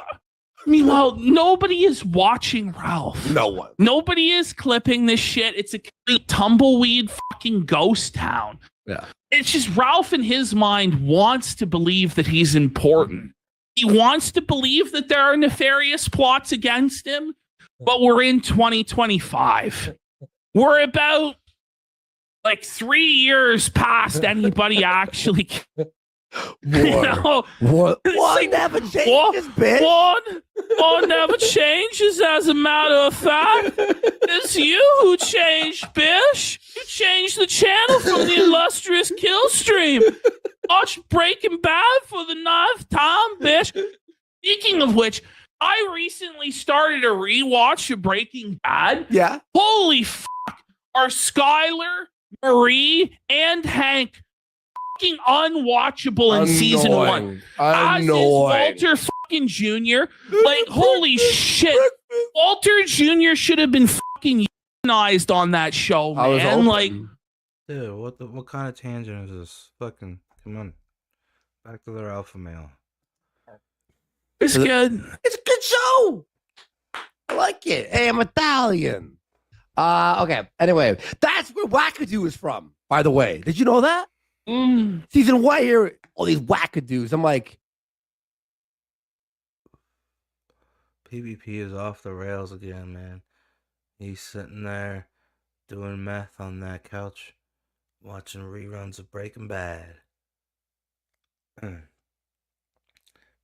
Meanwhile, nobody is watching Ralph. No one. Nobody is clipping this shit. It's a complete tumbleweed fucking ghost town. Yeah. It's just Ralph in his mind wants to believe that he's important. He wants to believe that there are nefarious plots against him, but we're in 2025. We're about like 3 years past anybody actually. One never changes, bitch. One never changes, as a matter of fact. It's you who changed, bitch. You changed the channel from the illustrious Killstream. Watch Breaking Bad for the 9th time, bitch. Speaking of which, I recently started a rewatch of Breaking Bad. Yeah. Holy fuck. Are Skylar, Marie, and Hank fucking unwatchable in season 1. As is Walter fucking Jr. Like, holy shit. Walter Jr. should have been fucking euthanized on that show, man. Like, dude, what kind of tangent is this? Fucking, come on. Back to the Ralpha-Male. It's good. It's a good show. I like it. Hey, I'm Italian. Okay. Anyway, that's where Wackadoo is from, by the way. Did you know that? Season 1 here, all these wackadoos. I'm like, PvP is off the rails again, man. He's sitting there doing meth on that couch, watching reruns of Breaking Bad.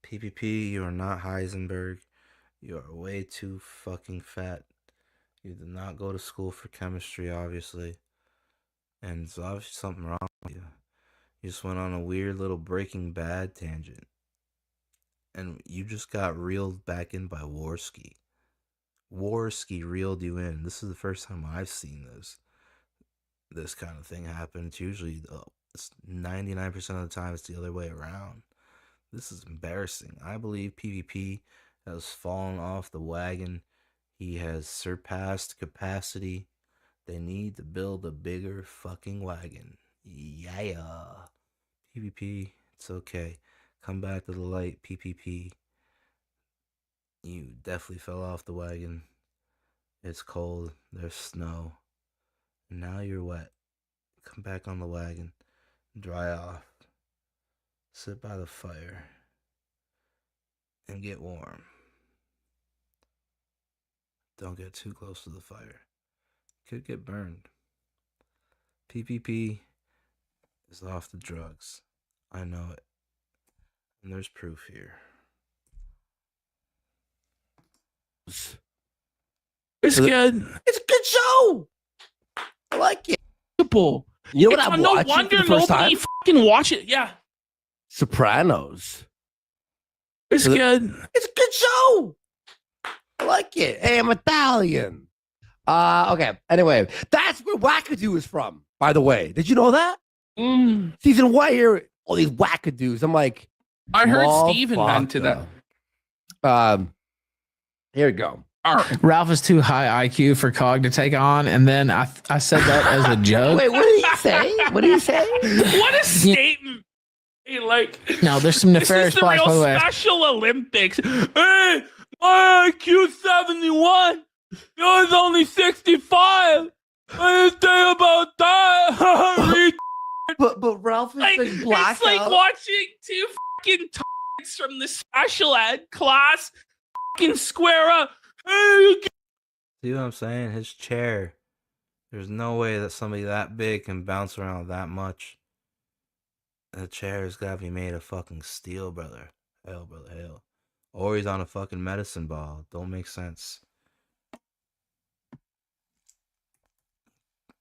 PvP, you are not Heisenberg. You are way too fucking fat. You did not go to school for chemistry, obviously. And there's obviously something wrong with you. You just went on a weird little Breaking Bad tangent. And you just got reeled back in by Warski. Warski reeled you in. This is the first time I've seen this kind of thing happen. It's usually, it's 99% of the time, it's the other way around. This is embarrassing. I believe PvP has fallen off the wagon. He has surpassed capacity. They need to build a bigger fucking wagon. Yeah. PvP, it's okay. Come back to the light, PvP. You definitely fell off the wagon. It's cold. There's snow. Now you're wet. Come back on the wagon. Dry off. Sit by the fire. And get warm. Don't get too close to the fire. Could get burned. PvP is off the drugs. I know it. And there's proof here. it's good. it's a good show. I like it. You know what I'm no watching wonder for the first nobody time? fucking watch it. Yeah. Sopranos. It's good. It's a good show. I like it. Hey, I'm Italian. Okay. Anyway, that's where Wackadoo is from, by the way. Did you know that? Season 1 here, all these wackadoos. I'm like, I heard Steve invented that. Here we go. Ralph is too high IQ for Cog to take on, and then I said that as a joke. Wait, what did he say? What did he say? What a statement! Hey, like, no, there's some nefarious this is the plots, by the real way. Special Olympics. Hey, my IQ 71. Yours only 65. What do you think about that? but Ralph is like blackout. It's like watching two fucking targets from the special ed class fucking square up. See what I'm saying? His chair. There's no way that somebody that big can bounce around that much. The chair has got to be made of fucking steel, brother. Hell, brother, hell. Or he's on a fucking medicine ball. Don't make sense.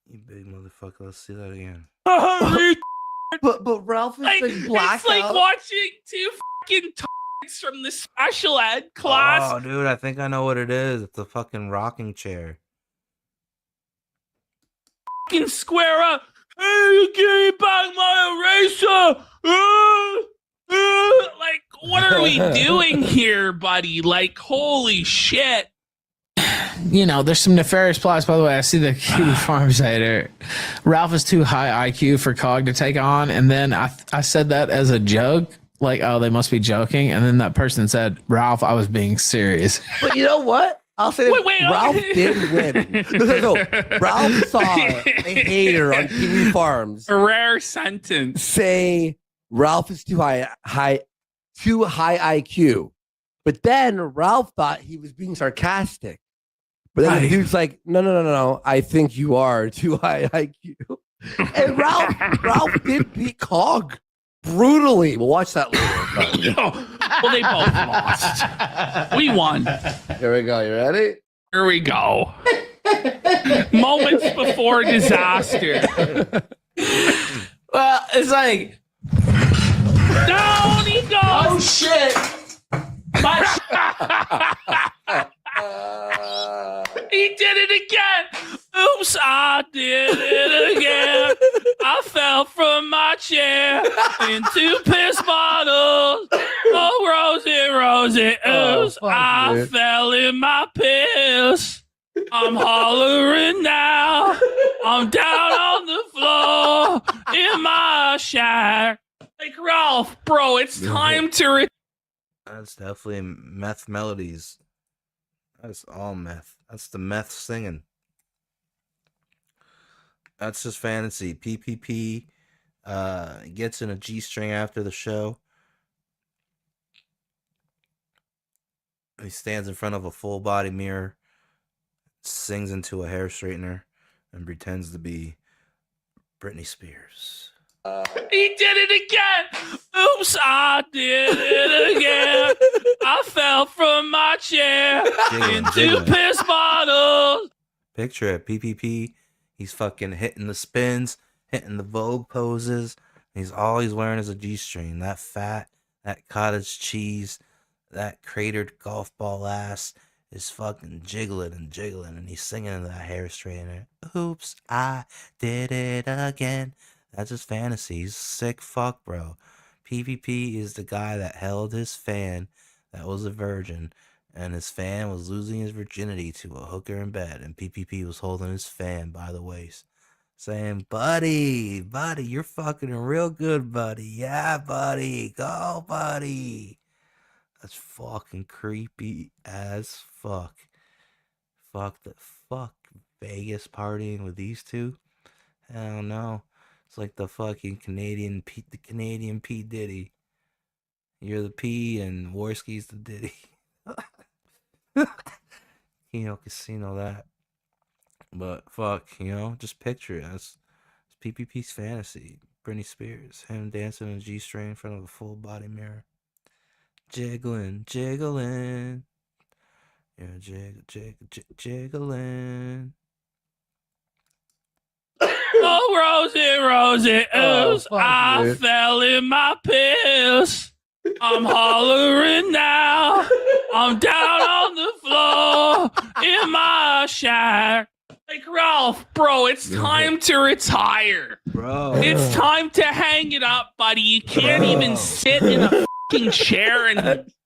You big motherfucker. Let's see that again. But Ralph is like blackout. It's like watching two fucking targets from the special ed class. Oh, dude, I think I know what it is. It's a fucking rocking chair. Fucking square up. Hey, you give me back my eraser. are we doing here, buddy? Like, holy shit. You know, there's some nefarious plots. By the way, I see the Kiwi Farms hater. Ralph is too high IQ for Cog to take on. And then I said that as a joke. Like, oh, they must be joking. And then that person said, Ralph, I was being serious. But you know what? I'll say Ralph did win. No. Ralph saw a hater on Kiwi Farms. A rare sentence. Say Ralph is too high IQ. But then Ralph thought he was being sarcastic. But then the dude's like, no. I think you are too high IQ. And Ralph did beat Cog brutally. We'll watch that later. Well, they both lost. We won. Here we go. You ready? Here we go. Moments before disaster. Well, it's like, down he goes. Oh shit! He did it again. Oops, I did it again. I fell from my chair into piss bottles. Oh, Rosie, oops, I fell in my piss. I'm hollering now. I'm down on the floor in my shack. Like, Ralph, bro, it's time to That's definitely meth melodies. That's all meth. That's the meth singing. That's just fantasy. PPP gets in a G-string after the show. He stands in front of a full body mirror, sings into a hair straightener, and pretends to be Britney Spears. He did it again. Oops, I did it again. I fell from my chair into piss bottles. Picture it, PPP. He's fucking hitting the spins, hitting the Vogue poses. All he's wearing is a G-string. That fat, that cottage cheese, that cratered golf ball ass is fucking jiggling, and he's singing into that hair straightener. Oops, I did it again. That's just fantasy. He's a sick fuck, bro. PPP is the guy that held his fan that was a virgin, and his fan was losing his virginity to a hooker in bed, and PPP was holding his fan by the waist, saying, buddy, you're fucking real good, buddy. Yeah, buddy. Go, buddy. That's fucking creepy as fuck. Fuck Vegas partying with these two? Hell no. It's like the fucking Canadian P. Diddy. You're the P and Worski's the Diddy. Casino that. But fuck, just picture it. That's PPP's fantasy. Britney Spears, him dancing in a G-string in front of a full body mirror. Jiggling. Yeah, jiggling. Oh, Rosie, oops, I fell in my piss. I'm hollering now. I'm down on the floor in my shack. Like, Ralph, bro, it's time to retire. Bro. It's time to hang it up, buddy. You can't even sit in a fucking chair and...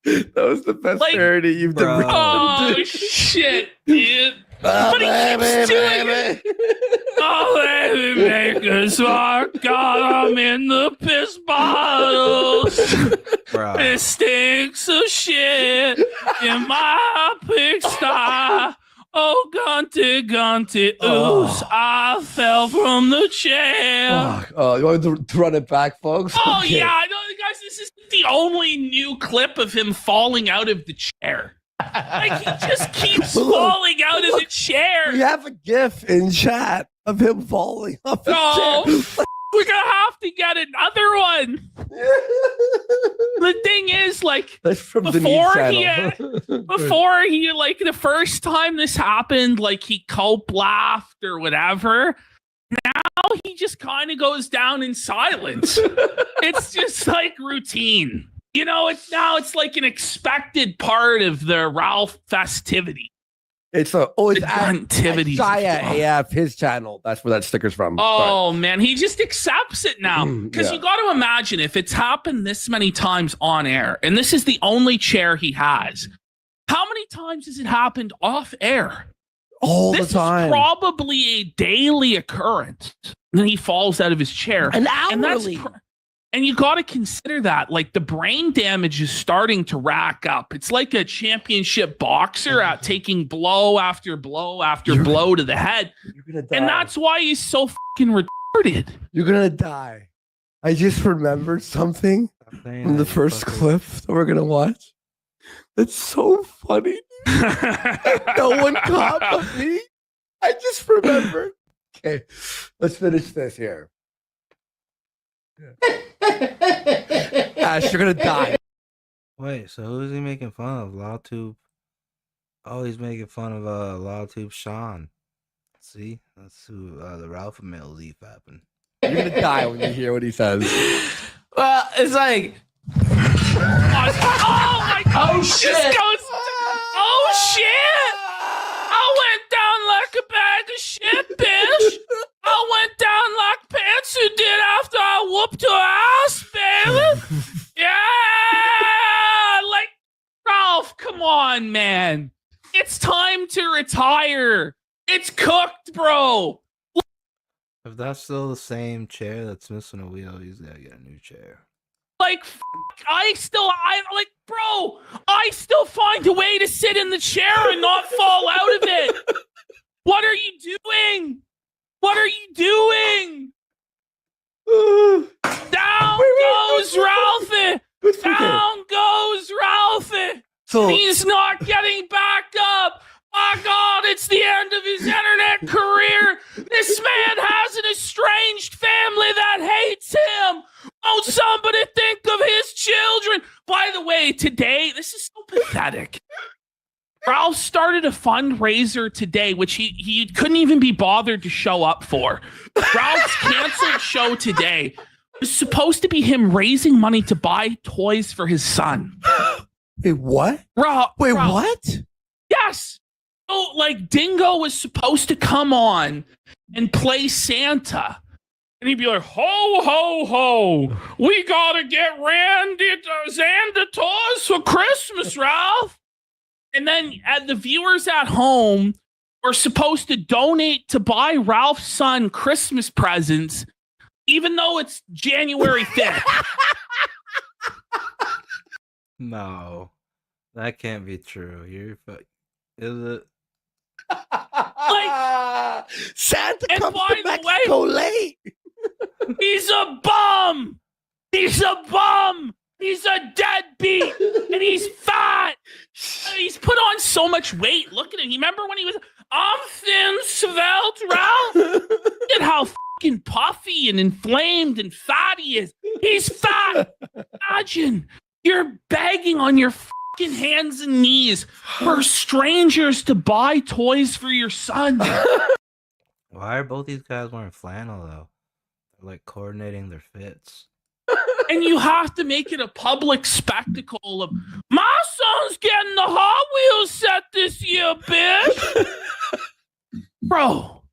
That was the best parody you've done. Oh, shit, dude. But he keeps doing it. Oh, baby, make a spark. God, I'm in the piss bottles. Bro. It stinks of shit in my pigsty. Oh, Gunty, oops, I fell from the chair. Oh, you want to run it back, folks? Oh, Okay. yeah, I know, guys, this is the only new clip of him falling out of the chair. Like, he just keeps falling out of the chair. We have a GIF in chat of him falling off the chair. We're gonna have to get another one. The thing is, like, That's from the before news he, like, the first time this happened, like, he cope laughed or whatever. Now he just kind of goes down in silence. It's just like routine. It's like an expected part of the Ralph festivity. It's at Shia AF, his channel. That's where that sticker's from. Oh man, he just accepts it now. Because Yeah. you got to imagine if it's happened this many times on air, and this is the only chair he has. How many times has it happened off air? All this the time. is probably a daily occurrence. And then he falls out of his chair. And hourly. And you got to consider that, like, the brain damage is starting to rack up. It's like a championship boxer at taking blow after blow after blow to the head. You're gonna die. And that's why he's so fucking retarded. You're gonna die. I just remembered something from the first clip that we're gonna watch. That's so funny. No one caught but me. I just remembered. Okay, let's finish this here. Ash, you're gonna die. Wait, so who's he making fun of? LawTube? Oh, he's making fun of LawTube Sean. See, that's who the Ralpha-Male leaf happened. You're gonna die when you hear what he says. Well, it's like, oh my god! Oh, shit. This goes, oh shit! I went down like a bag of shit, bitch. I went down like pants who did after I whooped her ass, baby. Yeah, like Ralph, come on, man. It's time to retire. It's cooked, bro. If that's still the same chair that's missing a wheel, he's gotta get a new chair. Like, I still find a way to sit in the chair and not fall out of it. What are you doing? What are you doing? Down goes Ralphie. Down goes Ralphie. So he's not getting back up. My God, it's the end of his internet career. This man has an estranged family that hates him. Won't somebody think of his children? By the way, today, this is so pathetic. Ralph started a fundraiser today, which he couldn't even be bothered to show up for. Ralph's canceled show today was supposed to be him raising money to buy toys for his son. Wait, what? Ralph. What? Yes. So, like, Dingo was supposed to come on and play Santa. And he'd be like, ho, ho, ho. We got to get Randy Xander toys for Christmas, Ralph. And then the viewers at home were supposed to donate to buy Ralph's son Christmas presents, even though it's January 5th. No, that can't be true. Is it? Like, Santa and comes by to the Mexico way, late. He's a bum. He's a bum. He's a deadbeat. And he's fat. He's put on so much weight. Look at him. You remember when he was, I'm thin, svelte, Ralph? Look at how fucking puffy and inflamed and fat he is. He's fat. Imagine you're begging on your fucking hands and knees for strangers to buy toys for your son. Why are both these guys wearing flannel though? They're like coordinating their fits. And you have to make it a public spectacle of, my son's getting the Hot Wheels set this year, bitch. Bro,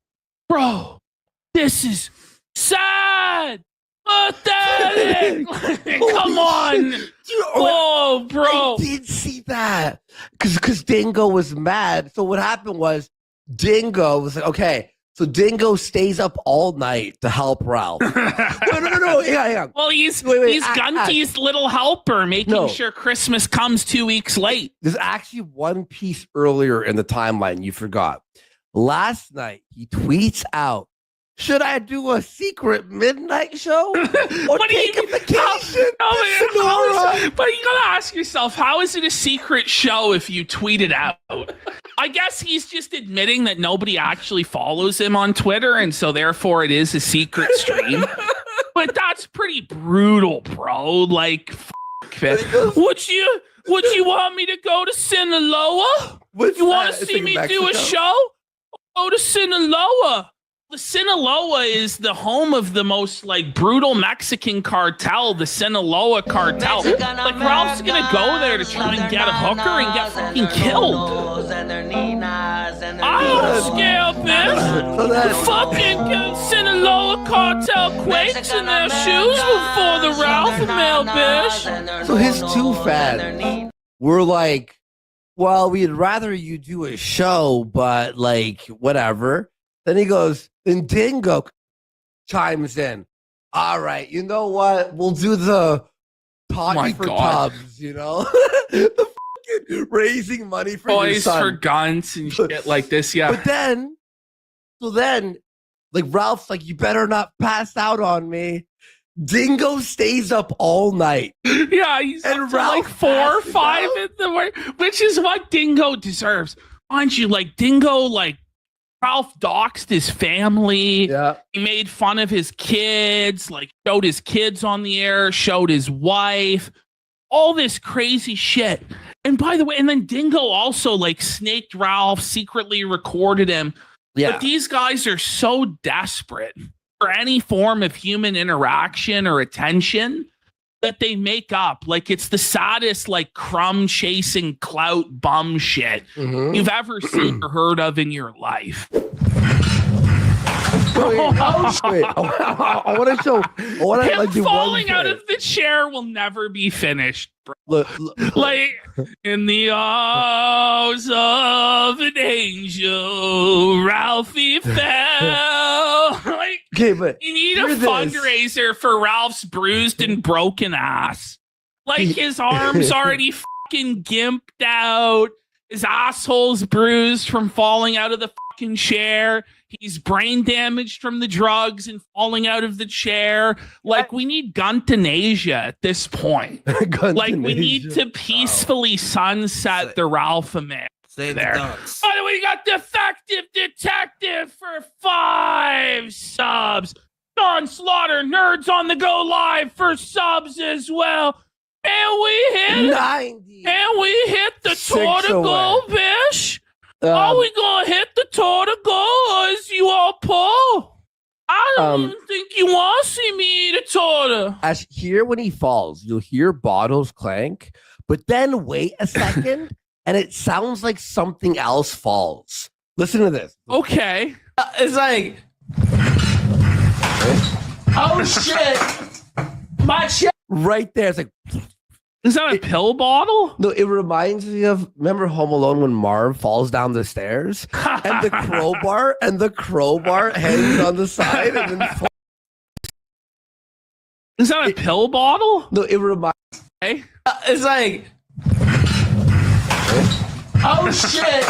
this is sad. Pathetic. Come on. Oh, bro. I did see that. Because Dingo was mad. So what happened was Dingo was like, okay, so Dingo stays up all night to help Ralph. No. Hang on. Well, he's Wait, Gunty's little helper, making sure Christmas comes 2 weeks late. There's actually one piece earlier in the timeline you forgot. Last night, he tweets out, should I do a secret midnight show? Or take a vacation? But you gotta ask yourself, how is it a secret show if you tweet it out? I guess he's just admitting that nobody actually follows him on Twitter, and so therefore it is a secret stream. But that's pretty brutal, bro. Like, would you want me to go to Sinaloa? You want to see me do a show? Go to Sinaloa. The Sinaloa is the home of the most like brutal Mexican cartel, the Sinaloa cartel. Like Ralph's gonna go there to try and get a hooker and get fucking killed. And their ninas I don't scale, bitch. Fucking Sinaloa cartel quakes in their shoes before the Ralpha-Male, bitch. So his two fans were like, well, we'd rather you do a show, but like, whatever. Then he goes, then Dingo chimes in. All right, you know what? We'll do the Toddy for Tubs, you know? The fucking raising money for your Boys son. for guns and shit like this, yeah. But then, like Ralph's like, you better not pass out on me. Dingo stays up all night. Yeah, he's and up to like 4 or 5 in the morning, which is what Dingo deserves. Mind you, like Dingo, like Ralph doxed his family. Yeah. He made fun of his kids, like showed his kids on the air, showed his wife, all this crazy shit. And by the way, and then Dingo also like snaked Ralph, secretly recorded him. Yeah. But these guys are so desperate for any form of human interaction or attention that they make up. Like it's the saddest, like crumb chasing clout bum shit you've ever seen or heard of in your life. Wait, I want to show. I want to Him like do falling one out thing. of the chair will never be finished, bro. Look. Like in the arms of an angel, Ralphie fell. Like, okay, but you need a hear this. fundraiser for Ralph's bruised and broken ass. Like his arms already fucking gimped out. His asshole's bruised from falling out of the fucking chair. He's brain damaged from the drugs and falling out of the chair. Like, we need Gunthanasia at this point. Like, we need to peacefully sunset the Ralpha-Male. Save there. the dunks. By the way, we got Defective Detective for 5 subs. Don Slaughter, Nerds on the Go Live for subs as well. And we hit 90. And we hit the tour to go, bitch. Are we gonna hit the tour to go, or is you all pull? I don't even think you want to see me eat a torta. As here when he falls, you'll hear bottles clank, but then wait a second, and it sounds like something else falls. Listen to this. Okay. It's like, oh shit, my shit. Right there, it's like. Is that a pill bottle? No, it reminds me of, remember Home Alone when Marv falls down the stairs and the crowbar hangs on the side and then falls. Is that a pill bottle? No, it reminds. Okay. It's like, oh shit,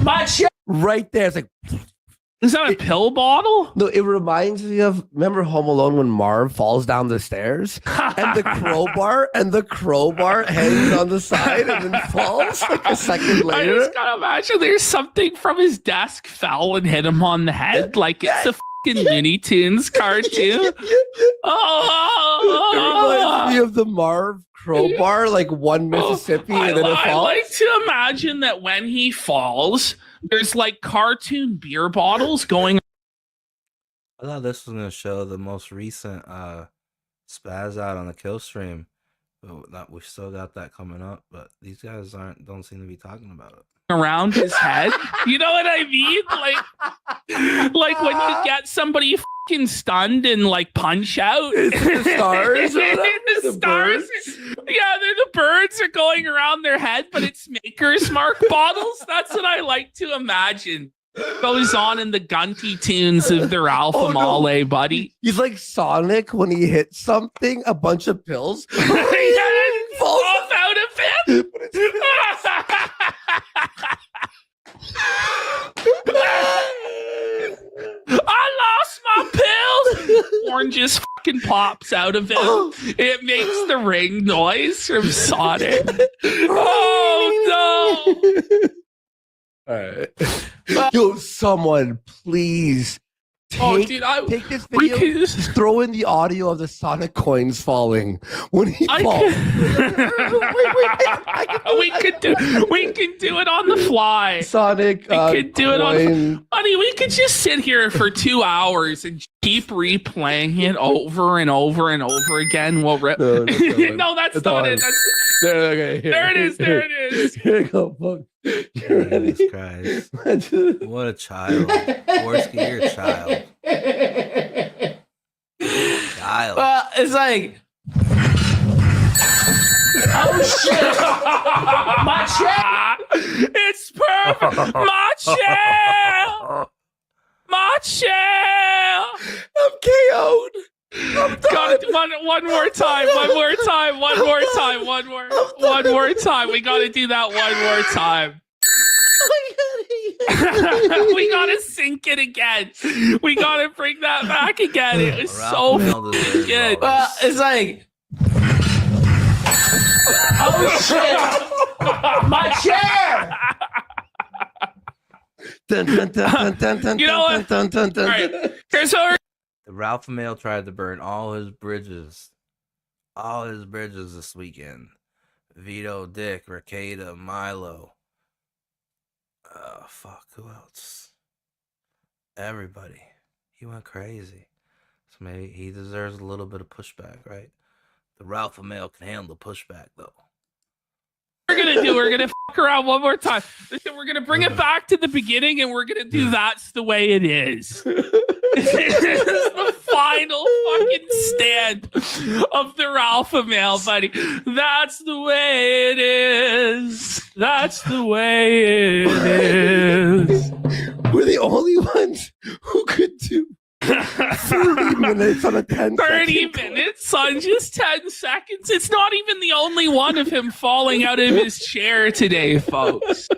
my shit. Right there, it's like. Is that a pill bottle? No, it reminds me of, remember Home Alone when Marv falls down the stairs and the crowbar hangs on the side and then falls like a second I later. just gotta imagine there's something from his desk fell and hit him on the head, like it's a fucking Looney Tunes cartoon. It reminds me of the Marv crowbar, like one Mississippi, and then it I falls. like to imagine that when he falls, there's like cartoon beer bottles going. I thought this was gonna show the most recent spaz out on the kill stream, but we still got that coming up. But these guys don't seem to be talking about it. Around his head. You know what I mean? Like when you get somebody fucking stunned and like Punch Out. It's the stars. The stars. Yeah, the birds are going around their head, but it's Maker's Mark bottles. That's what I like to imagine. Goes on in the Gunty tunes of the Ralpha-Male, buddy. He's like Sonic when he hits something, a bunch of pills. Falls out of him. I lost my pills. Orange just fucking pops out of him. It makes the ring noise from Sonic. Oh no! All right. Yo, someone, please take this video, throw in the audio of the Sonic coins falling when he falls. We can do it on the fly. Sonic, we could do it on. coin. Buddy, we could just sit here for 2 hours and keep replaying it over and over and over again. We'll No, that's not it. no, that's not it. That's There it is. There it is. Here you go, folks. You ready? Jesus Christ. What a child. Worski, you're a child. Child. Well, it's like. Oh shit! My chair! It's perfect! My chair! My chair! I'm KO'd. Got it. One more time. One more time. One more time. One more time. We gotta do that one more time. We gotta sync it again. We gotta bring that back again. It was so good. Well, it's like. Oh shit! My chair! You know what? All right. Here's how. The Ralpha-Male tried to burn all his bridges this weekend. Vito, Dick, Rakeda, Milo. Fuck, who else? Everybody. He went crazy. So maybe he deserves a little bit of pushback, right? The Ralpha-Male can handle pushback, though. We're gonna fuck around one more time. We're gonna bring it back to the beginning, and we're gonna do that's the way it is. This is the final fucking stand of the Ralpha-Male, buddy. That's the way it is. That's the way it is. We're the only ones who could do 30 minutes on a 10 30 minutes on just 10 seconds. It's not even the only one of him falling out of his chair today, folks.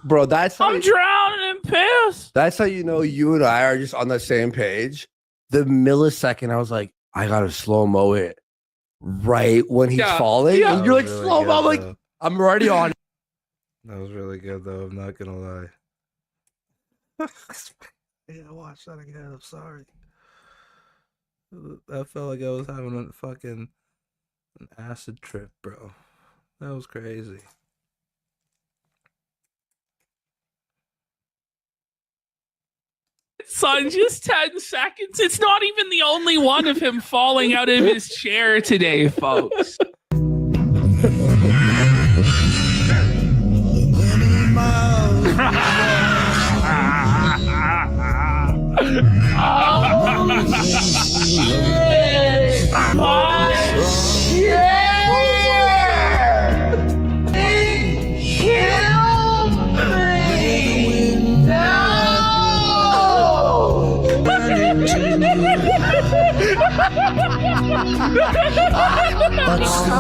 Bro, that's how I'm drowning in piss. That's how you know you and I are just on the same page. The millisecond I was like, I gotta slow-mo it right when he's falling. Yeah. And you're like, That was really slow-mo. I'm good, like, though. I'm already on it. That was really good, though. I'm not gonna lie. Yeah, watch that again. I'm sorry. I felt like I was having a fucking an acid trip, bro. That was crazy. Son, just 10 seconds. It's not even the only one of him falling out of his chair today, folks.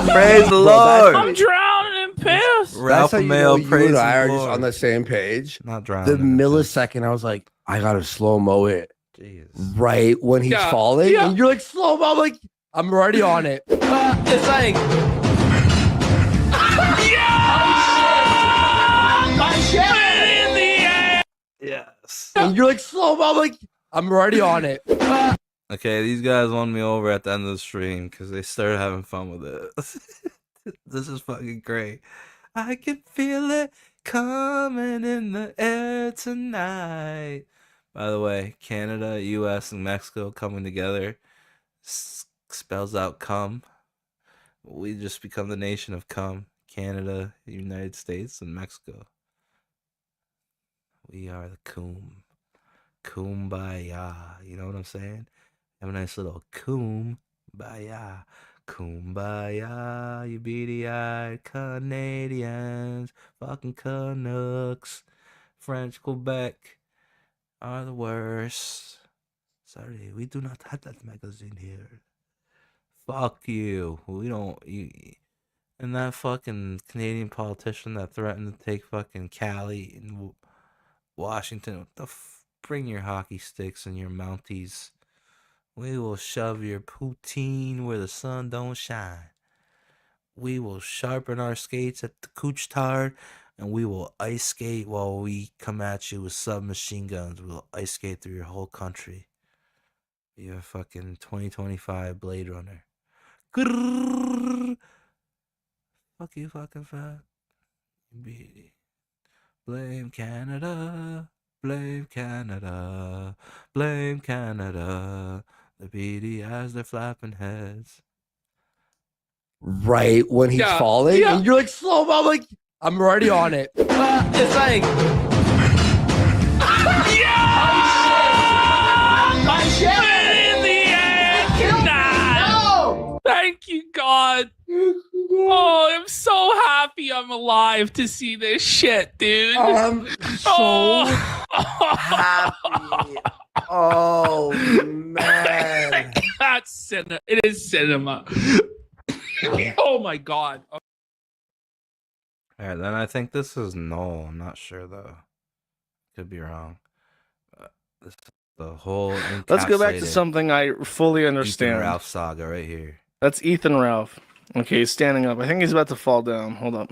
Praise the Lord. I'm drowning in piss. That's how you know Ralpha-Male, you praise and I the are just Lord. on the same page. Not drowning. The millisecond I was like, I gotta slow-mo it Jeez. right when he's Yeah, falling. yeah. And you're like, slow-mo. I'm like, I'm already on it. It's like. In the air. Yes. And you're like, slow-mo. I'm like, I'm already on it. Okay, these guys won me over at the end of the stream because they started having fun with it. This is fucking great. I can feel it coming in the air tonight. By the way, Canada, US, and Mexico coming together spells out come. We just become the nation of come. Canada, United States, and Mexico. We are the kumbaya. You know what I'm saying? Have a nice little kumbaya. Kumbaya, you beady-eyed Canadians, fucking Canucks, French Quebec are the worst. Sorry, we do not have that magazine here. Fuck you. We don't. And that fucking Canadian politician that threatened to take fucking Cali and Washington. What the bring your hockey sticks and your Mounties. We will shove your poutine where the sun don't shine. We will sharpen our skates at the Couche-Tard, and we will ice skate while we come at you with submachine guns. We'll ice skate through your whole country. You're a fucking 2025 Blade Runner. Grrr. Fuck you, fucking fat. Beauty. Blame Canada. Blame Canada. Blame Canada. The BD has their flapping heads. Right when he's falling, and you're like slow mo. I'm like, I'm already on it. It's like, in the end, no! Thank you, God. Oh, I'm so happy I'm alive to see this shit, dude. I'm so happy. Oh man, that's cinema. It is cinema. Oh my God. All right, then I think this is Null. I'm not sure though. Could be wrong. This is the whole. Let's go back to encapsulated something I fully Ethan understand. Ralph saga right here. That's Ethan Ralph. Okay, he's standing up. I think he's about to fall down. Hold up.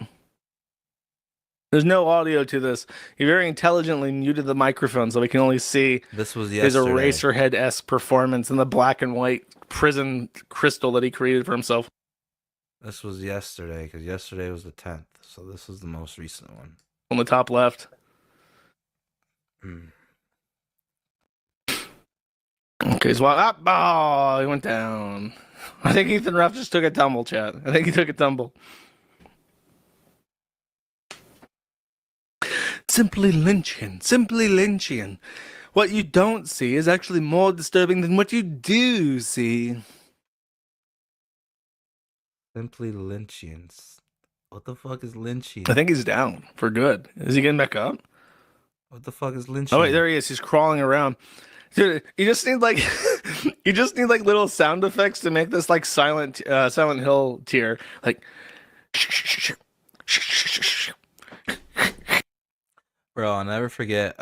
There's no audio to this. He very intelligently muted the microphone so we can only see This was his yesterday. Eraserhead-esque performance in the black and white prison crystal that he created for himself. This was yesterday because yesterday was the 10th, so this is the most recent one. On the top left. Okay, so he went down. I think Ethan Ralph just took a tumble, chat. I think he took a tumble. Simply Lynchian. Simply Lynchian. What you don't see is actually more disturbing than what you do see. Simply Lynchians. What the fuck is Lynchian? I think he's down for good. Is he getting back up? What the fuck is Lynchian? Oh wait, there he is. He's crawling around. Dude, you just need like you just need like little sound effects to make this like Silent Hill tier. Like Bro, I'll never forget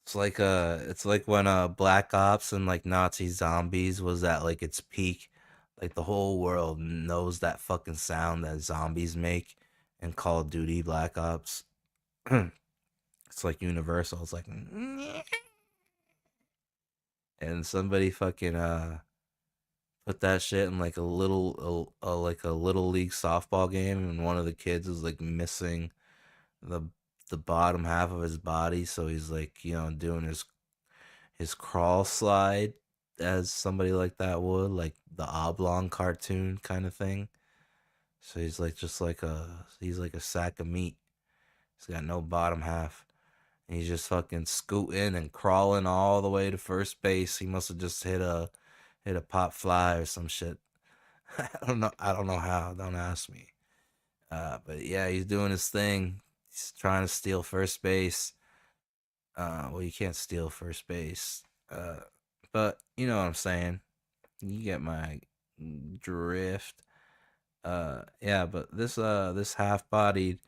it's like when Black Ops and like Nazi zombies was at like its peak. Like the whole world knows that fucking sound that zombies make in Call of Duty Black Ops. It's like universal. It's like, and somebody fucking put that shit in like a little league softball game, and one of the kids is like missing the bottom half of his body, so he's like, doing his crawl slide as somebody like that would, like the Oblong cartoon kind of thing. So he's like he's like a sack of meat. He's got no bottom half. And he's just fucking scooting and crawling all the way to first base. He must have just hit a pop fly or some shit. I don't know how. Don't ask me. But yeah, he's doing his thing. He's trying to steal first base. Well, you can't steal first base. But you know what I'm saying. You get my drift. Yeah, but this half-bodied,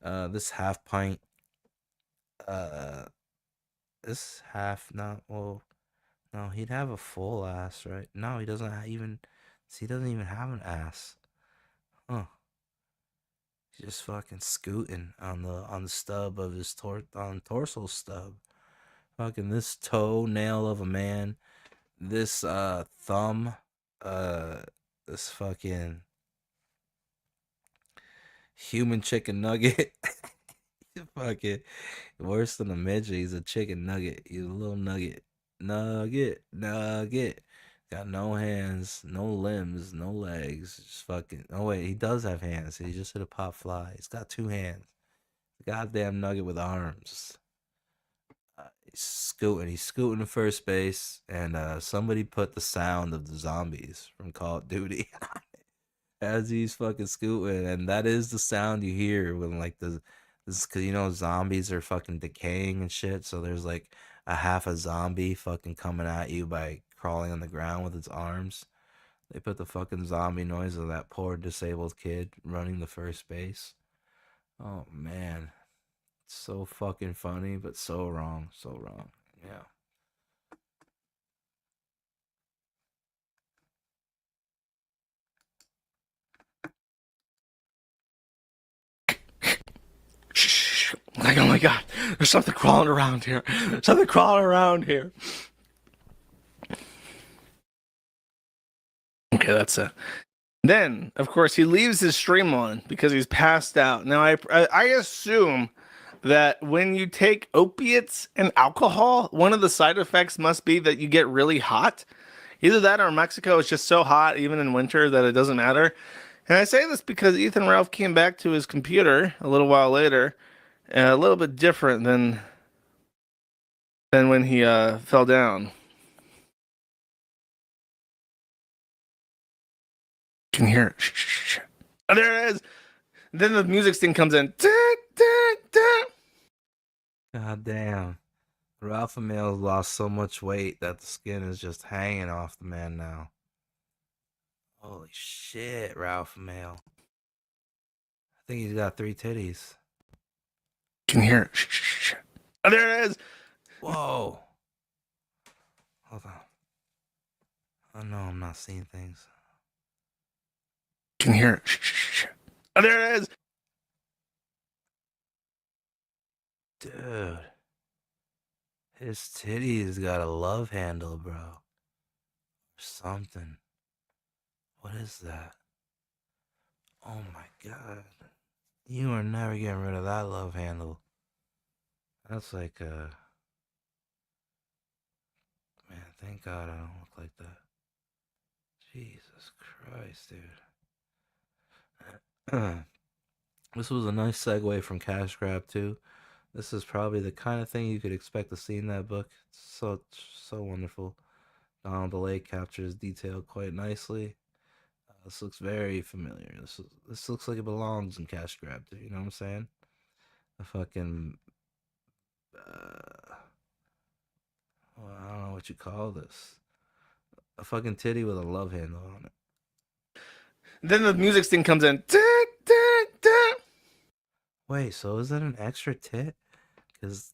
this half pint, this half not well, no, he'd have a full ass, right? No, he doesn't even. See, he doesn't even have an ass. Huh? He's just fucking scooting on the stub of his torso stub. Fucking this toenail of a man. This thumb. This fucking human chicken nugget. Fucking worse than a midget. He's a chicken nugget. He's a little nugget. Nugget. Got no hands, no limbs, no legs. Just fucking. Oh wait, he does have hands. He just hit a pop fly. He's got 2 hands. Goddamn nugget with arms. He's scooting to first base, and somebody put the sound of the zombies from Call of Duty as he's fucking scooting, and that is the sound you hear when like this, because zombies are fucking decaying and shit. So there's like a half a zombie fucking coming at you by crawling on the ground with its arms. They put the fucking zombie noise of that poor disabled kid running the first base. Oh man. So fucking funny, but so wrong. So wrong. Yeah. my God, there's something crawling around here. Something crawling around here. Okay, that's it. Then, of course, he leaves his stream on because he's passed out. Now, I assume that when you take opiates and alcohol, one of the side effects must be that you get really hot. Either that or Mexico is just so hot, even in winter, that it doesn't matter. And I say this because Ethan Ralph came back to his computer a little while later, a little bit different than when he fell down. You can hear it. Shh, shh, shh. Oh, there it is. Then the music sting comes in. God damn. Ralpha-Male lost so much weight that the skin is just hanging off the man now. Holy shit, Ralpha-Male. I think he's got 3 titties. You can hear it. Shh, shh, shh. Oh, there it is. Whoa. Hold on. Oh no, I'm not seeing things. You can hear it. Shh, shh, shh. Oh, there it is. Dude. His titties got a love handle, bro. Or something. What is that? Oh my God. You are never getting rid of that love handle. That's like a... Man, thank God I don't look like that. Jesus Christ, dude. This was a nice segue from Cash Grab, too. This is probably the kind of thing you could expect to see in that book. It's so wonderful. Donald DeLay captures detail quite nicely. This looks very familiar. This looks like it belongs in Cash Grab, too. You know what I'm saying? A fucking... well, I don't know what you call this. A fucking titty with a love handle on it. Then the music sting comes in. Wait, so is that an extra tit? Because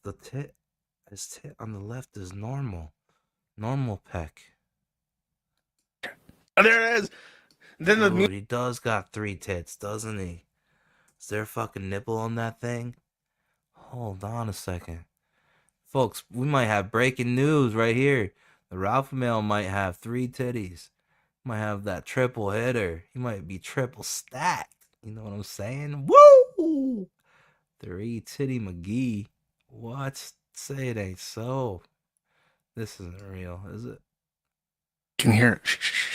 his tit on the left is normal. Normal peck. Oh, there it is. Then the Dude, he does got 3 tits, doesn't he? Is there a fucking nipple on that thing? Hold on a second. Folks, we might have breaking news right here. The Ralpha-Male might have 3 titties. Might have that triple hitter. He might be triple stacked. You know what I'm saying? Woo! 3 titty McGee. What? Say it ain't so. This isn't real, is it? Can hear it.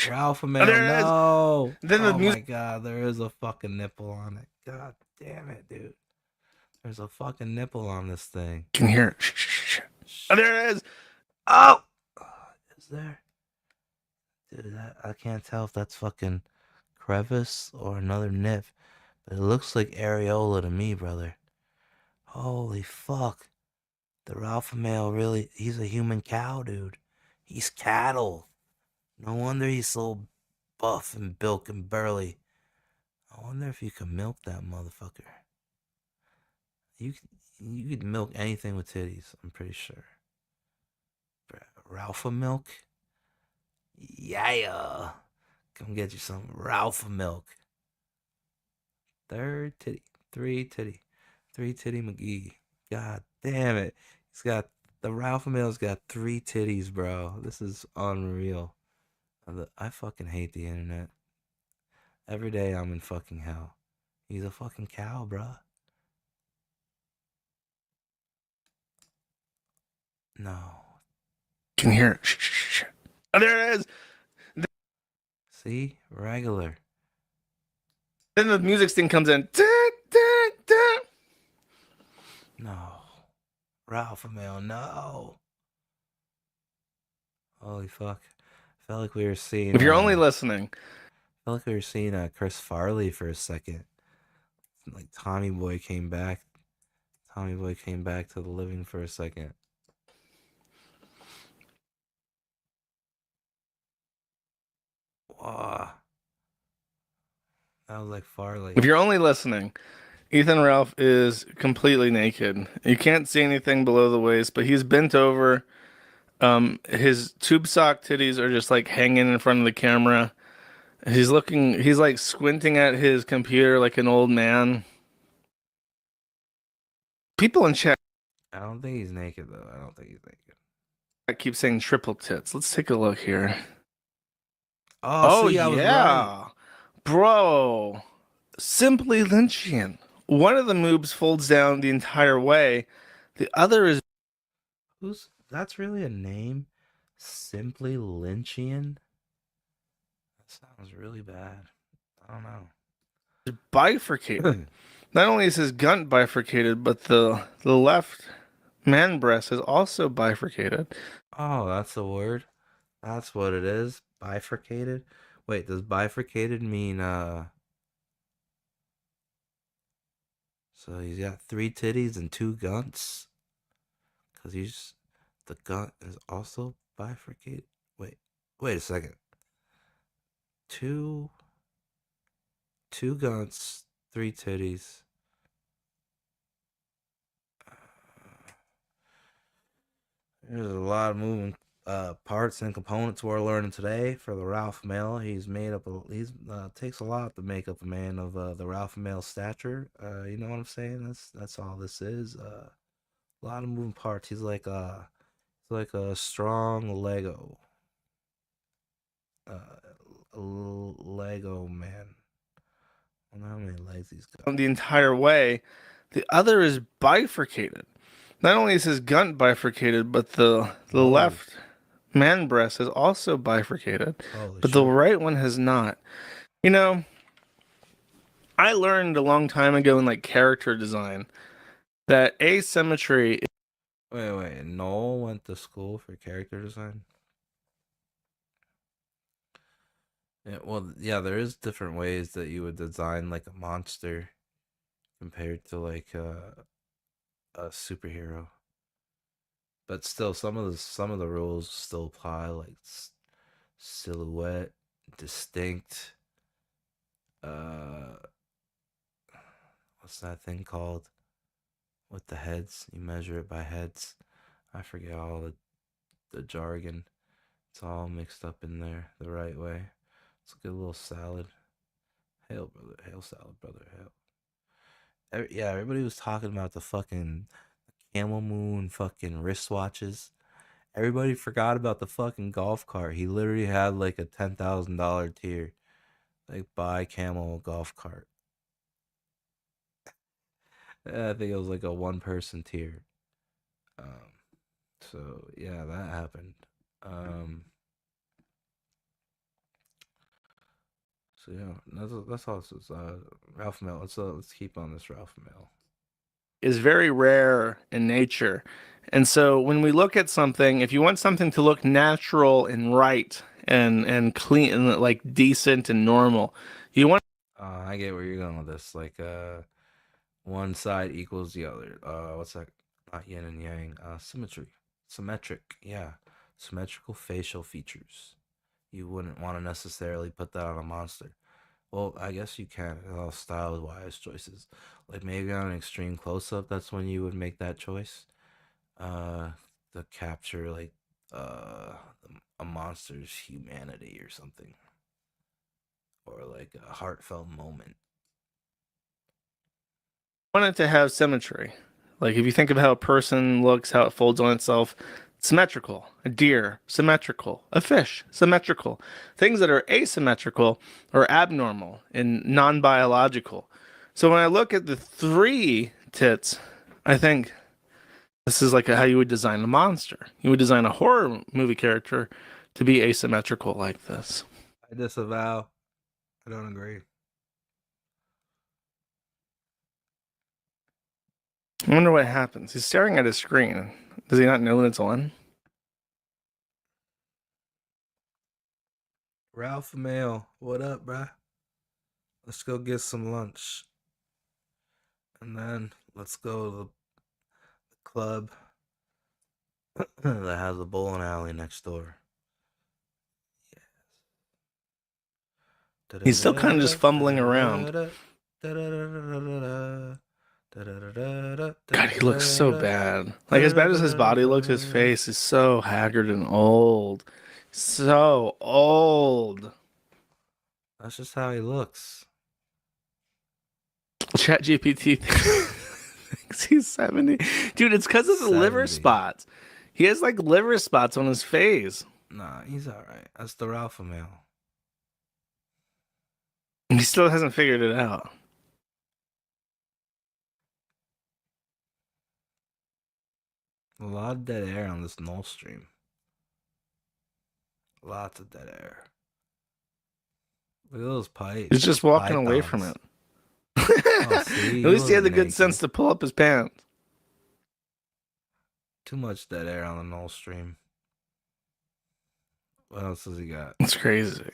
Ralpha-Male, no. Then oh my God, there is a fucking nipple on it. God damn it, dude. There's a fucking nipple on this thing. Can hear it. Oh, there it is. Oh! Is there? Dude, I can't tell if that's fucking crevice or another nip, but it looks like areola to me, brother. Holy fuck. The Ralpha-Male really, he's a human cow, dude. He's cattle. No wonder he's so buff and bilk and burly. I wonder if you can milk that motherfucker. You could milk anything with titties, I'm pretty sure. Ralpha milk? Yeah. Come get you some Ralpha milk. 3rd titty. 3 titty. 3 titty McGee. God damn it. The Ralpha-Male's got 3 titties, bro. This is unreal. I fucking hate the internet. Every day I'm in fucking hell. He's a fucking cow, bro. No. Can hear it. Oh, there it is. See? Regular. Then the music sting comes in. No. Ralpha-Male, no. Holy fuck. I felt like we were seeing... If you're only listening. I felt like we were seeing Chris Farley for a second. Like Tommy Boy came back. Tommy Boy came back to the living for a second. Wow. That was like Farley. If you're only listening, Ethan Ralph is completely naked. You can't see anything below the waist, but he's bent over. His tube sock titties are just like hanging in front of the camera. He's like squinting at his computer like an old man. People in chat I don't think he's naked though. I don't think he's naked. I keep saying triple tits. Let's take a look here. Oh, see, I was yeah, bro. Simply Lynchian. One of the moves folds down the entire way. The other is That's really a name? Simply Lynchian? That sounds really bad. I don't know. bifurcated. Not only is his gun bifurcated, but the left man breast is also bifurcated. Oh, that's the word. That's what it is. Bifurcated. Wait, does bifurcated mean so he's got 3 titties and 2 guns? Cause the gun is also bifurcated. Wait a second. 2 guns, 3 titties. There's a lot of moving parts and components we're learning today for the Ralpha-Male. He's takes a lot to make up a man of the Ralpha-Male stature. You know what I'm saying? That's all this is. A lot of moving parts. He's like a strong Lego. Lego man. I don't know how many legs he's got. The entire way. The other is bifurcated. Not only is his gun bifurcated, but the left man breast is also bifurcated. But the right one has not. You know, I learned a long time ago in like character design that asymmetry. Wait. Noel went to school for character design? Yeah, well, yeah, there is different ways that you would design like a monster compared to like a superhero. But still, some of the rules still apply, like silhouette, distinct. What's that thing called? With the heads, you measure it by heads. I forget all the jargon. It's all mixed up in there the right way. It's a good little salad. Hail, brother. Hail, salad, brother. Hail. Yeah, everybody was talking about the fucking Camel Moon fucking wristwatches. Everybody forgot about the fucking golf cart. He literally had like a $10,000 tier. Like, buy Camel golf cart. I think it was like a 1-person tier. So yeah, that happened. So yeah, that's all. This is Ralpha-Male. Let's keep on this Ralpha-Male. Is very rare in nature. And so when we look at something, if you want something to look natural and right and clean and like decent and normal, you want I get where you're going with this. Like one side equals the other. What's that? Not yin and yang. Symmetric. Yeah. Symmetrical facial features. You wouldn't want to necessarily put that on a monster. Well, I guess you can. It's all style-wise choices. Like maybe on an extreme close-up, that's when you would make that choice. To capture like a monster's humanity or something, or like a heartfelt moment. want it to have symmetry. Like if you think of how a person looks, how it folds on itself, symmetrical. A deer, symmetrical. A fish, symmetrical. Things that are asymmetrical or abnormal and non-biological. So when I look at the 3 tits, I think this is like how you would design a monster. You would design a horror movie character to be asymmetrical like this. I disavow. I don't agree. I wonder what happens. He's staring at his screen. Does he not know that it's on? Ralpha-Male, what up, bruh? Let's go get some lunch. And then let's go to the club that has a bowling alley next door. He's still kind of just fumbling around. God, he looks so bad. Like, as bad as his body looks, his face is so haggard and old. So old. That's just how he looks. ChatGPT. thinks he's 70. Dude, it's because of the liver 70. spots. He has like liver spots on his face. Nah, he's all right. That's the Ralpha-Male. He still hasn't figured it out. A lot of dead air on this null stream. Lots of dead air. Look at those pipes. He's just walking away from it. Oh, see, At least he had the wasn't good naked. sense to pull up his pants. Too much dead air on the null stream. What else has he got? It's crazy.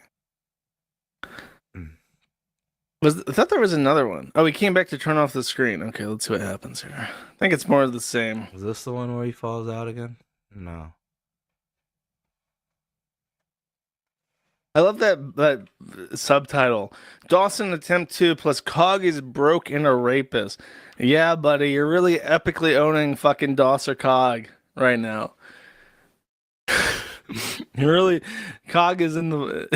I thought there was another one. Oh, he came back to turn off the screen. Okay, let's see what happens here. I think it's more of the same. Is this the one where he falls out again? No. I love that subtitle. Dawson attempt 2 plus Cog is broke and a rapist. Yeah, buddy, you're really epically owning fucking Doss or Cog right now. You really, Cog is in the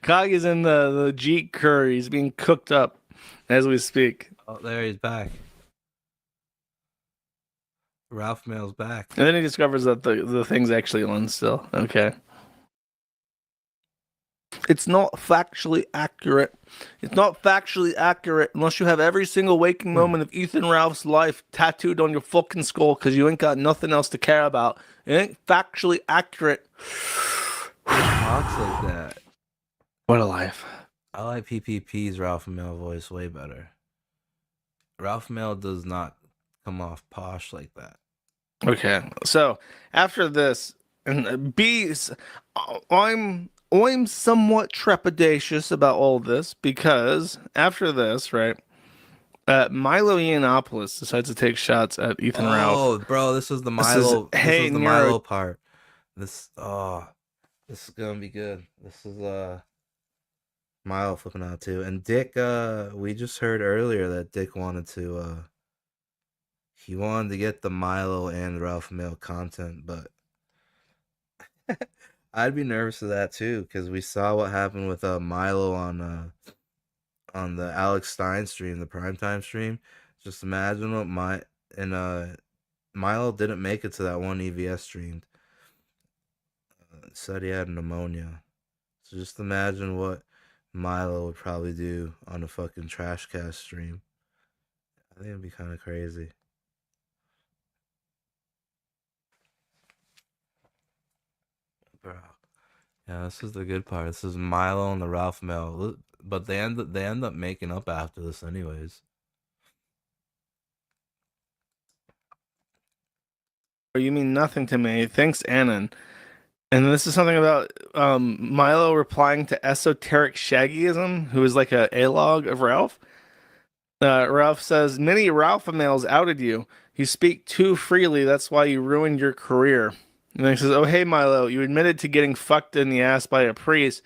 Cog is in the Jeet curry. He's being cooked up as we speak. Oh, there he's back. Ralpha-Male's back. And then he discovers that the thing's actually on still. Okay. It's not factually accurate. It's not factually accurate unless you have every single waking moment of Ethan Ralph's life tattooed on your fucking skull because you ain't got nothing else to care about. It ain't factually accurate. Talks like that. What a life. I like PPP's Ralpha-Male voice way better. Ralpha-Male does not come off posh like that. Okay, so after this, and I'm somewhat trepidatious about all this because after this, right, Milo Yiannopoulos decides to take shots at Ethan Ralph. Oh, bro, this is the Milo. This is the Milo part. This is gonna be good. This is Milo flipping out too, and Dick. We just heard earlier that Dick wanted to. He wanted to get the Milo and Ralpha-Male content, but I'd be nervous of that too because we saw what happened with Milo on the Alex Stein stream, the primetime stream. Just imagine what Milo didn't make it to that one EVS stream. Said he had pneumonia. So just imagine what Milo would probably do on a fucking trash cast stream. I think it'd be kind of crazy. Bro. Yeah, this is the good part. This is Milo and the Ralpha-Male. But they end up making up after this anyways. You mean nothing to me. Thanks, Annan. And this is something about Milo replying to Esoteric Shaggyism, who is like a A-log of Ralph. Ralph says, many Ralpha-Males outed you. You speak too freely. That's why you ruined your career. And then he says, oh, hey, Milo, you admitted to getting fucked in the ass by a priest,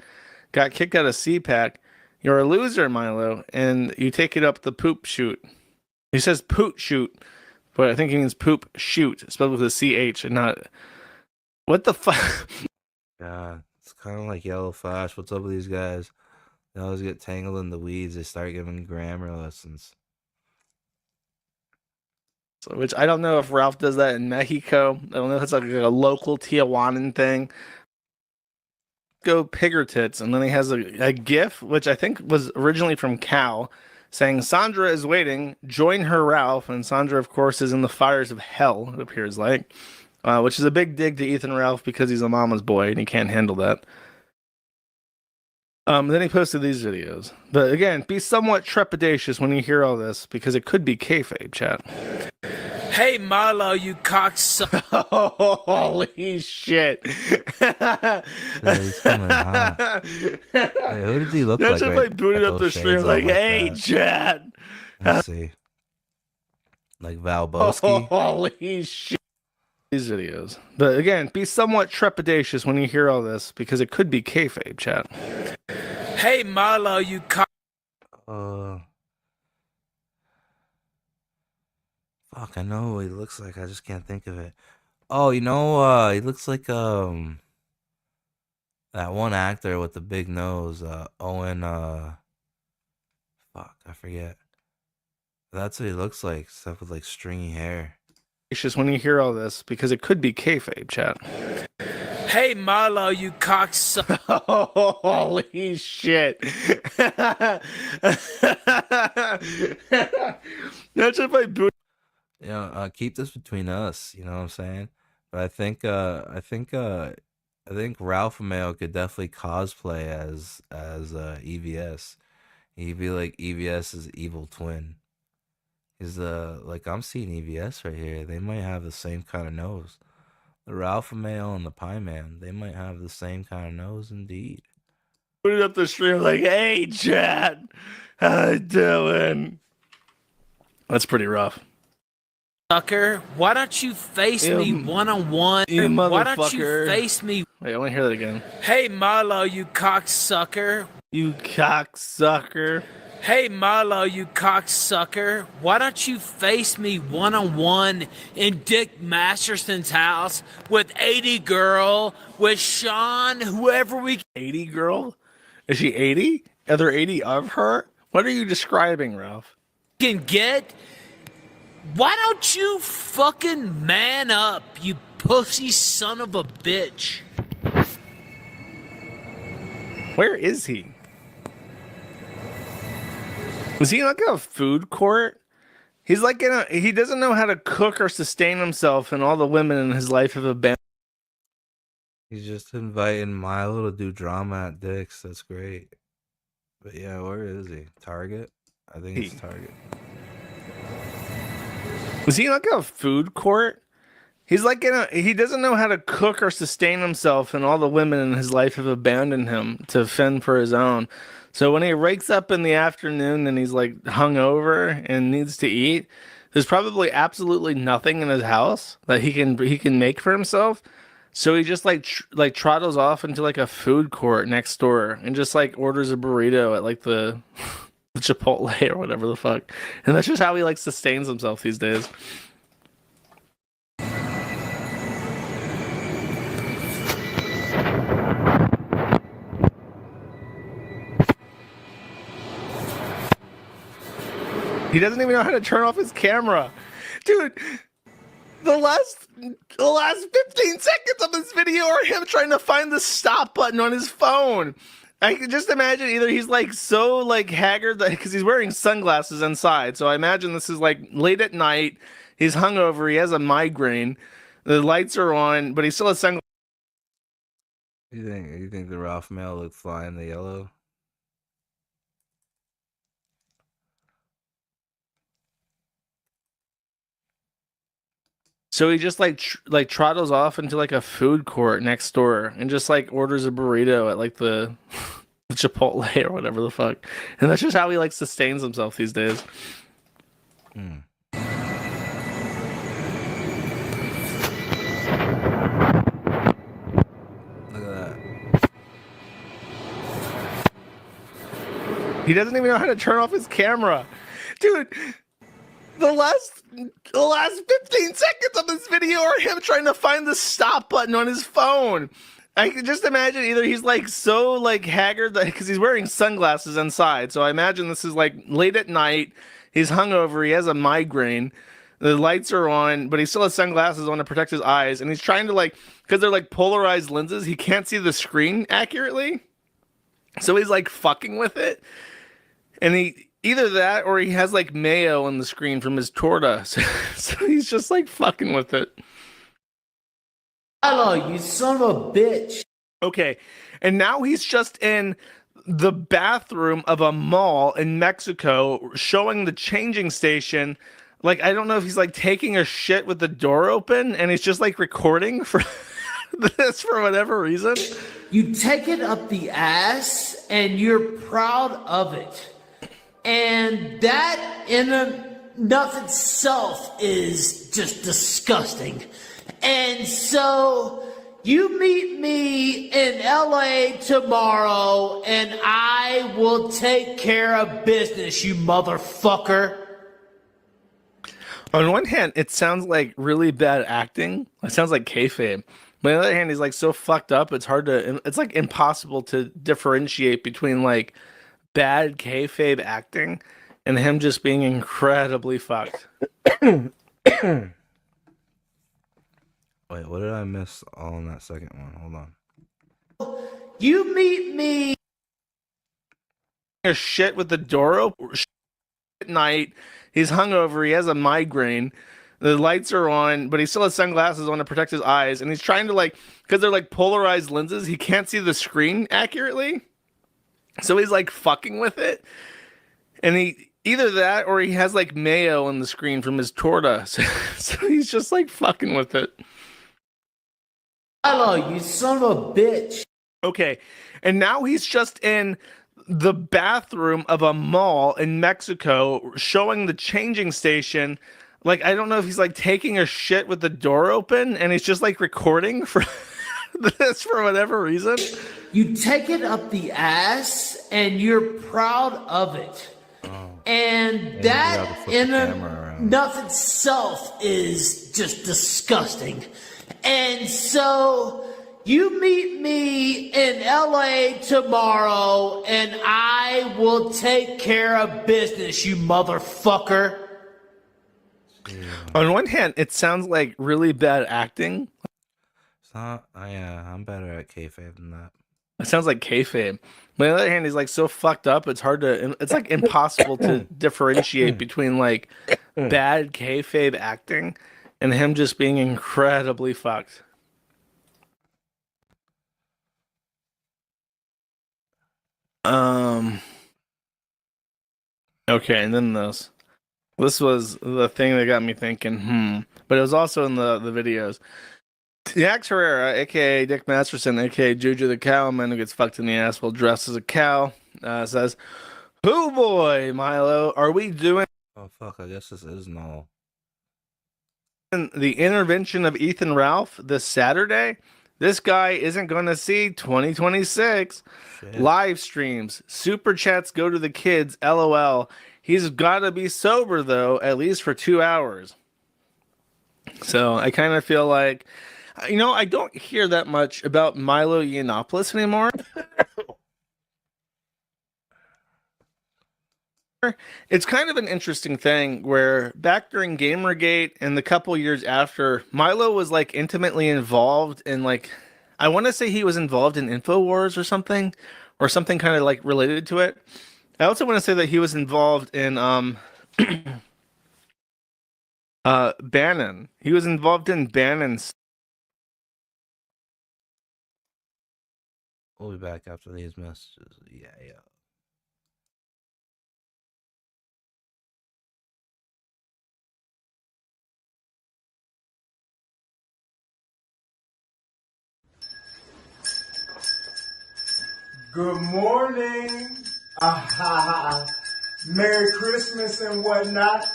got kicked out of CPAC. You're a loser, Milo, and you take it up the poop shoot. He says poot shoot, but I think he means poop shoot, spelled with a CH and not... What the fuck? Yeah, it's kind of like Yellow Flash. What's up with these guys? They always get tangled in the weeds. They start giving grammar lessons. So, which I don't know if Ralph does that in Mexico. I don't know if it's like a local Tijuanan thing. Go pigger tits, and then he has a GIF, which I think was originally from Cal, saying Sandra is waiting. Join her, Ralph. And Sandra, of course, is in the fires of hell. It appears like. Which is a big dig to Ethan Ralph because he's a mama's boy and he can't handle that. Then he posted these videos. But again, be somewhat trepidatious when you hear all this because it could be kayfabe, chat. Hey, Marlo, you cocksucker. Holy shit. Yeah, he's coming hot. Wait, who did he look That's like? if I booted up the stream like, hey, chat. Let's see. Like Val Boski. Holy shit. These videos. But again, be somewhat trepidatious when you hear all this because it could be kayfabe, chat. Hey, Marlo, you cock. Fuck, I know what he looks like. I just can't think of it. Oh, you know, he looks like that one actor with the big nose, Owen. Fuck, I forget. That's what he looks like. Stuff with like stringy hair. It's just when you hear all this because it could be kayfabe, chat. Hey Marlo, you cocksucker. Holy shit. That's if I boot. You know, keep this between us. You know what I'm saying? But I think Ralpha-Male could definitely cosplay as EVS. He'd be like EVS's evil twin. Is like I'm seeing EVS right here. They might have the same kind of nose. The Ralpha-Male and the Pie Man, they might have the same kind of nose indeed. Put it up the stream like, hey, chat, how you doing? That's pretty rough. Sucker, why don't you face me one-on-one? You Why don't you motherfucker. face me? Wait, I want to hear that again. Hey Marlo, you cocksucker. You cocksucker. Hey Marlo, you cocksucker. Why don't you face me one-on-one in Dick Masterson's house with 80 Girl, with Sean, whoever we... 80 Girl? Is she 80? Are there 80 of her? What are you describing, Ralph? Can get... Why don't you fucking man up, you pussy son of a bitch? Where is he? Was he in like a food court? He's like he doesn't know how to cook or sustain himself, and all the women in his life have abandoned. He's just inviting Milo to do drama at Dick's. That's great. But yeah, where is he? Target? I think it's Target. Was he in like a food court? He's like he doesn't know how to cook or sustain himself, and all the women in his life have abandoned him to fend for his own. So when he wakes up in the afternoon and he's like hungover and needs to eat, there's probably absolutely nothing in his house that he can make for himself. So he just like trottles off into like a food court next door and just like orders a burrito at like the Chipotle or whatever the fuck. And that's just how he like sustains himself these days. He doesn't even know how to turn off his camera. Dude, the last 15 seconds of this video are him trying to find the stop button on his phone. I can just imagine either he's like so like haggard because he's wearing sunglasses inside. So I imagine this is like late at night. He's hungover. He has a migraine. The lights are on, but he still has sunglasses. You think the Ralpha-Male looks fly in the yellow? So he just like trottles off into like a food court next door and just like orders a burrito at like the Chipotle or whatever the fuck. And that's just how he like sustains himself these days. Look at that. He doesn't even know how to turn off his camera. Dude, the last 15 seconds of this video are him trying to find the stop button on his phone. I can just imagine either he's like so like haggard because he's wearing sunglasses inside. So I imagine this is like late at night. He's hungover. He has a migraine. The lights are on, but he still has sunglasses on to protect his eyes. And he's trying to like, because they're like polarized lenses, he can't see the screen accurately. So he's like fucking with it. And he either that or he has like mayo on the screen from his torta. So he's just like fucking with it. Hello, you son of a bitch. Okay, and now he's just in the bathroom of a mall in Mexico showing the changing station. Like, I don't know if he's like taking a shit with the door open and he's just like recording for this for whatever reason. You take it up the ass and you're proud of it. And that in and of itself is just disgusting. And so you meet me in LA tomorrow and I will take care of business, you motherfucker. On one hand, it sounds like really bad acting. It sounds like kayfabe. But on the other hand, he's like so fucked up, it's like impossible to differentiate between like bad kayfabe acting and him just being incredibly fucked. Wait, what did I miss all in that second one? Hold on. You meet me. A shit with the door open at night. He's hungover. He has a migraine. The lights are on, but he still has sunglasses on to protect his eyes. And he's trying to, like, because they're like polarized lenses, he can't see the screen accurately. So he's like fucking with it. And he either that or he has like mayo on the screen from his torta. So he's just like fucking with it. Hello, you son of a bitch. Okay. And now he's just in the bathroom of a mall in Mexico showing the changing station. Like, I don't know if he's like taking a shit with the door open and he's just like recording for this for whatever reason. You take it up the ass and you're proud of it. And that in and of itself is just disgusting. And so you meet me in LA tomorrow and I will take care of business, you motherfucker. On one hand, it sounds like really bad acting. It's not, I'm better at kayfabe than that. It sounds like kayfabe. But on the other hand, he's like so fucked up. It's hard to. It's like impossible to differentiate between like bad kayfabe acting and him just being incredibly fucked. Okay, and then this. This was the thing that got me thinking. But it was also in the videos. Yax Herrera, aka Dick Masterson, aka Juju the Cowman, who gets fucked in the ass while dressed as a cow, says, "Oh boy, Milo, are we doing?" Oh fuck! I guess this is null. The intervention of Ethan Ralph this Saturday. This guy isn't going to see 2026 live streams. Super chats go to the kids. LOL. He's got to be sober though, at least for 2 hours. So I kind of feel like, you know, I don't hear that much about Milo Yiannopoulos anymore. It's kind of an interesting thing where back during Gamergate and the couple years after, Milo was like intimately involved in like, I want to say he was involved in InfoWars or something kind of like related to it. I also want to say that he was involved in Bannon. He was involved in Bannon's. We'll be back after these messages. Yeah. Good morning. Merry Christmas and whatnot.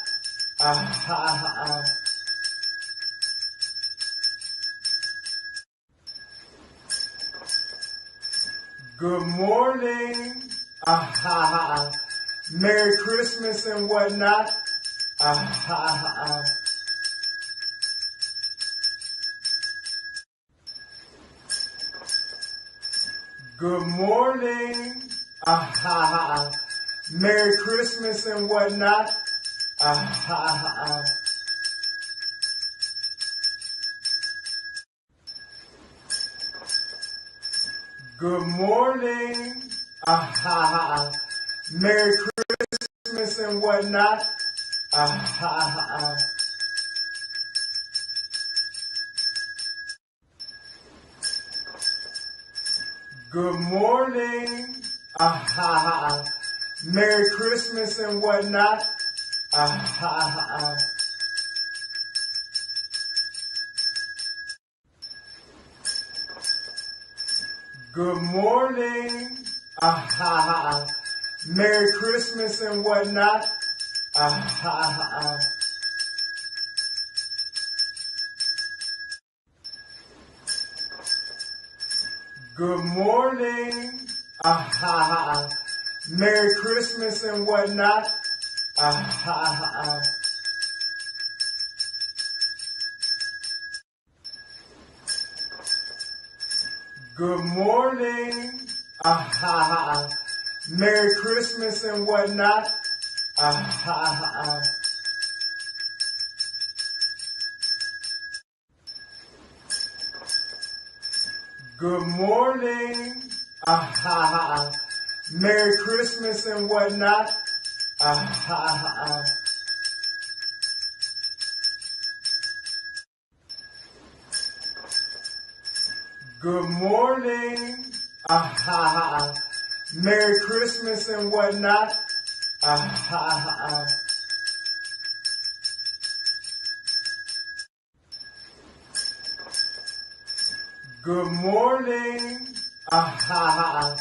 Good morning. Merry Christmas and whatnot. Good morning. Merry Christmas and whatnot. Good morning. Merry Christmas and whatnot. Good morning. Merry Christmas and whatnot. Good morning. Merry Christmas and whatnot. Good morning. Merry Christmas and whatnot. Good morning. Merry Christmas and whatnot. ah, ah, ah. Good morning, ah, ah, ah. Merry Christmas and whatnot, ah, ah, ah. Good morning, ah, ah, ah. Merry Christmas and whatnot, ah, ah, ah. Good morning, ah, ah, ah.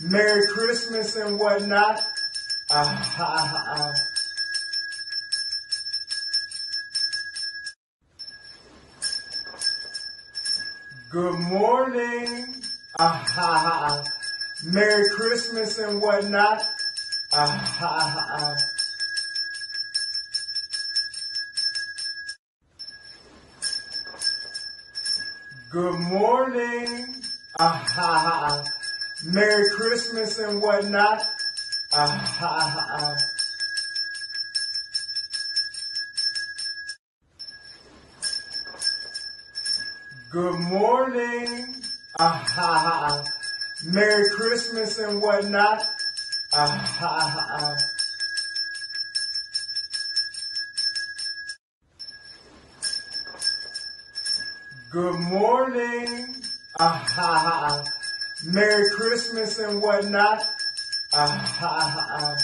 Merry Christmas and whatnot, ah, ah, ah. Good morning, ah, ah, ah. Merry Christmas and whatnot, ah, ah, ah. Good morning, ah, ah, ah. Merry Christmas and whatnot, ah, ah, ah. Good morning, ah, ah, ah. Merry Christmas and whatnot, ah, ah, ah. Good morning, ah, ah, ah. Merry Christmas and whatnot, ah, ah, ah.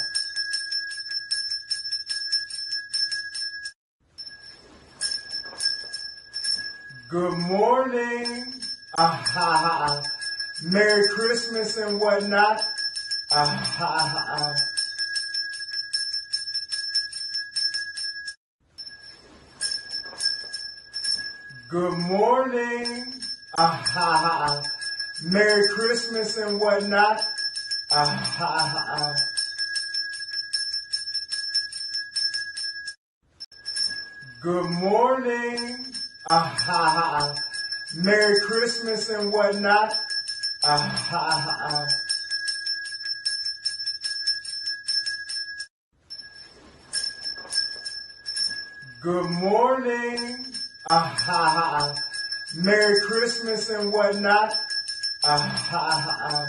Good morning, ah, ah, ah. Merry Christmas and whatnot, ah, ah, ah. Good morning, ah, ah, ah. Merry Christmas and whatnot, ah, ah, ah. Good morning, ah, ah, ah. Merry Christmas and whatnot, ah, ah, ah. Good morning, ah, ah, ah. Merry Christmas and whatnot, ah, ah, ah.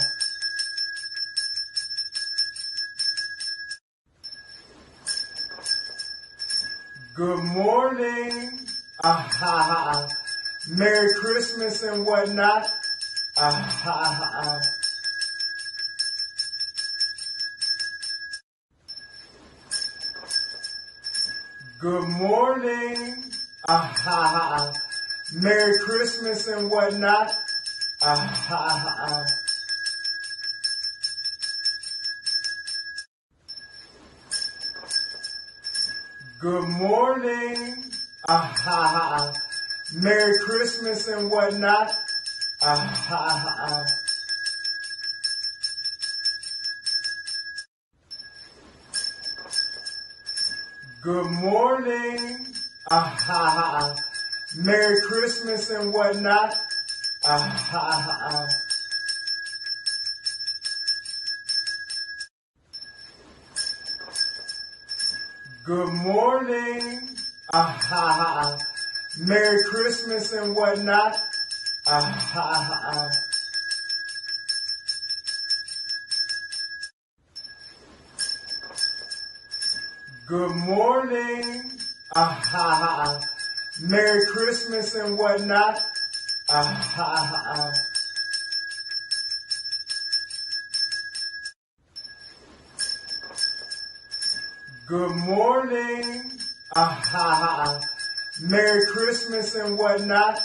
Good morning, ah, ah, ah. Merry Christmas and whatnot, ah, ah, ah. Good morning, ah, ah, ah. Merry Christmas and whatnot, ah, ah, ah. Good morning, ah, ah, ah. Merry Christmas and whatnot, ah, ah, ah. Good morning, ah, ah, ah. Merry Christmas and whatnot, ah, ah, ah. Good morning, ah, ah, ah. Merry Christmas and whatnot, ah, ah, ah. Good morning, ah, ah, ah. Merry Christmas and whatnot, ah, ah, ah. Good morning, ah, ah, ah. Merry Christmas and whatnot,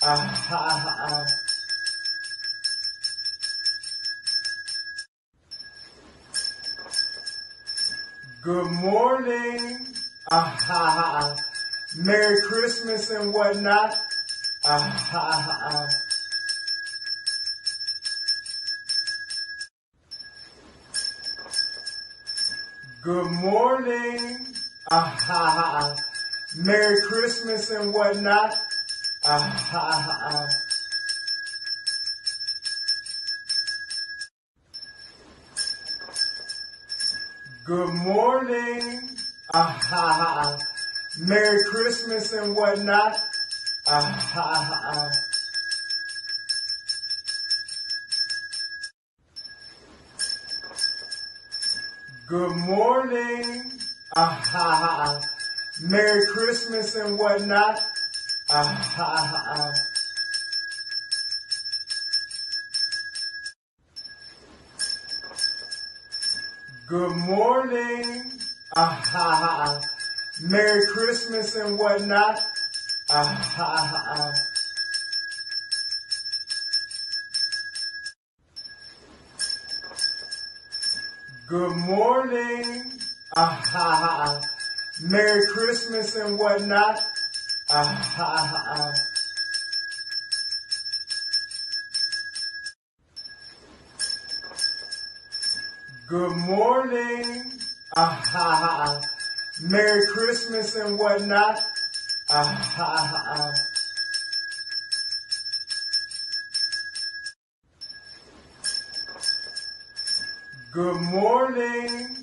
ah, ah, ah. Good morning, ah, ah, ah. Merry Christmas and whatnot, ah, ah, ah. Good morning, ah, ah, ah. Merry Christmas and whatnot, ah, ah, ah. Good morning. Merry Christmas and whatnot. Good morning. Merry Christmas and whatnot. Good morning. Merry Christmas and whatnot. Good morning. Merry Christmas and whatnot. Good morning. Merry Christmas and whatnot. Good morning.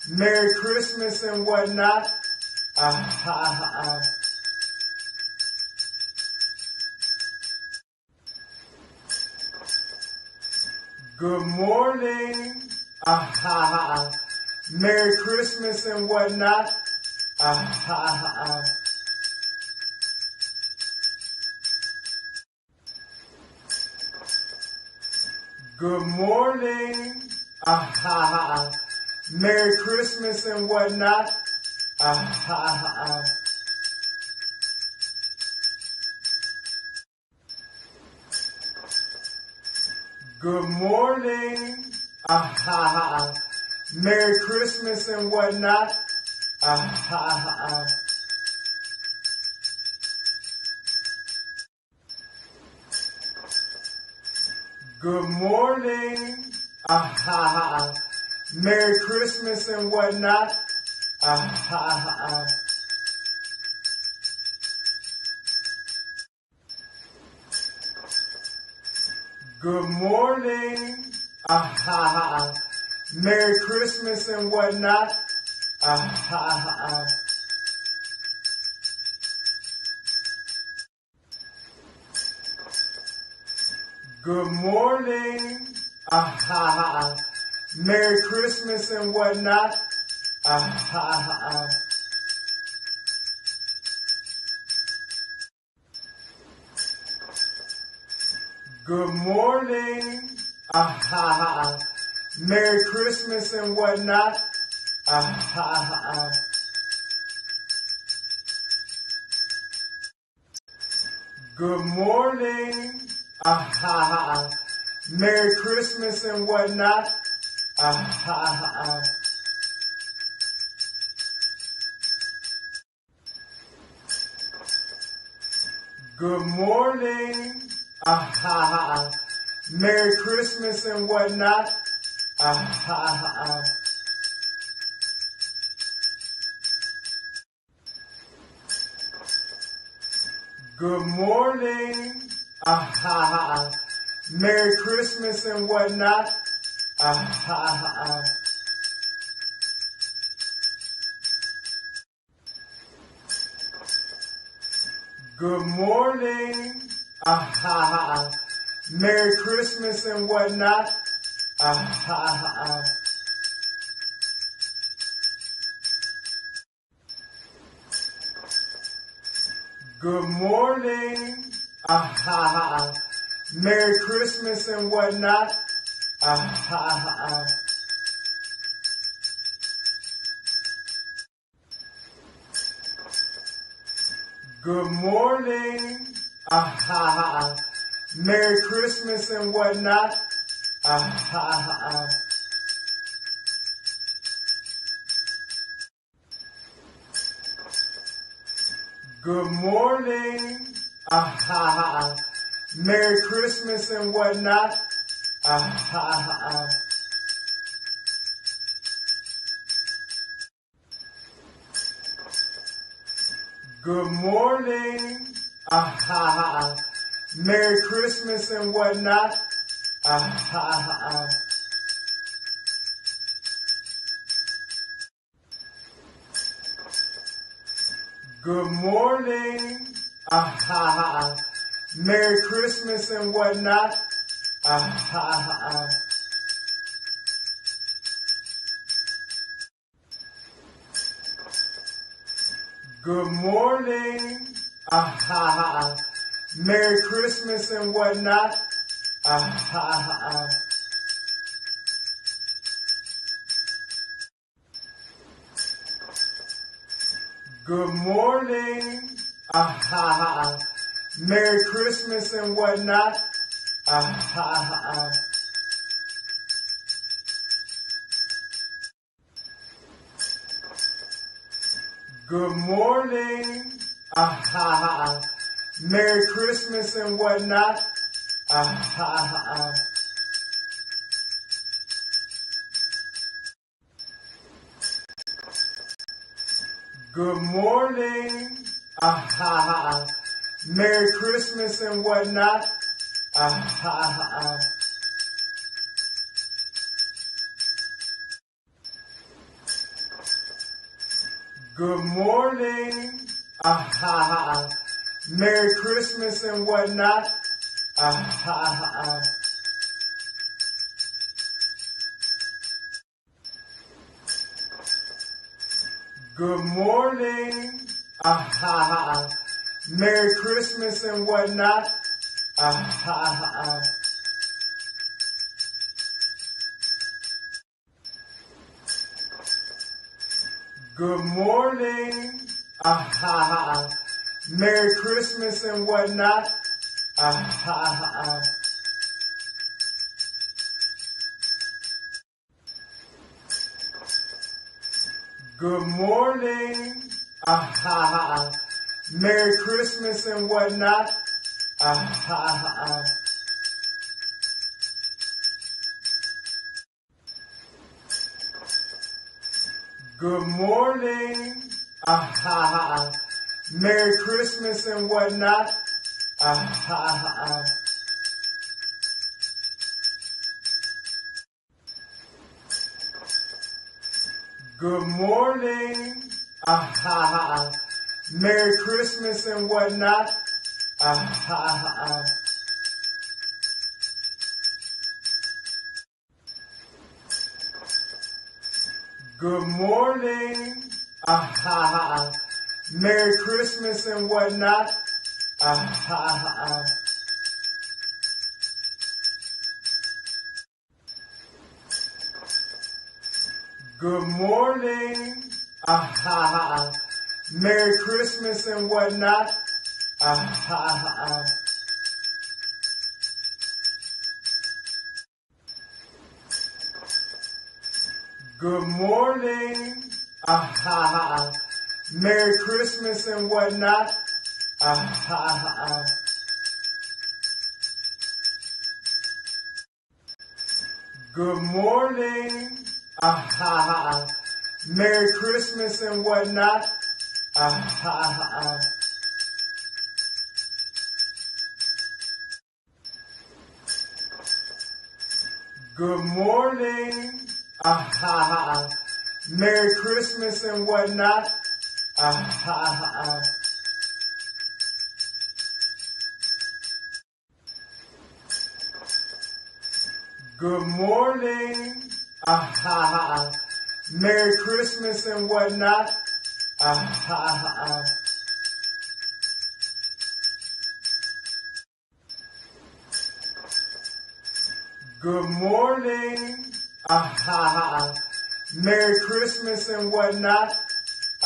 Merry Christmas and whatnot. Good morning. Merry Christmas and whatnot. Good morning. Merry Christmas and whatnot. Good morning. Merry Christmas and whatnot. Good morning. Merry Christmas and whatnot. Good morning. Merry Christmas and whatnot. Good morning. Merry Christmas and whatnot. Good morning. Merry Christmas and whatnot. Good morning. Merry Christmas and whatnot. Good morning. Merry Christmas and whatnot. Good morning. Merry Christmas and whatnot. Good morning. Merry Christmas and whatnot. Good morning. Merry Christmas and whatnot. Good morning. Merry Christmas and whatnot. Good morning. Merry Christmas and whatnot. Good morning. Merry Christmas and whatnot. Good morning. Ah ha ha. Merry Christmas and whatnot. Ah ha ha. Good morning. Ah ha ha. Merry Christmas and whatnot. Ah ha ha. Good morning. Ah ha ha. Merry Christmas and whatnot. Ah ha ha. Good morning. Ah ha ha. Merry Christmas and whatnot. Ah ha ha. Good morning. Ah ha ha. Merry Christmas and whatnot. Ah ha ha. Good morning. Ah ha ha. Merry Christmas and whatnot. Ah ha ha. Good morning. Ah ha ha. Merry Christmas and whatnot. Ah ha ha. Good morning. Ah ha ha. Merry Christmas and whatnot. Ah ha ha. Good morning. Ah ha ha. Merry Christmas and whatnot. Ah ha ha. Good morning. Ah ha ha. Merry Christmas and whatnot. Ah ha ha. Good morning. Ah ha ha. Merry Christmas and whatnot. Ah ha ha. Good morning. Ah ha ha. Merry Christmas and whatnot. Ah ha ha. Good morning. Ah ha ha. Merry Christmas and whatnot. Ah ha ha. Good morning. Ah ha ha. Merry Christmas and whatnot. Ah ha ha. Good morning. Ah ha ha. Merry Christmas and whatnot. Ah ha ha. Good morning. Ah ha ha. Merry Christmas and whatnot. Ah ha ha. Good morning. Ah ha ha. Merry Christmas and whatnot. Ah ha ha. Good morning. Ah ha ha. Merry Christmas and whatnot.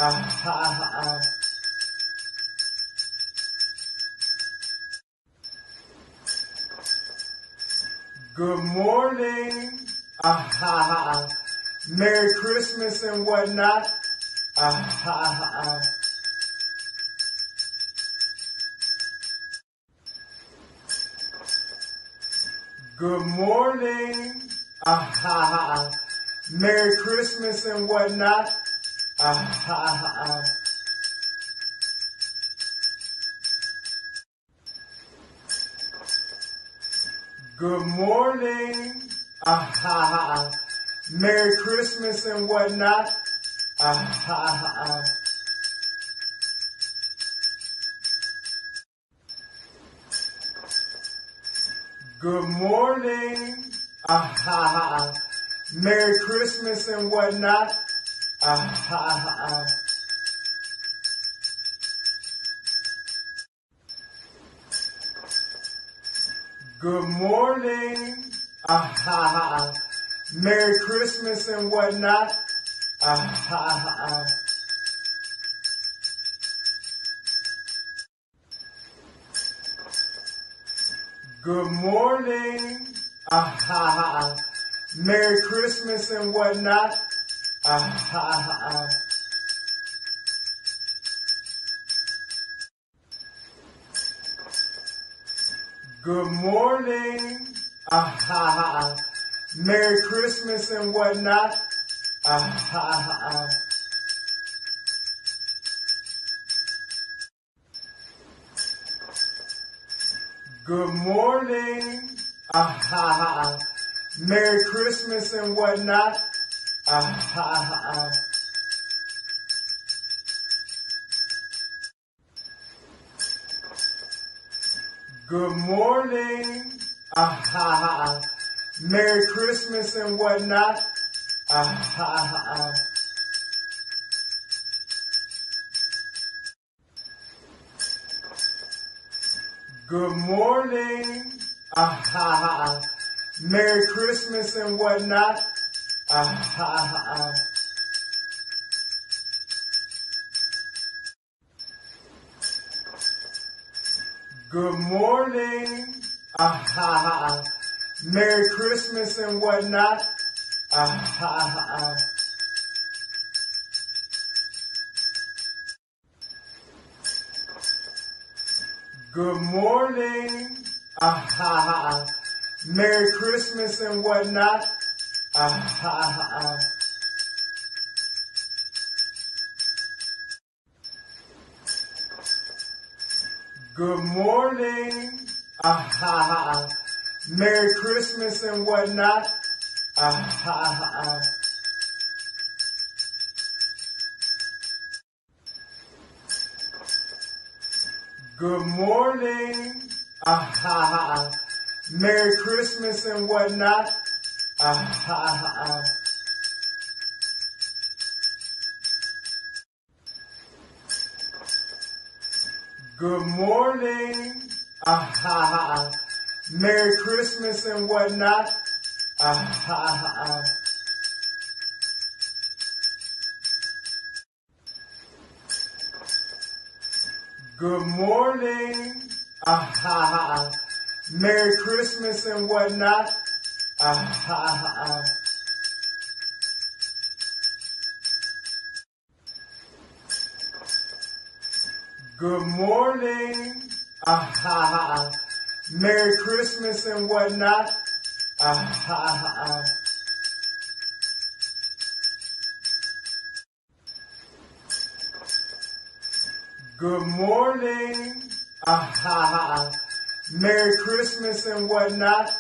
Ah ha ha. Good morning. Ah ha ha. Merry Christmas and whatnot. Ah ha ha. Good morning. Ah ha ha. Merry Christmas and whatnot. Ah ha ha. Good morning. Ah ha ha. Merry Christmas and whatnot. Ah ha ha. Good morning. Merry Christmas and whatnot. Good morning. Merry Christmas and whatnot. Good morning. Merry Christmas and whatnot. Good morning. Merry Christmas and whatnot. Good morning. Merry Christmas and whatnot. Good morning. Merry Christmas and whatnot. Good morning. Merry Christmas and whatnot. Good morning. Merry Christmas and whatnot. Good morning. Merry Christmas and whatnot. Good morning. Merry Christmas and whatnot. Good morning. Merry Christmas and whatnot. Good morning. Merry Christmas and whatnot. Good morning. Merry Christmas and whatnot. Good morning. Merry Christmas and whatnot. Good morning. Merry Christmas and whatnot.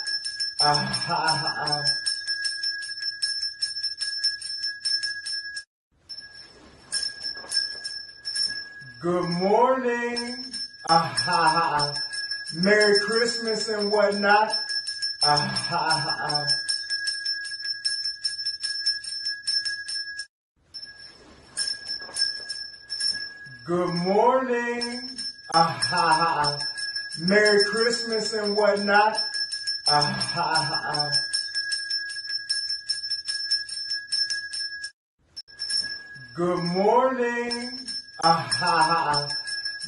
Good morning. Merry Christmas and whatnot. Good morning. Merry Christmas and whatnot. Good morning.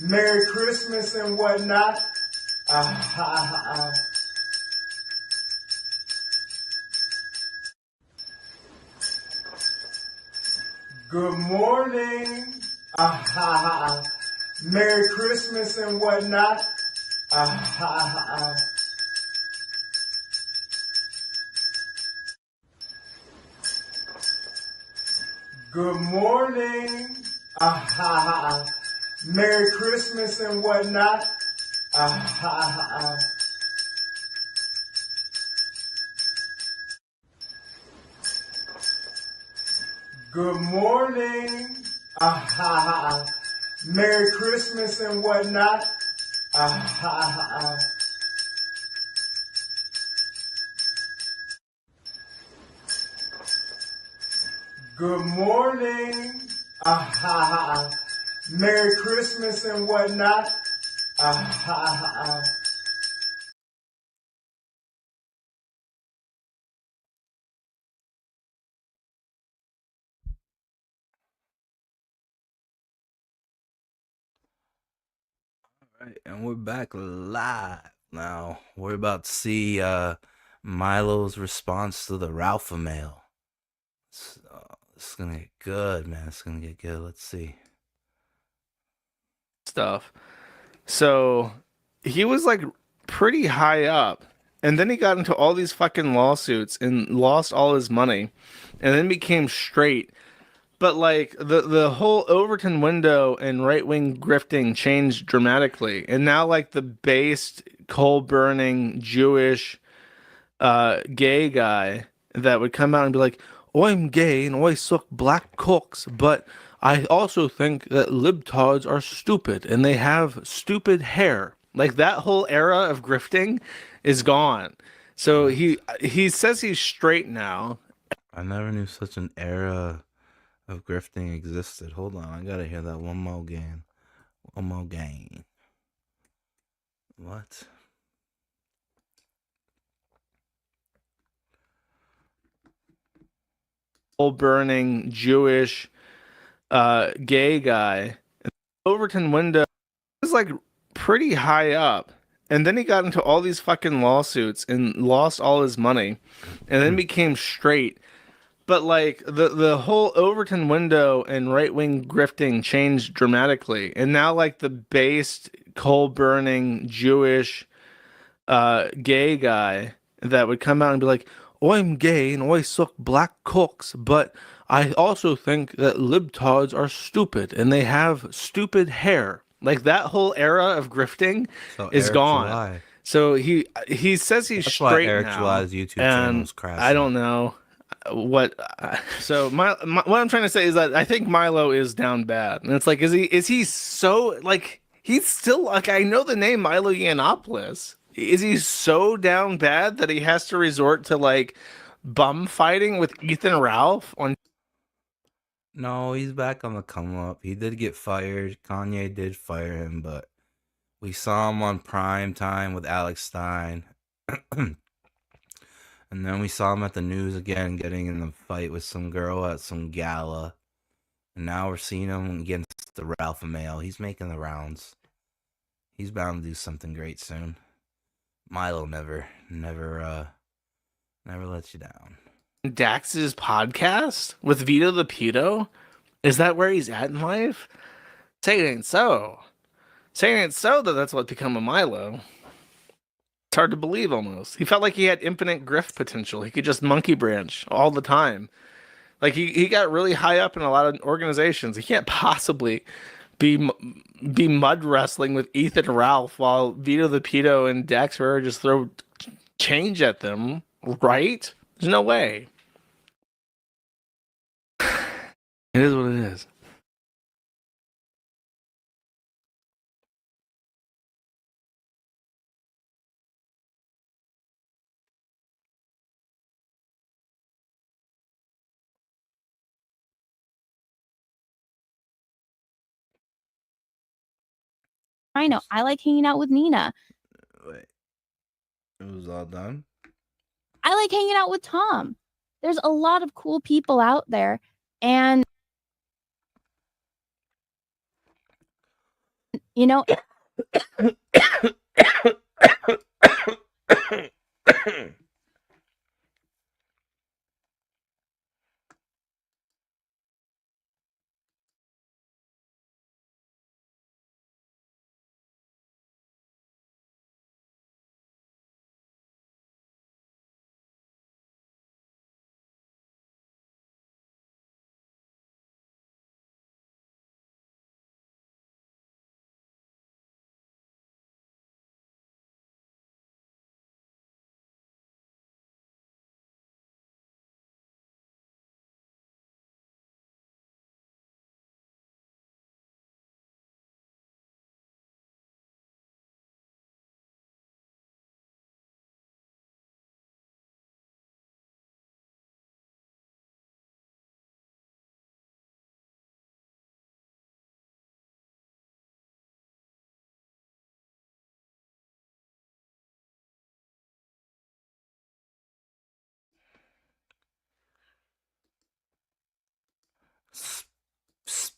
Merry Christmas and whatnot. Good morning. Merry Christmas and whatnot. Good morning. Merry Christmas and whatnot. Good morning. Merry Christmas and whatnot. Good morning. Merry Christmas and whatnot. Right, and we're back live now. We're about to see Milo's response to the Ralpha-Male. It's gonna get good, man. It's gonna get good. Let's see. Stuff. So he was like pretty high up, and then he got into all these fucking lawsuits and lost all his money, and then became straight. But like the whole Overton window and right wing grifting changed dramatically, and now like the based coal burning Jewish gay guy that would come out and be like, I'm gay and I suck black cocks, but I also think that libtards are stupid and they have stupid hair. Like that whole era of grifting is gone. So he says he's straight now. I never knew such an era of grifting existed. Hold on, I gotta hear that one more game. One more game. What? Whole burning Jewish gay guy. Overton window was like pretty high up, and then he got into all these fucking lawsuits and lost all his money, and then became straight. But like the whole Overton window and right wing grifting changed dramatically, and now like the based coal burning Jewish gay guy that would come out and be like, I'm gay and I suck black cocks, but I also think that libtards are stupid and they have stupid hair. Like that whole era of grifting is Eric gone. July. So he says he's That's why straight Eric now. July's YouTube channel and is crashing. I don't know what. So my what I'm trying to say is that I think Milo is down bad, and it's like, is he so like he's still like, I know the name Milo Yiannopoulos. Is he so down bad that he has to resort to like bum fighting with Ethan Ralph on? No, he's back on the come up. He did get fired. Kanye did fire him, but we saw him on prime time with Alex Stein. And then we saw him at the news again getting in a fight with some girl at some gala. And now we're seeing him against the Ralpha-Male. He's making the rounds. He's bound to do something great soon. Milo never lets you down. Dax's podcast with Vito the Pedo? Is that where he's at in life? Say it ain't so. Say it ain't so that that's what become of Milo. It's hard to believe almost. He felt like he had infinite grift potential. He could just monkey branch all the time. Like he got really high up in a lot of organizations. He can't possibly be mud wrestling with Ethan Ralph while Vito the Pedo and Dax Ferrer just throw change at them, right? There's no way. It is what it is. I know. I like hanging out with Nina. Wait. It was all done? I like hanging out with Tom. There's a lot of cool people out there. And, you know,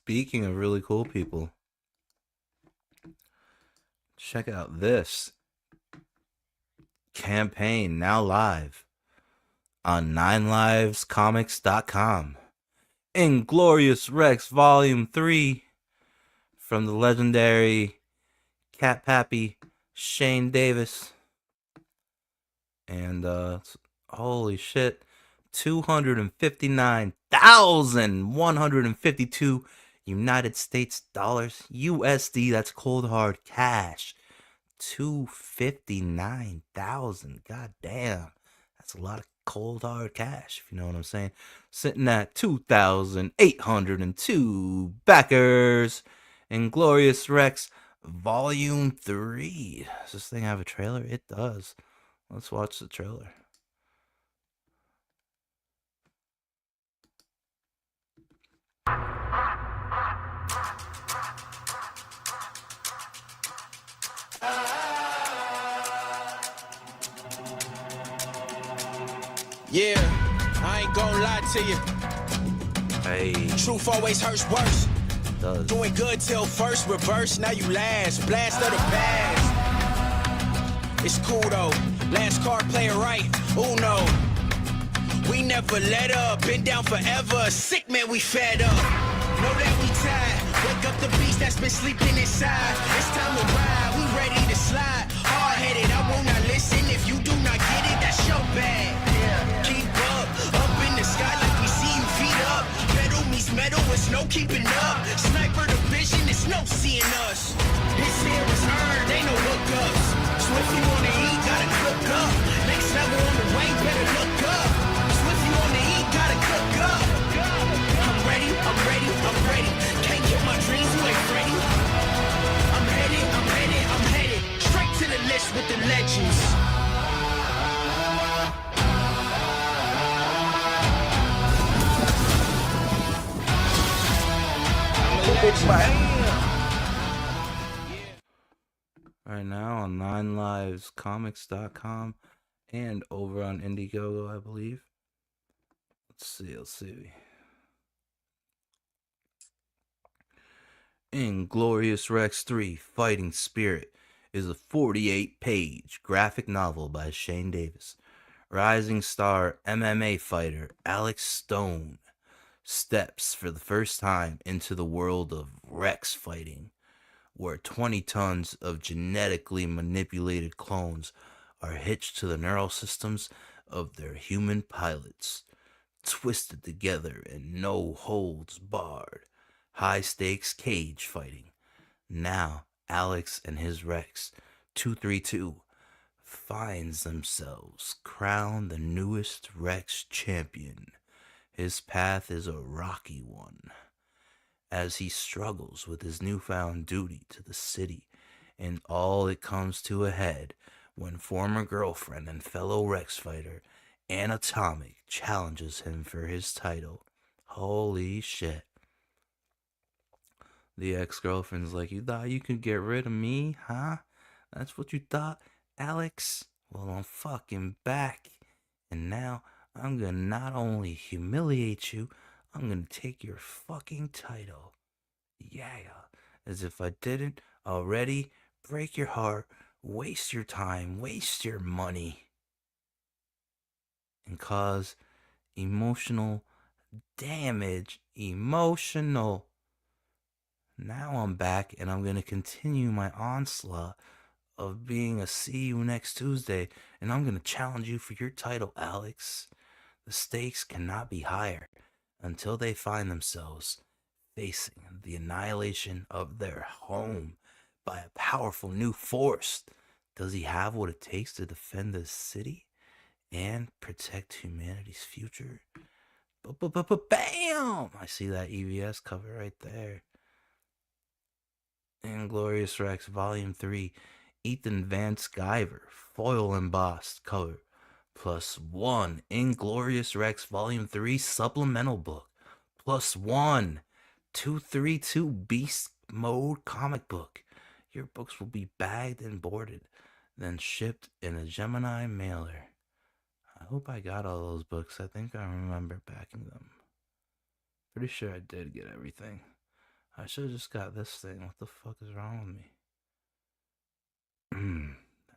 Speaking of really cool people, check out this campaign now live on 9livescomics.com. Inglorious Rex Volume 3 from the legendary Cat Pappy Shane Davis. And holy shit, 259,152 United States dollars, USD, that's cold hard cash. 259,000, god damn, that's a lot of cold hard cash, if you know what I'm saying. Sitting at 2,802 backers. Inglorious Rex Volume 3. Does this thing have a trailer? It does. Let's watch the trailer. Yeah, I ain't gonna lie to you. Hey. Truth always hurts worse. Does. Doing good till first reverse, now you last. Blast of the past. It's cool though. Last card player right. Uno. We never let up. Been down forever. Sick man, we fed up. Know that we tired. Wake up the beast that's been sleeping inside. It's time to ride. We ready to slide. Hard headed. I will not listen. If you do not get it, that's your bad. Keep up in the sky like we see you feet up. Metal meets metal, it's no keeping up. Sniper the vision, it's no seeing us. This here is earned, ain't no hookups. So if you wanna eat, gotta cook up. Next level on the way, better look up. So if you wanna eat, gotta cook up. I'm ready, I'm ready, I'm ready. Can't get my dreams, you ain't ready. I'm headed, I'm headed, I'm headed. Straight to the list with the legends. Right now on 9livescomics.com and over on Indiegogo, I believe. Let's see. Inglorious Rex 3 Fighting Spirit is a 48-page graphic novel by Shane Davis. Rising star MMA fighter Alex Stone steps for the first time into the world of Rex fighting, where 20 tons of genetically manipulated clones are hitched to the neural systems of their human pilots, twisted together in no holds barred, high stakes cage fighting. Now, Alex and his Rex 232 finds themselves crowned the newest Rex champion. His path is a rocky one, as he struggles with his newfound duty to the city, and all it comes to a head when former girlfriend and fellow Rex fighter Anatomic challenges him for his title. Holy shit. The ex-girlfriend's like, you thought you could get rid of me, huh? That's what you thought, Alex? Well, I'm fucking back. And now I'm gonna not only humiliate you, I'm gonna take your fucking title. Yeah, as if I didn't already break your heart, waste your time, waste your money, and cause emotional damage. Emotional. Now I'm back and I'm gonna continue my onslaught of being a see you next Tuesday, and I'm gonna challenge you for your title, Alex. The stakes cannot be higher until they find themselves facing the annihilation of their home by a powerful new force. Does he have what it takes to defend the city and protect humanity's future? Bam! I see that EVS cover right there. Inglorious Rex Volume 3, Ethan Van Sciver, foil embossed cover, +1 Inglorious Rex Volume 3 supplemental book, +1 232 Beast Mode comic book. Your books will be bagged and boarded, then shipped in a Gemini mailer. I hope I got all those books. I think I remember packing them. Pretty sure I did get everything. I should have just got this thing. What the fuck is wrong with me?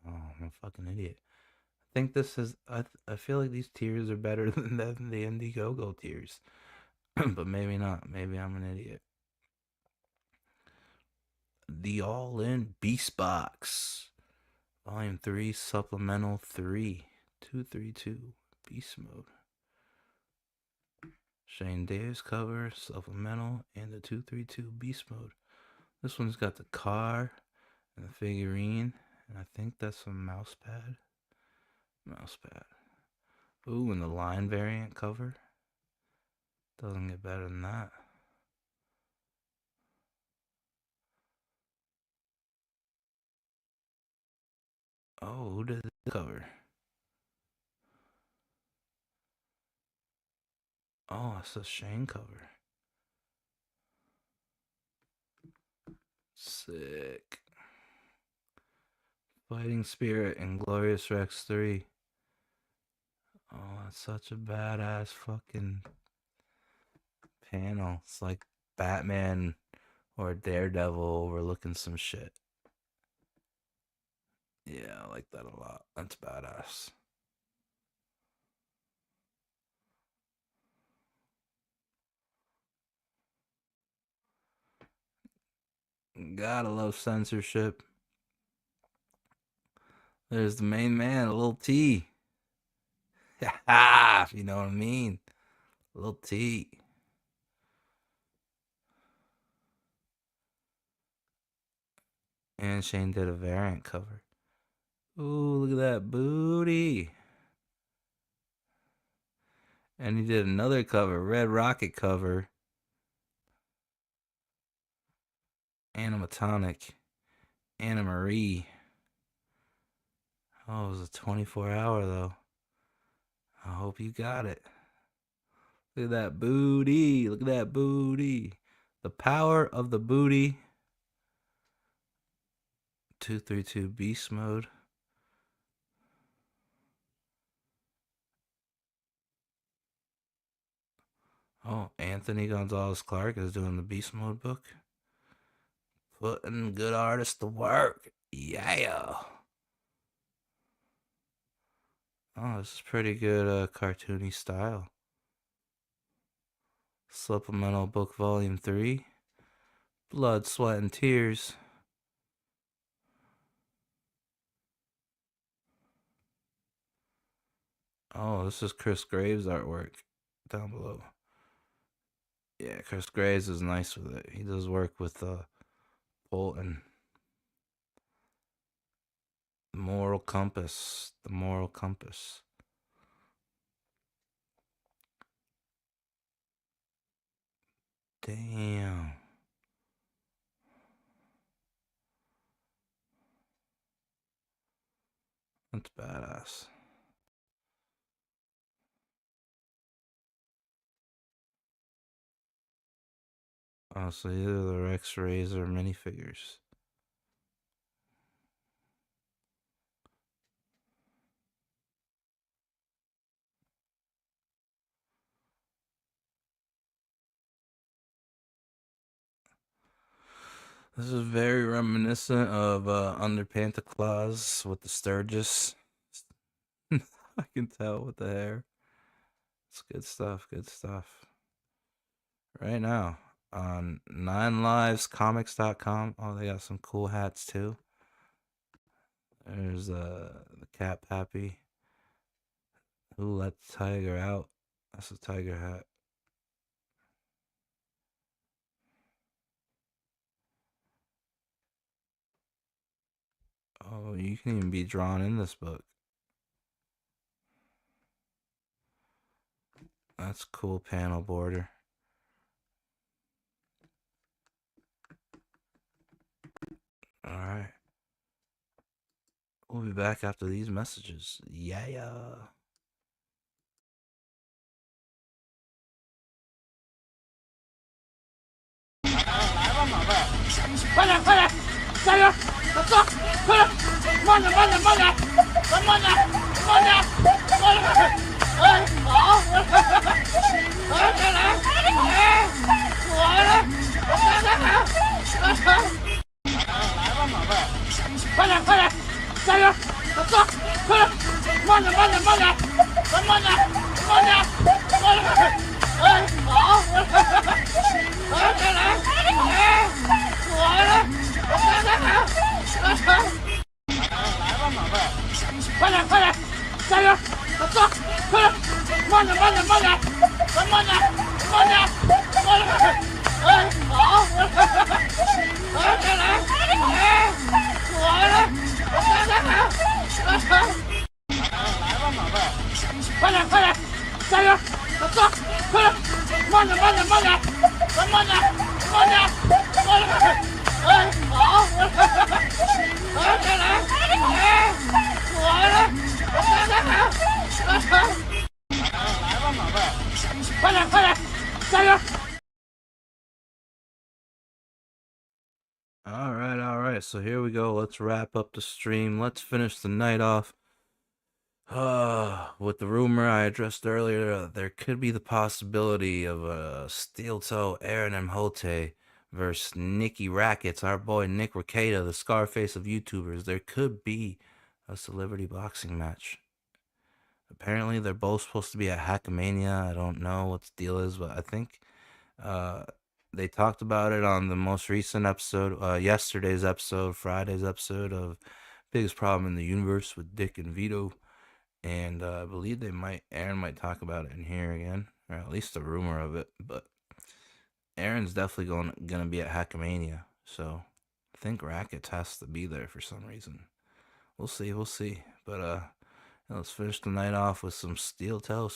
Oh, I'm a fucking idiot. I think this is. I feel like these tiers are better than the Indiegogo tiers, but maybe not. Maybe I'm an idiot. The All-In Beast Box, Volume 3, Supplemental 3, 232, Beast Mode. Shane Davis cover, Supplemental, and the 232 Beast Mode. This one's got the car and the figurine, and I think that's a mouse pad. Ooh, and the line variant cover. Doesn't get better than that. Oh, who did the cover? Oh, it's a Shane cover. Sick. Fighting Spirit and Glorious Rex 3. Oh, that's such a badass fucking panel. It's like Batman or Daredevil overlooking some shit. Yeah, I like that a lot. That's badass. Gotta love censorship. There's the main man, a little T. If you know what I mean. A little T. And Shane did a variant cover. Ooh, look at that booty. And he did another cover, Red Rocket cover. Animatronic. Anna Marie. Oh, it was a 24-hour though. I hope you got it. Look at that booty. Look at that booty. The power of the booty. 232 Beast Mode. Oh, Anthony Gonzalez Clark is doing the Beast Mode book. Putting good artists to work. Yeah. Oh, this is pretty good cartoony style. Supplemental book volume 3. Blood, Sweat, and Tears. Oh, this is Chris Graves' artwork down below. Yeah, Chris Graves is nice with it. He does work with Bolton. The Moral Compass. The Moral Compass. Damn. That's badass. Oh, so these are the Rex Razor minifigures. This is very reminiscent of Under Pantaclaws with the Sturgis. I can tell with the hair. It's good stuff, good stuff. Right now on 9livescomics.com. Oh, they got some cool hats too. There's the Cat Pappy. Who let the tiger out? That's a tiger hat. Oh, you can even be drawn in this book. That's cool panel border. Alright. We'll be back after these messages. Yeah. All right. So here we go. Let's wrap up the stream. Let's finish the night off. With the rumor I addressed earlier, there could be the possibility of a steel toe Aaron Mhote versus Nicky Rackets, our boy Nick Rekieta, the Scarface of YouTubers. There could be a celebrity boxing match. Apparently, they're both supposed to be at Hackamania. I don't know what the deal is, but I think they talked about it on the most recent episode, yesterday's episode, Friday's episode of Biggest Problem in the Universe with Dick and Vito. And I believe Aaron might talk about it in here again, or at least a rumor of it. But Aaron's definitely gonna be at Hackamania, so I think Rackets has to be there for some reason. We'll see. But let's finish the night off with some steel toe.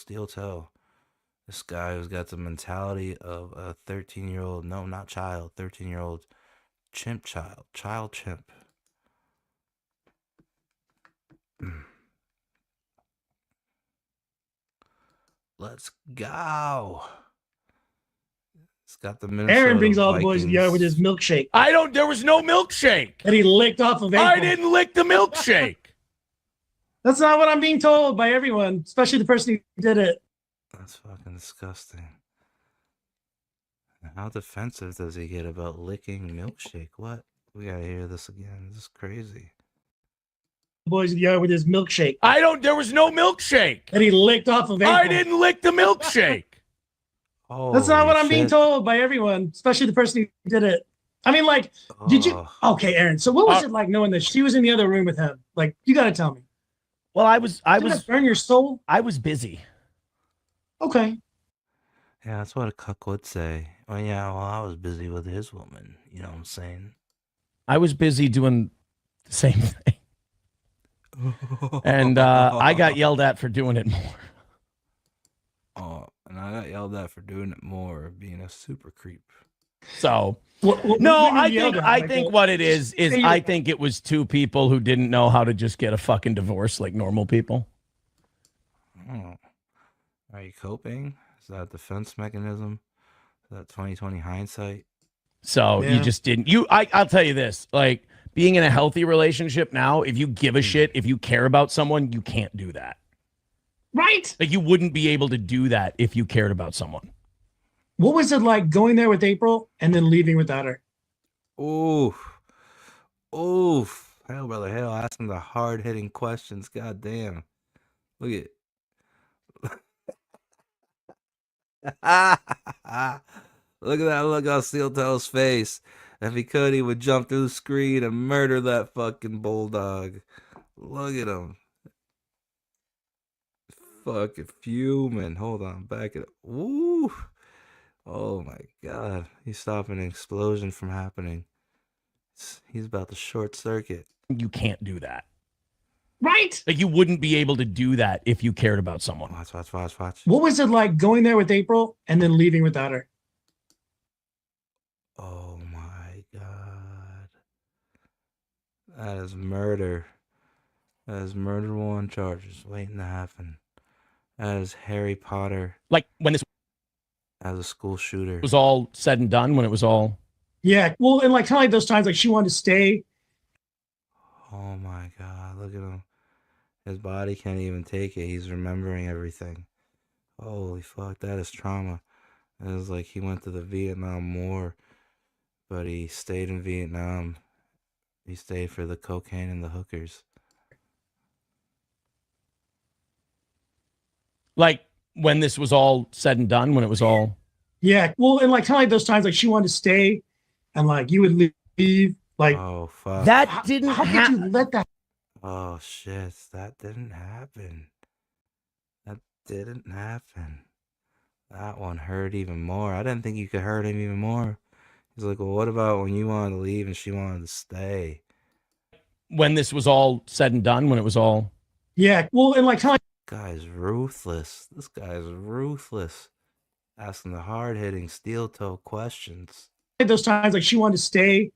This guy who's got the mentality of a 13-year-old, no, not child, 13-year-old chimp child chimp. Let's go. It's got the Minnesota Aaron brings all the Vikings. boys to the yard with his milkshake. There was no milkshake. That he licked off of April. I didn't lick the milkshake. That's not what I'm being told by everyone, especially the person who did it. That's fucking disgusting. How defensive does he get about licking milkshake? What? We gotta hear this again. This is crazy. Boys in the yard with his milkshake. There was no milkshake. That he licked off of April. I didn't lick the milkshake. That's not what I'm being told by everyone, especially the person who did it. I mean, like, did you? Okay, Aaron. So what was it like knowing that she was in the other room with him? Like, you got to tell me. Well, I was Did that burn your soul? I was busy. Okay. Yeah, that's what a cuck would say. Well, yeah, well, I was busy with his woman. You know what I'm saying? I was busy doing the same thing. And I got yelled at for doing it more. Oh, and I got yelled at for doing it more, being a super creep. So No, I think what it is I think it was two people who didn't know how to just get a fucking divorce like normal people. Oh. Are you coping? Is that a defense mechanism? Is that 2020 hindsight? So you just didn't. I'll tell you this, like being in a healthy relationship now, if you give a shit, if you care about someone, you can't do that. Right? Like you wouldn't be able to do that if you cared about someone. What was it like going there with April and then leaving without her? Oof. Hell, brother, hell, asking the hard-hitting questions. God damn. Look at Look at that look on Steel Toe's face. If he could, he would jump through the screen and murder that fucking bulldog. Look at him. Fucking fuming. Hold on, back it up. Woo! Oh my god. He's stopping an explosion from happening. He's about to short circuit. You can't do that. Right? Like you wouldn't be able to do that if you cared about someone. Watch. What was it like going there with April and then leaving without her? Oh my god. That is murder. That is murder one charges waiting to happen. That is Harry Potter. Like when this as a school shooter was all said and done, when it was all. Yeah. Well, and like kind of like those times like she wanted to stay. Oh my god, look at him. His body can't even take it. He's remembering everything. Holy fuck, that is trauma. It was like he went to the Vietnam War, but he stayed in Vietnam. He stayed for the cocaine and the hookers. Like when this was all said and done, when it was all. Yeah. Well, and like kind of like those times like she wanted to stay and like you would leave. Like, oh fuck. That didn't How could you let that? Oh shit, that didn't happen. That didn't happen. That one hurt even more. I didn't think you could hurt him even more. He's like, well, what about when you wanted to leave and she wanted to stay? When this was all said and done, when it was all. Yeah. Well, and like kind of Guy's ruthless. This guy's ruthless. asking the hard-hitting steel-toe questions. Those times like she wanted to stay,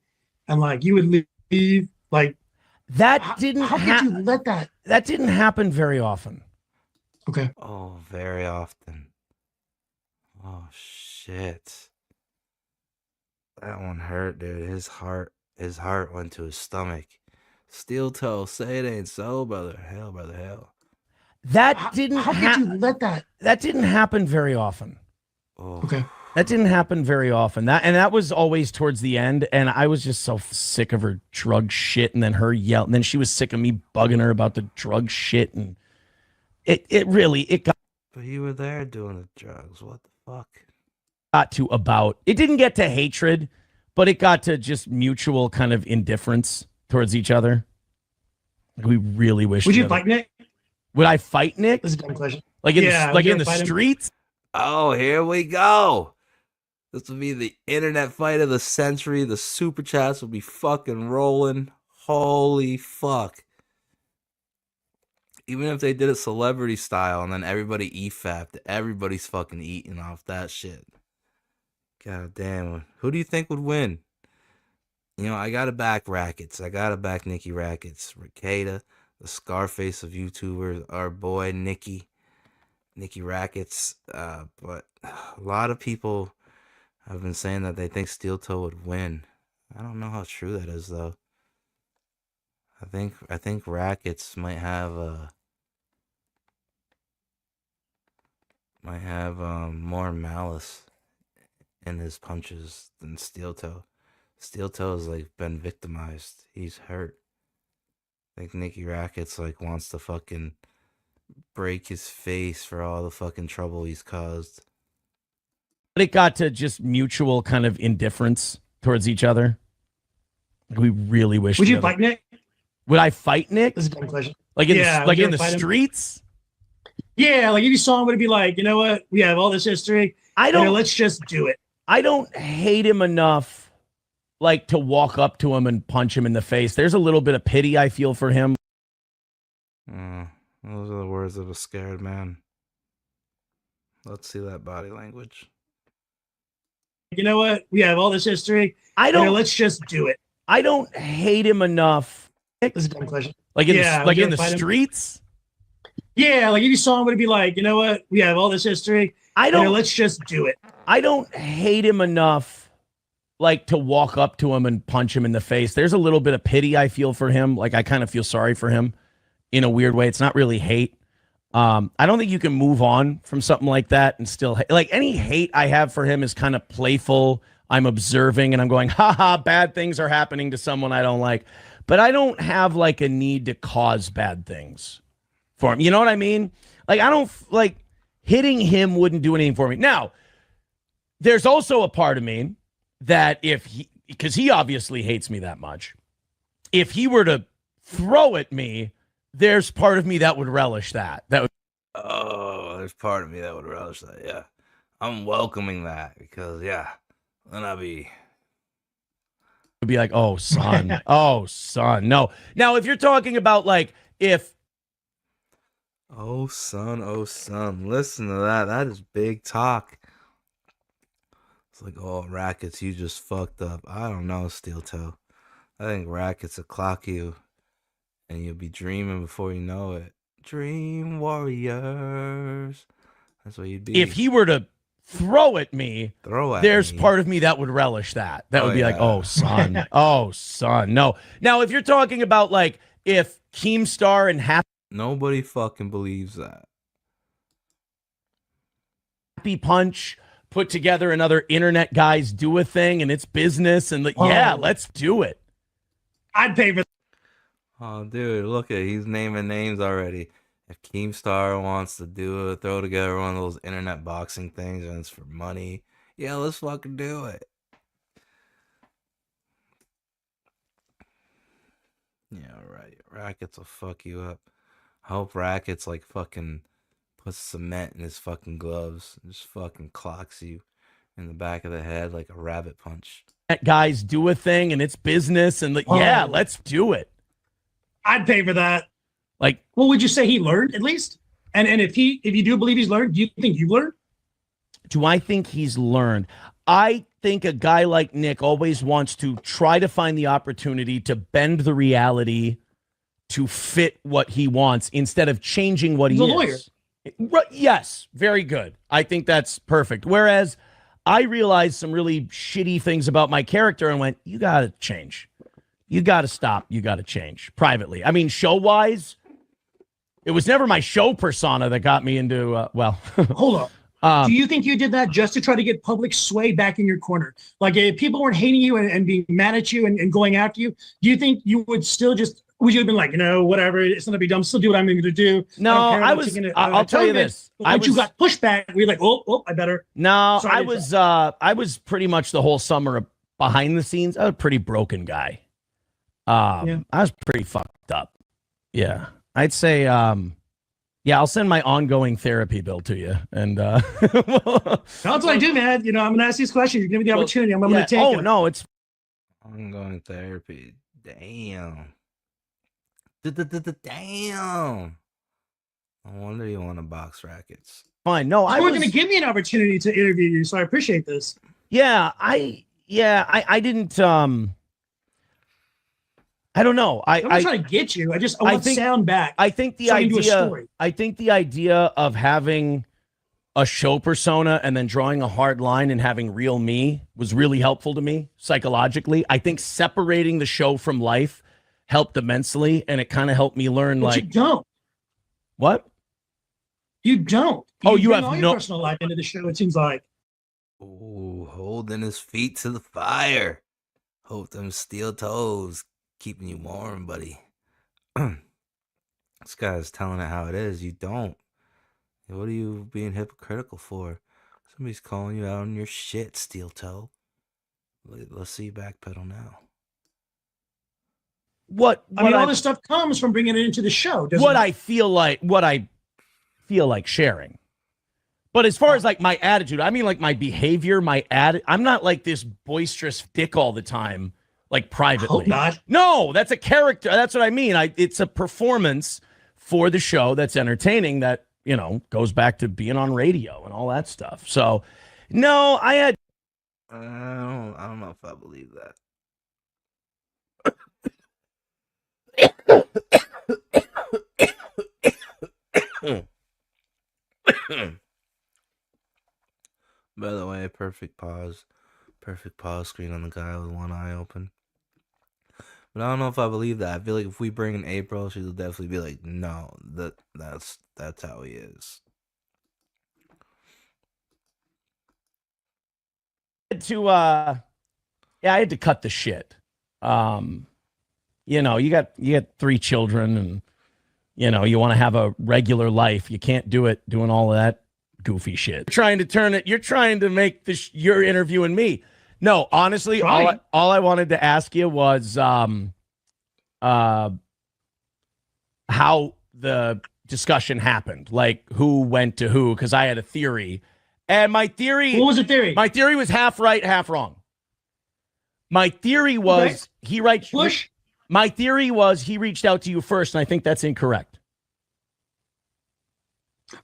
and like you would leave. Like that didn't. How could you let that? That didn't happen very often. Okay. Oh, very often. Oh shit. That one hurt, dude. His heart went to his stomach. Steel toe, say it ain't so, brother. Hell, brother, hell. That didn't. How could you let that? That didn't happen very often. Oh. Okay. That didn't happen very often. That was always towards the end, and I was just so sick of her drug shit, and then her yell, and then she was sick of me bugging her about the drug shit, and it really got. But you were there doing the drugs. What the fuck? Got to about. It didn't get to hatred, but it got to just mutual kind of indifference towards each other. Like we really wish. Would you fight Nick? Would I fight Nick? That's a dumb question. Like in Yeah, the, like would you in the ever fight him? streets? Oh, here we go. This will be the internet fight of the century. The super chats will be fucking rolling. Holy fuck. Even if they did it celebrity style and then everybody EFAP'd, everybody's fucking eating off that shit. God damn. Who do you think would win? You know, I gotta back Rackets. I gotta back Nikki Rackets. Ricada, the Scarface of YouTubers, our boy Nikki Rackets. But a lot of people have been saying that they think Steel Toe would win. I don't know how true that is though. I think Rackets might have more malice in his punches than Steel Toe. Steel Toe has like been victimized. He's hurt. I think Nikki Rackets like wants to fucking break his face for all the fucking trouble he's caused. But it got to just mutual kind of indifference towards each other. Like we really wish. Would you fight Nick? Would I fight Nick? That's a dumb question. Like in Yeah, the, would like you in the ever fight him? streets? Yeah, like if you saw him, would it be like, you know what? We have all this history. I don't. Let's just do it. I don't hate him enough, like to walk up to him and punch him in the face. There's a little bit of pity I feel for him. Those are the words of a scared man. Let's see that body language. You know what? We have all this history. Let's just do it. I don't hate him enough. That's a dumb question. Like in Yeah, the, would like you in the ever fight him? streets? Yeah, like if you saw him, would it be like, you know what? We have all this history. Let's just do it. I don't hate him enough, like to walk up to him and punch him in the face. There's a little bit of pity I feel for him. Like I kind of feel sorry for him in a weird way. It's not really hate. I don't think you can move on from something like that and still like any hate I have for him is kind of playful. I'm observing and I'm going, haha, bad things are happening to someone I don't like. But I don't have like a need to cause bad things for him. You know what I mean? Like I don't like hitting him wouldn't do anything for me. Now, there's also a part of me that if he, because he obviously hates me that much, if he were to throw at me, there's part of me that would relish that. That would. Oh, there's part of me that would relish that. Yeah, I'm welcoming that because then I'd be like, oh son, oh son. No, now if you're talking about like if. Oh son, listen to that. That is big talk. It's like, oh, Rackets, you just fucked up. I don't know, Steel Toe. I think Rackets will clock you, and you'll be dreaming before you know it. Dream warriors. That's what you'd be. If he were to throw at me, there's me. part of me that would relish that. That would be like, yeah. oh son, oh son. No. Now, if you're talking about like if Keemstar and Nobody fucking believes that. Happy Punch put together another internet guys do a thing and it's business and yeah, let's do it. I'd pay for. Oh, dude, look at he's naming names already. If Keemstar wants to throw together one of those internet boxing things and it's for money, yeah, let's fucking do it. Yeah, right. Rackets will fuck you up. I hope Rackets like fucking puts cement in his fucking gloves and just fucking clocks you in the back of the head like a rabbit punch. Guys do a thing and it's business and yeah, let's do it. I'd pay for that. Like, well, would you say he learned at least? And if you do believe he's learned, do you think you've learned? Do I think he's learned? I think a guy like Nick always wants to try to find the opportunity to bend the reality to fit what he wants instead of changing what he He's a is. lawyer. Right, yes, very good. I think that's perfect. Whereas I realized some really shitty things about my character and went, you got to change. You got to stop. You got to change privately. I mean, show-wise, it was never my show persona that got me into, well. Hold up. Do you think you did that just to try to get public sway back in your corner? Like, if people weren't hating you and being mad at you and going after you, do you think you would still just, would you have been like, you know, whatever, it's not a big deal, I'm still do what I'm going to do? No, I'll tell you this. Once you got pushback, we were like, oh, I better. No, I was pretty much the whole summer behind the scenes. I was a pretty broken guy. I was pretty fucked up. Yeah. I'd say, yeah, I'll send my ongoing therapy bill to you. And that's what I do, man. You know, I'm going to ask these questions. You give me the opportunity. I'm going to take it. Oh, no, it's ongoing therapy. Damn. Damn. No wonder you want to box Rackets. Fine. No, you were going to give me an opportunity to interview you, so I appreciate this. Yeah, I didn't. I don't know. I'm not trying to get you. I want sound back. I think the idea of having a show persona and then drawing a hard line and having real me was really helpful to me psychologically. I think separating the show from life helped immensely, and it kind of helped me learn. But like, you don't. What? You don't. You bring have all no your personal life into the show. It seems like. Ooh, holding his feet to the fire. Hope them steel toes keeping you warm, buddy. This guy's telling it how it is. You don't. What are you being hypocritical for? Somebody's calling you out on your shit, steel toe. Let's see you backpedal now. I mean, all this stuff comes from bringing it into the show. What I feel like sharing. But as far as like my attitude, I mean like my behavior, I'm not like this boisterous dick all the time. Like privately. Hope not. No, that's a character. That's what I mean. It's a performance for the show that's entertaining that, you know, goes back to being on radio and all that stuff. So, no, I don't know if I believe that. By the way, perfect pause screen on the guy with one eye open. But I don't know if I believe that. I feel like if we bring in April, she'll definitely be like, no, that's how he is. I had to cut the shit. You know, you got 3 children, and you know, you want to have a regular life. You can't do it doing all of that goofy shit. You're trying to make this your interviewing me. No, honestly, all I wanted to ask you was how the discussion happened, like who went to who, because I had a theory. And my theory... What was the theory? My theory was half right, half wrong. My theory was My theory was he reached out to you first, and I think that's incorrect.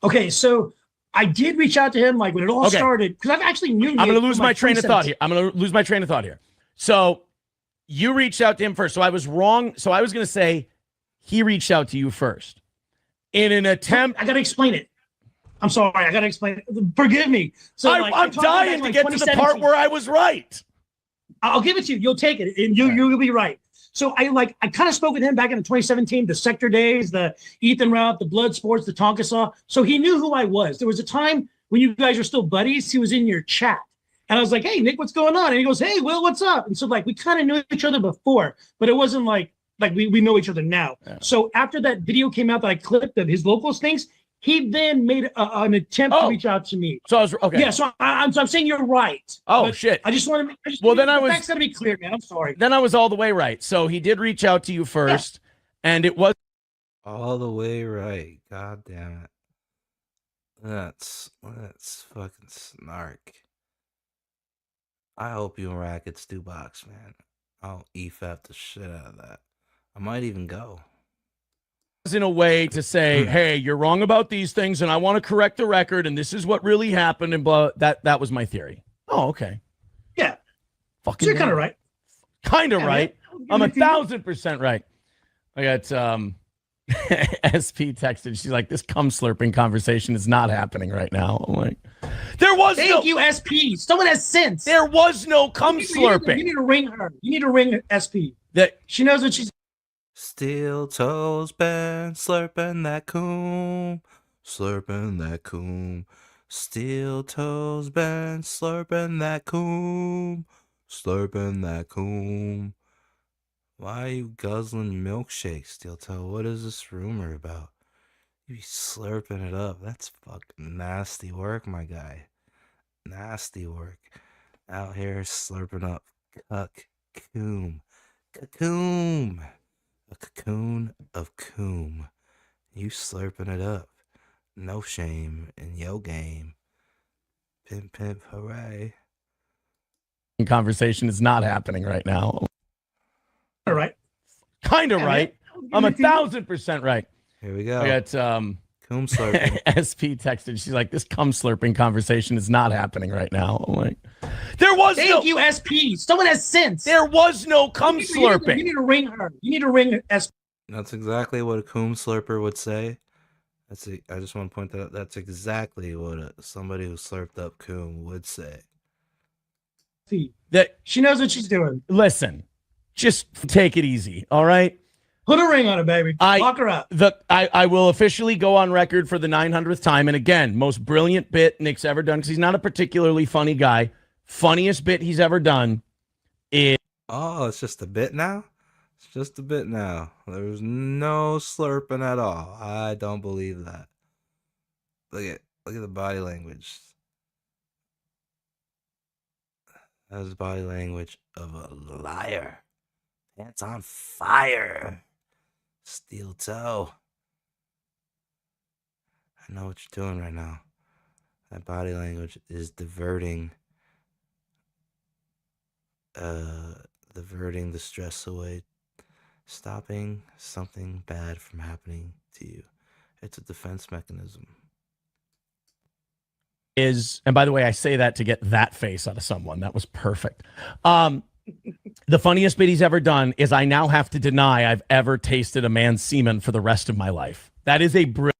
Okay, so I did reach out to him like when it all started, because I've actually knew. I'm going to lose my train of thought here. So you reached out to him first. So I was wrong. So I was going to say he reached out to you first in an attempt. I got to explain it. I'm sorry. I got to explain it. Forgive me. So I'm dying to get to the part where I was right. I'll give it to you. You'll take it, and you'll be right. So I kind of spoke with him back in 2017, the Sector days, the Ethan route, the Blood Sports, the Tonka Saw. So he knew who I was. There was a time when you guys were still buddies. He was in your chat. And I was like, hey, Nick, what's going on? And he goes, hey, Will, what's up? And so like we kind of knew each other before, but it wasn't like we know each other now. Yeah. So after that video came out that I clipped of his locals things, he then made an attempt to reach out to me. So I was okay. Yeah, so I'm saying you're right. Oh, shit. I just want to make that's got to be clear, man. I'm sorry. Then I was all the way right. So he did reach out to you first, and it was all the way right. God damn it. That's fucking snark. I hope you and Rackets do box, man. I'll EFF the shit out of that. I might even go. in a way to say, hey, you're wrong about these things, and I want to correct the record, and this is what really happened, and blah. That was my theory. Oh, okay. Yeah. Fucking So you're kind of right. Kind of Yeah, right. man. I'm 1,000% right. I got SP texted. She's like, this cum slurping conversation is not happening right now. I'm like, there was Thank you, SP. Someone has sense. There was no cum slurping. You need to ring her. You need to ring SP. That she knows what she's. Steel toes been slurping that coom, slurping that coom. Steel toes been slurping that coom, slurping that coom. Why are you guzzling milkshakes, Steel Toe? What is this rumor about? You be slurping it up. That's fucking nasty work, my guy. Nasty work. Out here slurping up cocoon. Cocoon. A cocoon of coom. You slurping it up. No shame in your game. Pimp, pimp, hooray. Conversation is not happening right now. All right. Kind of Yeah, right. I'm 1,000% right. Here we go. I got coom slurping. SP texted. She's like, this cum slurping conversation is not happening right now. I'm like, there was Thank you, SP. Someone has sense. There was no cum slurping. You need to ring her. You need to ring SP. That's exactly what a coom slurper would say. I just want to point that out. That's exactly what somebody who slurped up coom would say. That she knows what she's doing. Listen, just take it easy, all right? Put a ring on it, baby. Lock her up. I will officially go on record for the 900th time. And again, most brilliant bit Nick's ever done, because he's not a particularly funny guy. Funniest bit he's ever done is... Oh, it's just a bit now? It's just a bit now. There's no slurping at all. I don't believe that. Look at the body language. That's the body language of a liar. Pants on fire. Steel toe. I know what you're doing right now. That body language is diverting the stress away, stopping something bad from happening to you. It's a defense mechanism. And by the way, I say that to get that face out of someone. That was perfect. The funniest bit he's ever done is I now have to deny I've ever tasted a man's semen for the rest of my life. That is a brilliant.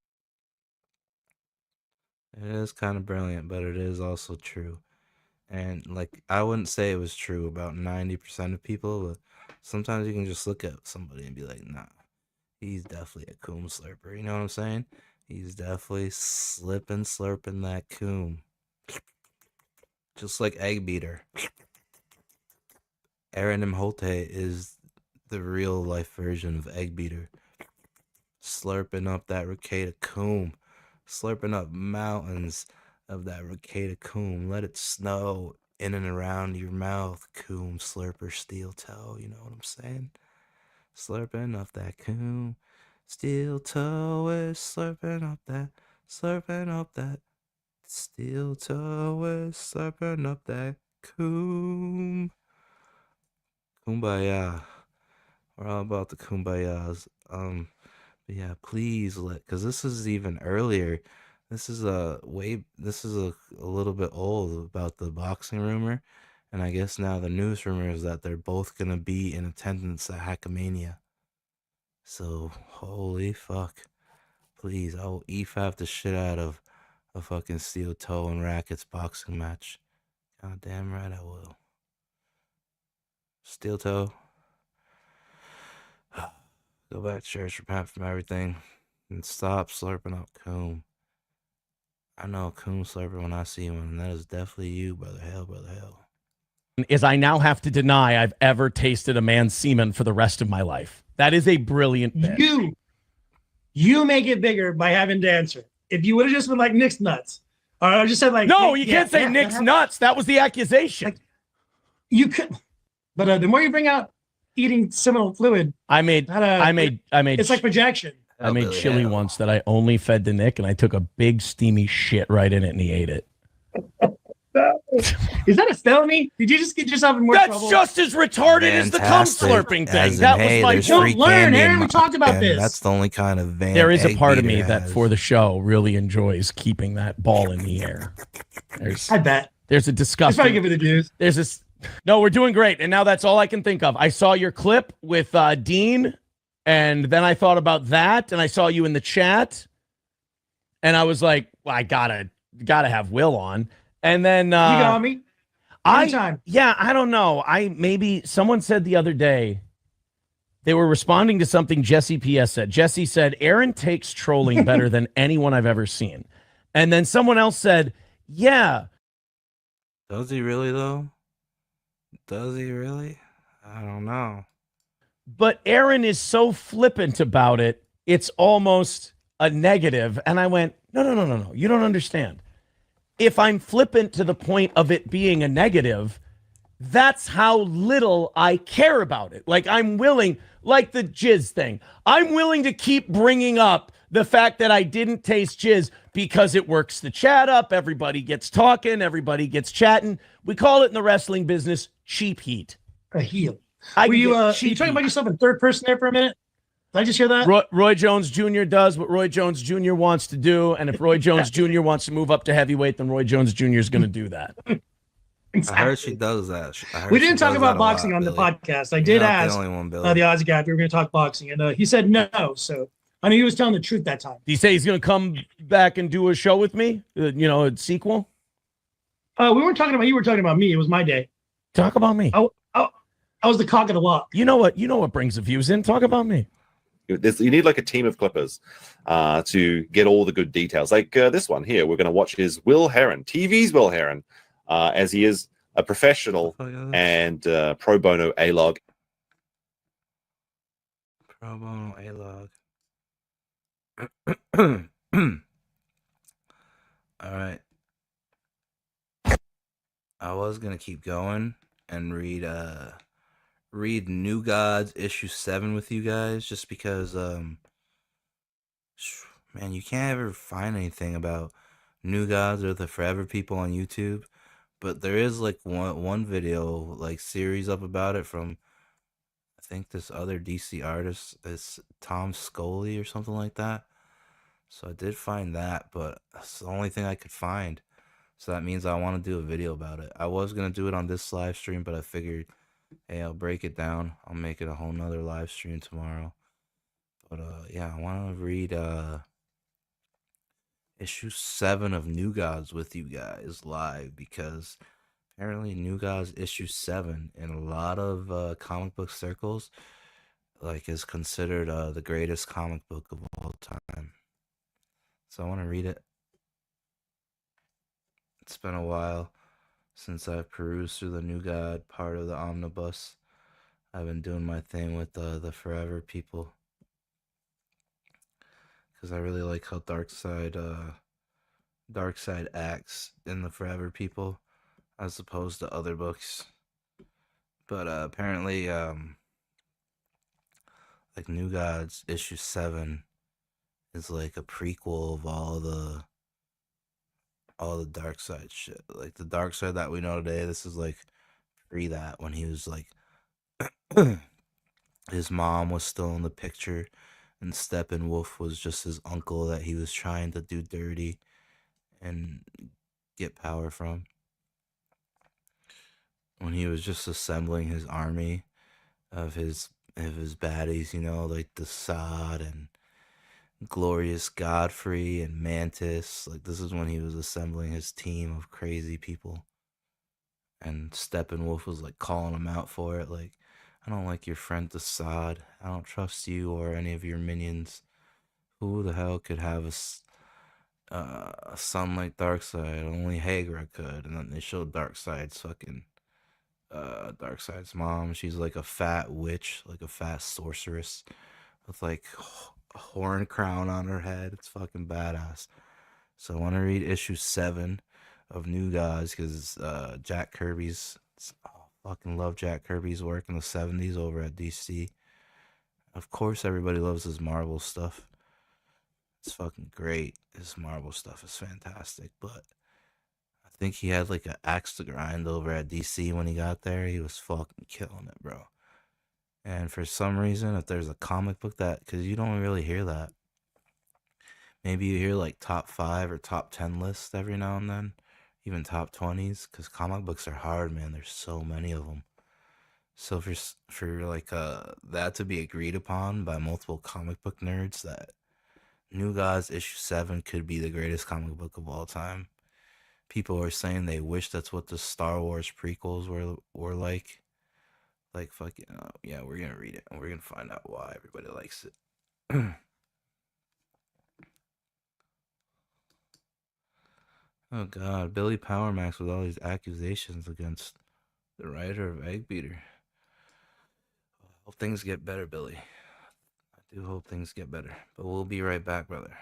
It is kind of brilliant, but it is also true. And like, I wouldn't say it was true about 90% of people, but sometimes you can just look at somebody and be like, nah, he's definitely a coom slurper. You know what I'm saying? He's definitely slurping that coom. Just like Egg Beater. Aaron Imhotep is the real life version of Egg Beater. Slurping up that Ricada coom. Slurping up mountains of that Ricada coom. Let it snow in and around your mouth, coom slurper steel toe. You know what I'm saying? Slurping up that coom. Steel toe is slurping up that. Steel toe is slurping up that coom. Kumbaya. We're all about the kumbayas. But yeah, please because this is even earlier. This is a little bit old about the boxing rumor, and I guess now the news rumor is that they're both gonna be in attendance at Hackamania. So holy fuck, please, I will EFAP the shit out of a fucking steel toe and Rackets boxing match. God damn right I will. Steel toe. Go back to church, repent from everything, and stop slurping up coom. I know a coom slurper when I see one, and that is definitely you, brother hell, brother hell. Is I now have to deny I've ever tasted a man's semen for the rest of my life. That is a brilliant bit. You make it bigger by having to answer. If you would have just been like Nick's nuts, or I just said like no, you can't say Nick's nuts. That was the accusation. Like, you could, but the more you bring out eating seminal fluid, I made. It's like projection. I made chili once that I only fed to Nick, and I took a big steamy shit right in it, and he ate it. Is that a felony? Did you just get yourself in more trouble? That's just as retarded as the cum slurping thing. That was my Don't learn, Aaron. We talked about and this. That's the only kind of van. There is a egg part of me beater that, has. for the show, really enjoys keeping that ball in the air. I bet. There's a disgusting. Let's probably give it the dues. There's this. No, we're doing great, and now that's all I can think of. I saw your clip with Dean, and then I thought about that, and I saw you in the chat, and I was like, well, I gotta have Will on, and then You got me. Anytime. I don't know. Maybe someone said the other day. They were responding to something Jesse PS said. Jesse said, Aaron takes trolling better than anyone I've ever seen. And then someone else said, yeah. Does he really, though? Does he really? I don't know. But Aaron is so flippant about it, it's almost a negative. And I went, no. You don't understand. If I'm flippant to the point of it being a negative, that's how little I care about it. Like, I'm willing, like the jizz thing, I'm willing to keep bringing up the fact that I didn't taste jizz because it works the chat up. Everybody gets talking. Everybody gets chatting. We call it in the wrestling business cheap heat. A heel. Were you talking about yourself in third person there for a minute? Did I just hear that? Roy Jones Jr. does what Roy Jones Jr. wants to do. And if Roy Jones Jr. wants to move up to heavyweight, then Roy Jones Jr. is going to do that. I heard she does that. We didn't talk about boxing on the podcast. I did ask the Aussie guy if we were going to talk boxing, and he said no. So I know he was telling the truth that time. Did he say he's going to come back and do a show with me? A sequel? We weren't talking about you. Were talking about me. It was my day. Talk about me. I was the cock of the walk. You know what brings the views in? Talk about me. You need like a team of clippers to get all the good details. Like this one here, we're going to watch is Will Heron, TV's Will Heron, as he is a professional and pro bono A-log. Pro bono A-log. All right. I was going to keep going and read New Gods issue 7 with you guys, just because man, you can't ever find anything about New Gods or the Forever People on YouTube, but there is like one video like series up about it from I think this other DC artist, it's Tom Scully or something like that. So I did find that, but that's the only thing I could find. So that means I want to do a video about it. I was gonna do it on this live stream, but I figured, hey, I'll break it down. I'll make it a whole nother live stream tomorrow. But yeah, I want to read issue 7 of New Gods with you guys live, because apparently New Gods issue 7 in a lot of comic book circles like is considered the greatest comic book of all time. So I want to read it. It's been a while since I've perused through the New God part of the omnibus. I've been doing my thing with the Forever People, because I really like how Darkseid acts in the Forever People as opposed to other books. But apparently like New Gods issue 7 is like a prequel of all the Darkseid shit. Like the Darkseid that we know today, this is like pre that, when he was like his mom was still in the picture and Steppenwolf was just his uncle that he was trying to do dirty and get power from. When he was just assembling his army of his baddies, like the Sod and Glorious Godfrey and Mantis. Like, this is when he was assembling his team of crazy people. And Steppenwolf was like calling him out for it. Like, I don't like your friend the Sod. I don't trust you or any of your minions. Who the hell could have a son like Darkseid? Only Hagra could. And then they showed Darkseid's mom. She's like a fat witch, like a fat sorceress with like a horn crown on her head. It's fucking badass. So I want to read issue 7 of New Gods, because Jack Kirby's, fucking love Jack Kirby's work in the 70s over at DC. Of course everybody loves his Marvel stuff. It's fucking great. His Marvel stuff is fantastic, but I think he had like an axe to grind over at DC when he got there. He was fucking killing it, bro. And for some reason, if there's a comic book that, because you don't really hear that. Maybe you hear like top 5 or top 10 lists every now and then, even top 20s, because comic books are hard, man. There's so many of them. So for like that to be agreed upon by multiple comic book nerds that New Gods issue 7 could be the greatest comic book of all time. People are saying they wish that's what the Star Wars prequels were like. Like fucking yeah, we're gonna read it and we're gonna find out why everybody likes it. Oh god, Billy Power Max with all these accusations against the writer of Egg Beater. Hope things get better, Billy. I do hope things get better. But we'll be right back, brother.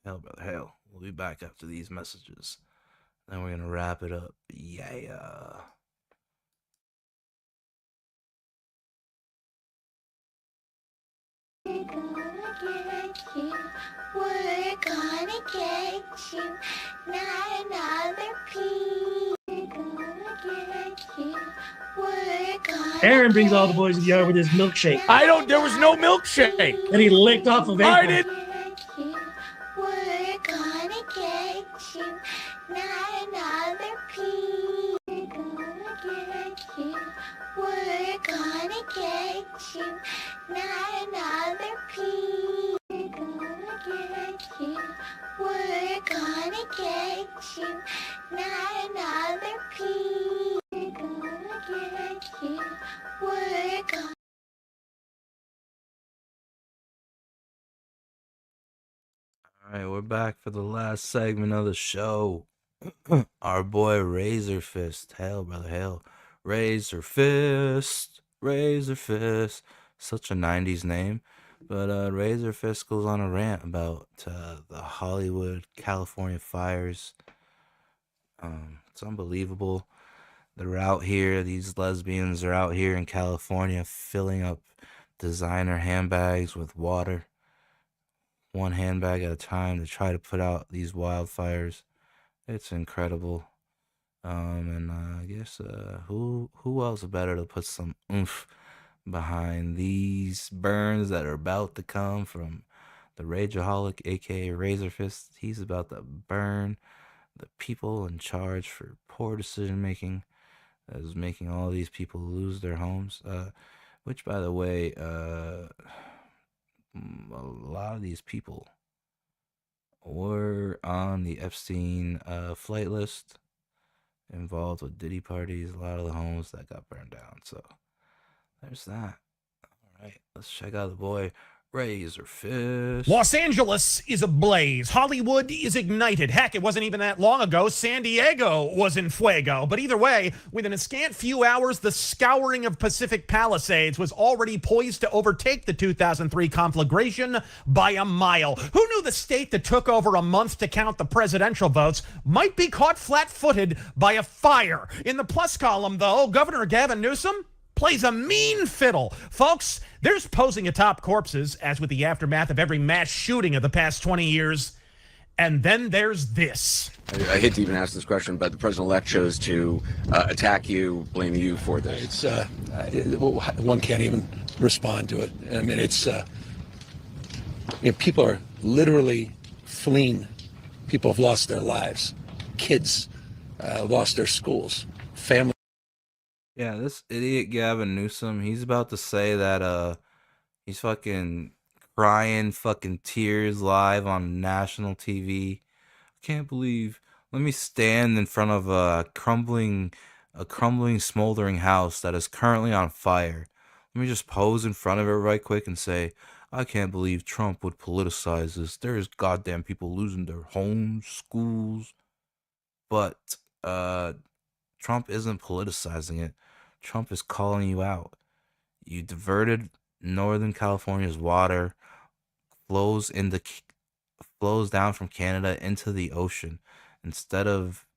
Hell, brother, hell. We'll be back after these messages. Then we're gonna wrap it up. Yeah. We're gonna get you. We're gonna get you. Not another piece. We're gonna get you. We're gonna. Aaron brings all the boys to the yard with his milkshake. There was no milkshake. And he licked off of it. We're gonna get you. Not another piece. We're gonna get you. We're gonna get you. Not another piece. We're gonna get you. We're gonna get you. Not another piece. We're gonna get you. We're gonna. All right, we're back for the last segment of the show. Our boy Razor Fist. Hell, brother, hell. Razor Fist. Razor Fist. Such a 90s name. But Razor Fist goes on a rant about the Hollywood, California fires. It's unbelievable. They're out here. These lesbians are out here in California filling up designer handbags with water. One handbag at a time to try to put out these wildfires. It's incredible. And I guess who else better to put some oomph behind these burns that are about to come from the Rageaholic, aka Razor Fist. He's about to burn the people in charge for poor decision making that is making all these people lose their homes. Which, by the way, a lot of these people were on the Epstein flight list, involved with Diddy parties, a lot of the homes that got burned down. So there's that. All right, let's check out the boy Razor Fist. Los Angeles is ablaze. Hollywood is ignited. Heck, it wasn't even that long ago San Diego was in fuego. But either way, within a scant few hours, the scouring of Pacific Palisades was already poised to overtake the 2003 conflagration by a mile. Who knew the state that took over a month to count the presidential votes might be caught flat-footed by a fire? In the plus column, though, Governor Gavin Newsom plays a mean fiddle. Folks, there's posing atop corpses, as with the aftermath of every mass shooting of the past 20 years. And then there's this. I hate to even ask this question, but the president-elect chose to attack you, blame you for this. One can't even respond to it. I mean, people are literally fleeing. People have lost their lives. Kids lost their schools. Families. Yeah, this idiot Gavin Newsom, he's about to say that he's fucking crying fucking tears live on national TV. I can't believe, let me stand in front of a crumbling smoldering house that is currently on fire. Let me just pose in front of it right quick and say, I can't believe Trump would politicize this. There's goddamn people losing their homes, schools. But Trump isn't politicizing it. Trump is calling you out. You diverted Northern California's water, flows down from Canada into the ocean instead of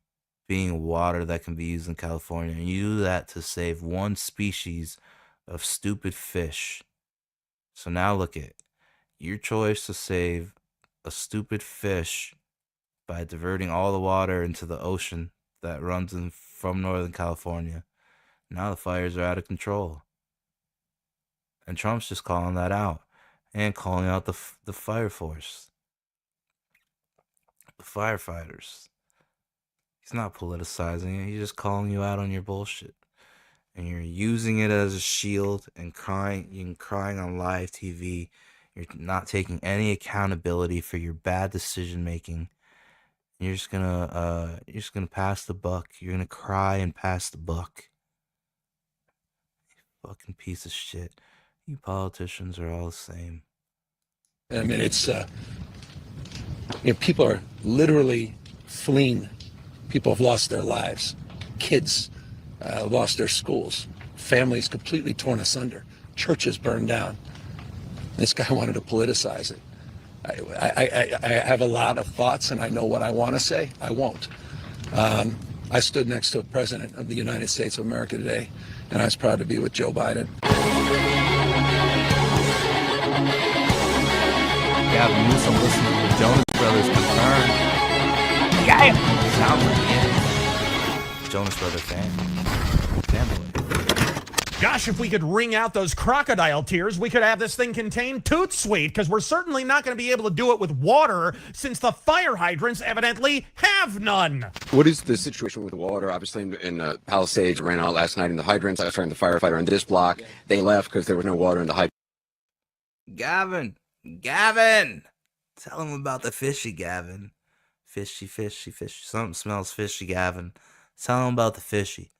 being water that can be used in California. And you do that to save one species of stupid fish. So now look at your choice to save a stupid fish by diverting all the water into the ocean that runs from Northern California. Now the fires are out of control. And Trump's just calling that out and calling out the fire force, the firefighters. He's not politicizing it. He's just calling you out on your bullshit. And you're using it as a shield and crying on live TV. You're not taking any accountability for your bad decision making. You're just gonna pass the buck. You're gonna cry and pass the buck. You fucking piece of shit. You politicians are all the same. I mean, it's people are literally fleeing. People have lost their lives. Kids lost their schools. Families completely torn asunder. Churches burned down. This guy wanted to politicize it. I have a lot of thoughts, and I know what I want to say. I won't. I stood next to a president of the United States of America today, and I was proud to be with Joe Biden. Gavin Newsom listening to the Jonas Brothers confirmed. Yeah. Sounds like it. Jonas Brother fan. Fanboy. Gosh, if we could wring out those crocodile tears, we could have this thing contain Toot Sweet, because we're certainly not going to be able to do it with water, since the fire hydrants evidently have none. What is the situation with the water? Obviously, in Palisades, ran out last night in the hydrants. I was trying the firefighter on this block. They left because there was no water in the hydrant. Gavin! Tell him about the fishy, Gavin. Fishy. Something smells fishy, Gavin. Tell him about the fishy.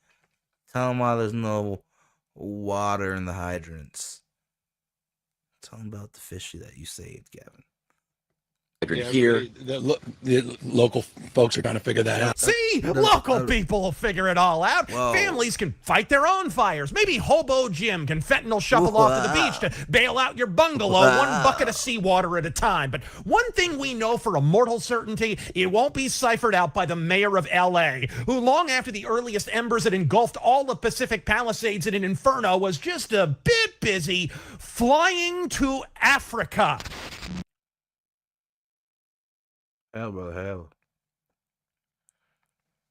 Tell him why there's no water in the hydrants. Tell him about the fishy that you saved, Gavin. Here. The local folks are trying to figure that out. See? Local people will figure it all out. Whoa. Families can fight their own fires. Maybe Hobo Jim can fentanyl shuffle off to the beach to bail out your bungalow, one bucket of seawater at a time. But one thing we know for a mortal certainty, it won't be ciphered out by the mayor of L.A., who long after the earliest embers that engulfed all of Pacific Palisades in an inferno was just a bit busy flying to Africa. Hell, brother, hell.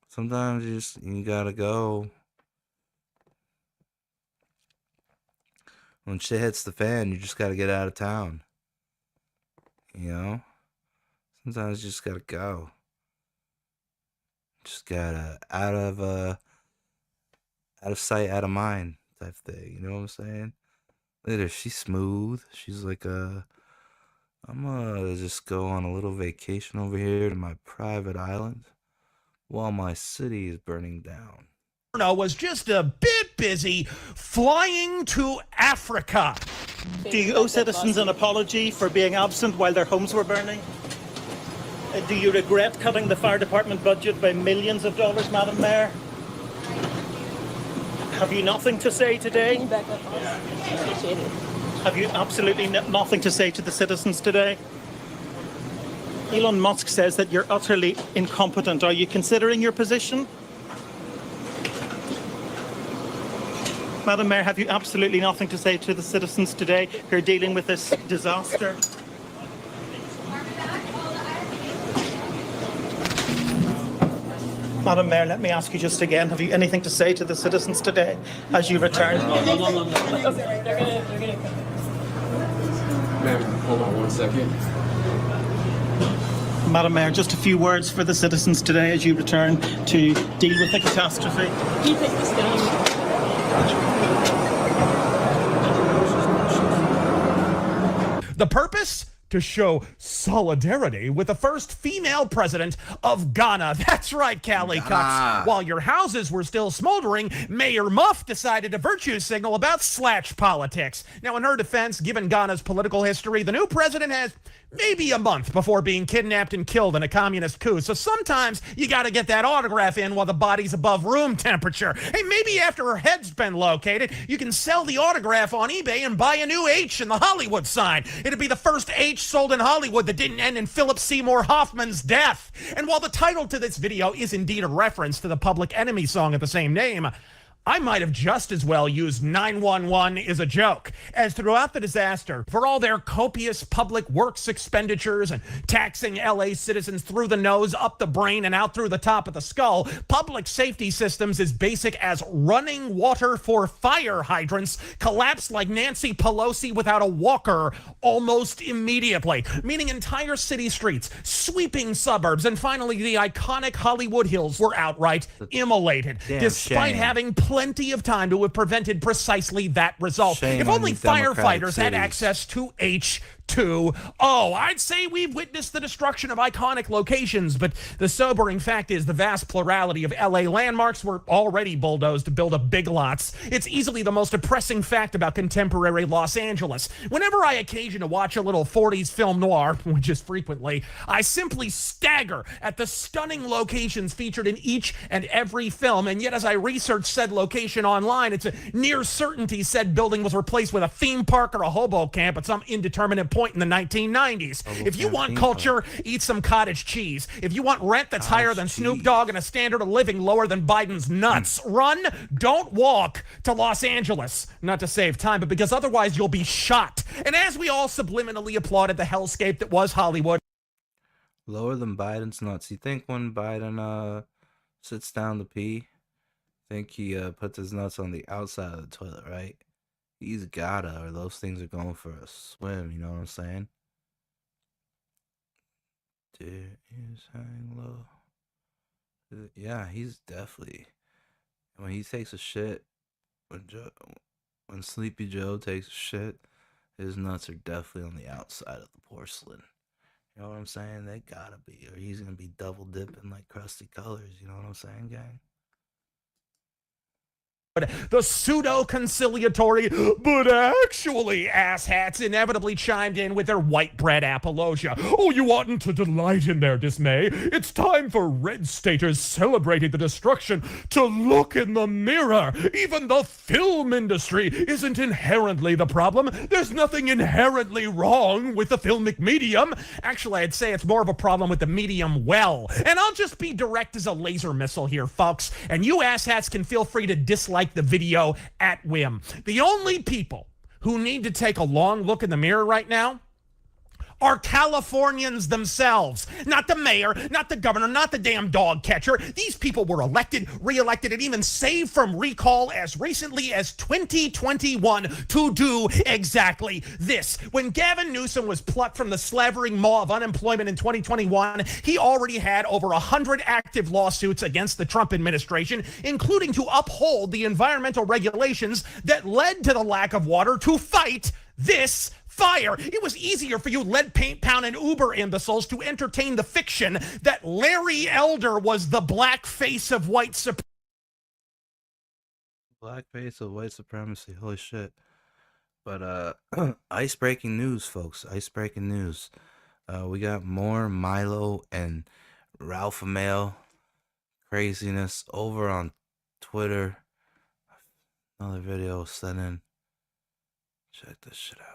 Sometimes you gotta go. When shit hits the fan, you just gotta get out of town. You know? Sometimes you just gotta go. Just gotta out of sight, out of mind type thing. You know what I'm saying? Look at her, she's smooth. She's like I'm gonna just go on a little vacation over here to my private island while my city is burning down. Was just a bit busy flying to Africa. Do you owe citizens an apology for being absent while their homes were burning? Do you regret cutting the fire department budget by millions of dollars, Madam Mayor? Have you nothing to say today? Can you back up? Appreciate it. Have you absolutely nothing to say to the citizens today? Elon Musk says that you're utterly incompetent. Are you considering your position? Madam Mayor, have you absolutely nothing to say to the citizens today who are dealing with this disaster? Madam Mayor, let me ask you just again, have you anything to say to the citizens today as you return? No. They're gonna Ma'am, hold on 1 second. Madam Mayor, just a few words for the citizens today as you return to deal with the catastrophe. Can you take this down? The purpose? To show solidarity with the first female president of Ghana. That's right, Cali Cuts. While your houses were still smoldering, Mayor Muff decided to virtue signal about slatch politics. Now, in her defense, given Ghana's political history, the new president has maybe a month before being kidnapped and killed in a communist coup. So sometimes you got to get that autograph in while the body's above room temperature. Hey, maybe after her head's been located, you can sell the autograph on eBay and buy a new H in the Hollywood sign. It'd be the first H sold in Hollywood that didn't end in Philip Seymour Hoffman's death. And while the title to this video is indeed a reference to the Public Enemy song of the same name, I might have just as well used 911 as a joke, as throughout the disaster, for all their copious public works expenditures and taxing LA citizens through the nose, up the brain, and out through the top of the skull, public safety systems as basic as running water for fire hydrants collapsed like Nancy Pelosi without a walker almost immediately, meaning entire city streets, sweeping suburbs, and finally the iconic Hollywood Hills were outright immolated, despite having plenty of time to have prevented precisely that result. Shame If on only these democratic firefighters had cities. access to H2O, I'd say we've witnessed the destruction of iconic locations, but the sobering fact is the vast plurality of LA landmarks were already bulldozed to build up Big Lots. It's easily the most depressing fact about contemporary Los Angeles. Whenever I occasion to watch a little 40s film noir, which is frequently, I simply stagger at the stunning locations featured in each and every film, and yet as I research said location online, it's a near certainty said building was replaced with a theme park or a hobo camp at some indeterminate point in the 1990s. If you want culture, eat some cottage cheese. If you want rent that's higher than Snoop Dogg and a standard of living lower than Biden's nuts, run, don't walk to Los Angeles. Not to save time, but because otherwise you'll be shot. And as we all subliminally applauded the hellscape that was Hollywood. Lower than Biden's nuts. You think when Biden sits down to pee, think he puts his nuts on the outside of the toilet, right? He's gotta, or those things are going for a swim, you know what I'm saying? Dude, he's hang low. Yeah, he's definitely, when he takes a shit, when Sleepy Joe takes a shit, his nuts are definitely on the outside of the porcelain. You know what I'm saying? They gotta be, or he's gonna be double dipping like Crusty Colors, you know what I'm saying, gang? The pseudo-conciliatory, but actually asshats inevitably chimed in with their white bread apologia. Oh, you oughtn't to delight in their dismay. It's time for red staters celebrating the destruction to look in the mirror. Even the film industry isn't inherently the problem. There's nothing inherently wrong with the filmic medium. Actually, I'd say it's more of a problem with the medium well. And I'll just be direct as a laser missile here, folks. And you asshats can feel free to dislike the video at whim. The only people who need to take a long look in the mirror right now are Californians themselves. Not the mayor, not the governor, not the damn dog catcher. These people were elected, re-elected, and even saved from recall as recently as 2021 to do exactly this. When Gavin Newsom was plucked from the slavering maw of unemployment in 2021, he already had over 100 active lawsuits against the Trump administration, including to uphold the environmental regulations that led to the lack of water to fight this fire. It was easier for you lead paint pounding Uber imbeciles to entertain the fiction that Larry Elder was the black face of white supremacy. Black face of white supremacy, holy shit. But ice-breaking news, folks. Ice-breaking news. We got more Milo and Ralpha-Male craziness over on Twitter. Another video sent in. Check this shit out.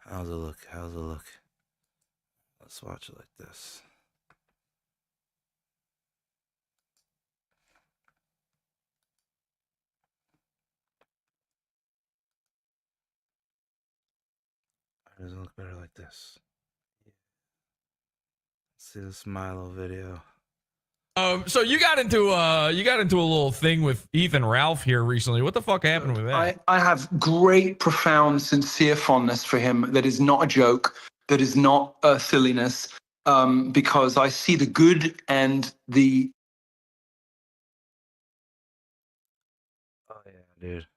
How's it look? How's it look? Let's watch it like this. It doesn't look better like this. Let's see this Milo video. So you got into a little thing with Ethan Ralph here recently. What the fuck happened with that? I have great, profound, sincere fondness for him. That is not a joke. That is not a silliness. Because I see the good and the. Oh yeah, dude.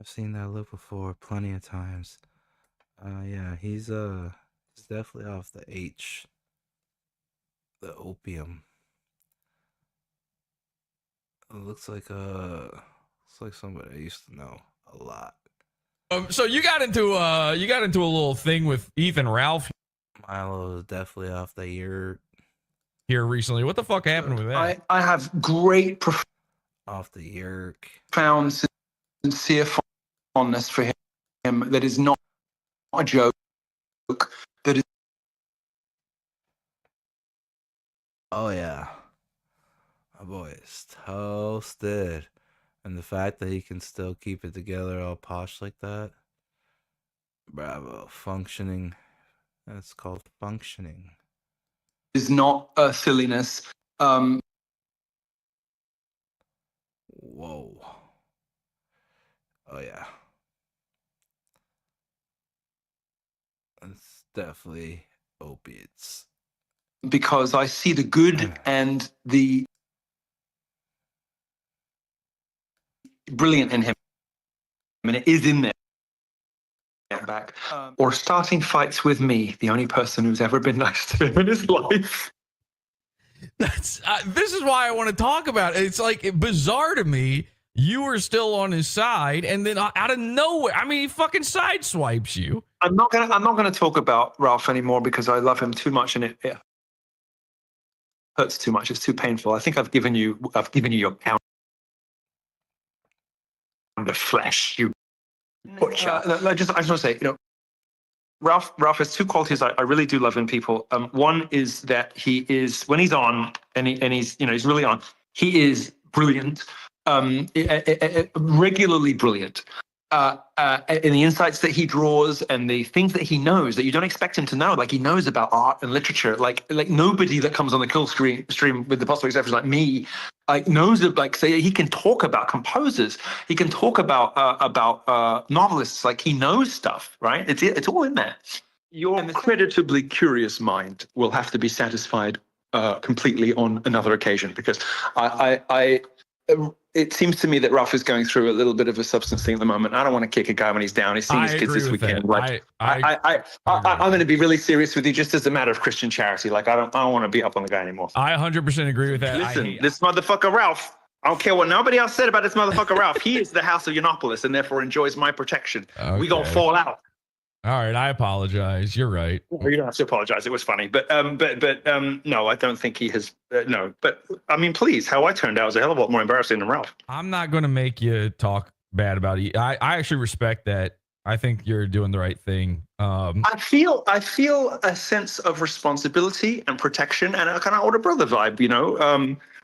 I've seen that look before plenty of times. Yeah, he's definitely off the H. The opium. It looks like somebody I used to know a lot. So you got into a little thing with Ethan Ralph. Milo is definitely off the ear here recently. What the fuck happened with that? I have great, off the yerk. Profound, sincere fondness for him. That is not a joke. That is Oh yeah, my boy is toasted, and the fact that he can still keep it together all posh like that, bravo. Functioning. That's called functioning. Is not silliness. Whoa. Oh yeah. It's definitely opiates. Because I see the good and the brilliant in him, and it is in there. Back or starting fights with me, the only person who's ever been nice to him in his life. That's this is why I want to talk about it. It's like bizarre to me. You were still on his side, and then out of nowhere, I mean, he fucking sideswipes you. I'm not gonna talk about Ralph anymore because I love him too much, and it hurts too much. It's too painful. I think I've given you your pound of flesh. You butcher. I just want to say, Ralph has two qualities I really do love in people. One is that he is, when he's on and he's he's really on, he is brilliant, regularly brilliant. In the insights that he draws and the things that he knows that you don't expect him to know, like he knows about art and literature, like nobody that comes on the kill stream with the possible exception like me, like knows it. Like, say, he can talk about composers, he can talk about novelists, like he knows stuff, right? It's all in there. Your creditably curious mind will have to be satisfied completely on another occasion, because it seems to me that Ralph is going through a little bit of a substance thing at the moment. I don't want to kick a guy when he's down. He's seeing his kids this weekend. Like, I'm going to be really serious with you, just as a matter of Christian charity. Like, I don't want to be up on the guy anymore. I 100% agree with that. Listen, this motherfucker Ralph. I don't care what nobody else said about this motherfucker Ralph. He is the House of Yiannopoulos and therefore enjoys my protection. Okay. We gonna fall out. All right, I apologize. You're right. You don't have to apologize. It was funny, but no, I don't think he has. No, but I mean, please, how I turned out was a hell of a lot more embarrassing than Ralph. I'm not going to make you talk bad about it. I actually respect that. I think you're doing the right thing. I feel a sense of responsibility and protection and a kind of older brother vibe,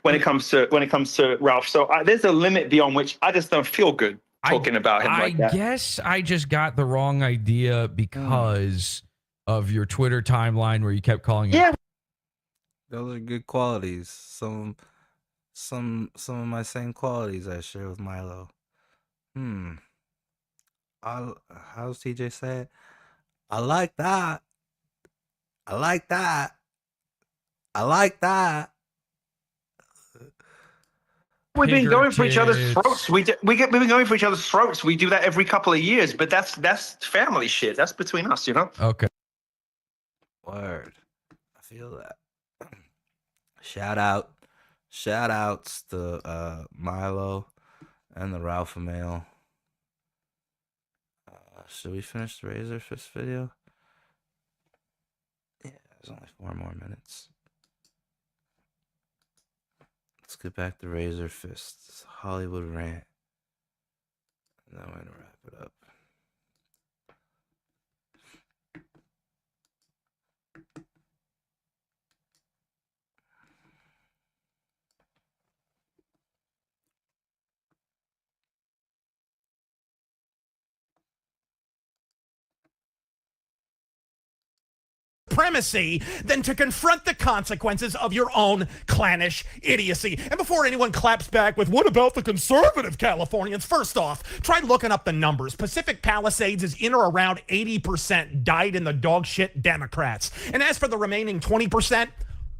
when it comes to Ralph. So there's a limit beyond which I just don't feel good talking about him like that. I guess I just got the wrong idea because of your Twitter timeline where you kept calling him. Yeah. Those are good qualities. Some of my same qualities I share with Milo. How's TJ say it? I like that. I like that. I like that. We've been going for each other's throats. We've been going for each other's throats. We do that every couple of years, but that's family shit. That's between us, Okay. Word. I feel that. Shout outs to Milo and the Ralpha-Male. Should we finish the Razor Fist video? Yeah, there's only 4 more minutes. Let's get back to Razor Fist, Hollywood rant. And then we're gonna wrap it up. Supremacy than to confront the consequences of your own clannish idiocy. And before anyone claps back with, what about the conservative Californians? First off, try looking up the numbers. Pacific Palisades is in or around 80% died in the dog shit Democrats. And as for the remaining 20%,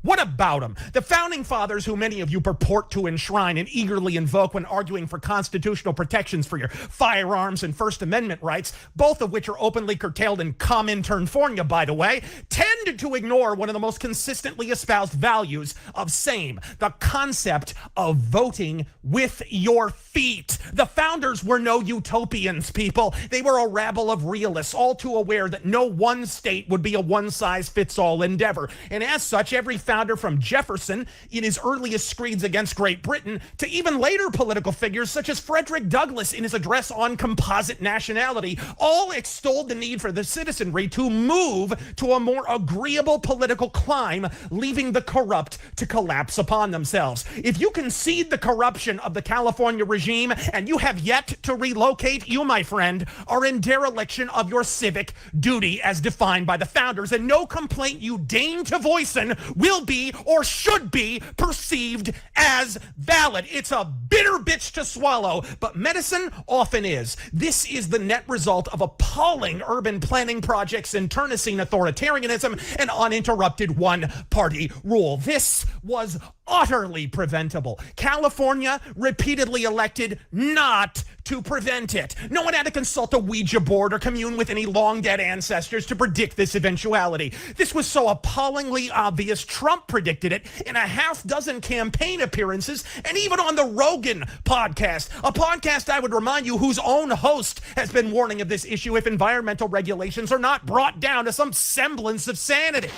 what about them? The founding fathers, who many of you purport to enshrine and eagerly invoke when arguing for constitutional protections for your firearms and First Amendment rights, both of which are openly curtailed in Cominternfornia, by the way, tend to ignore one of the most consistently espoused values of SAME, the concept of voting with your feet. The founders were no utopians, people. They were a rabble of realists, all too aware that no one state would be a one-size-fits-all endeavor. And as such, every founding founder from Jefferson in his earliest screeds against Great Britain to even later political figures such as Frederick Douglass in his address on composite nationality, all extolled the need for the citizenry to move to a more agreeable political climb, leaving the corrupt to collapse upon themselves. If you concede the corruption of the California regime and you have yet to relocate, you, my friend, are in dereliction of your civic duty as defined by the founders, and no complaint you deign to voicen will be or should be perceived as valid. It's a bitter bitch to swallow, but medicine often is. This is the net result of appalling urban planning projects, internecine authoritarianism, and uninterrupted one-party rule. This was utterly preventable. California repeatedly elected not to prevent it. No one had to consult a Ouija board or commune with any long-dead ancestors to predict this eventuality. This was so appallingly obvious, Trump predicted it in a half-dozen campaign appearances, and even on the Rogan podcast, a podcast, I would remind you, whose own host has been warning of this issue if environmental regulations are not brought down to some semblance of sanity.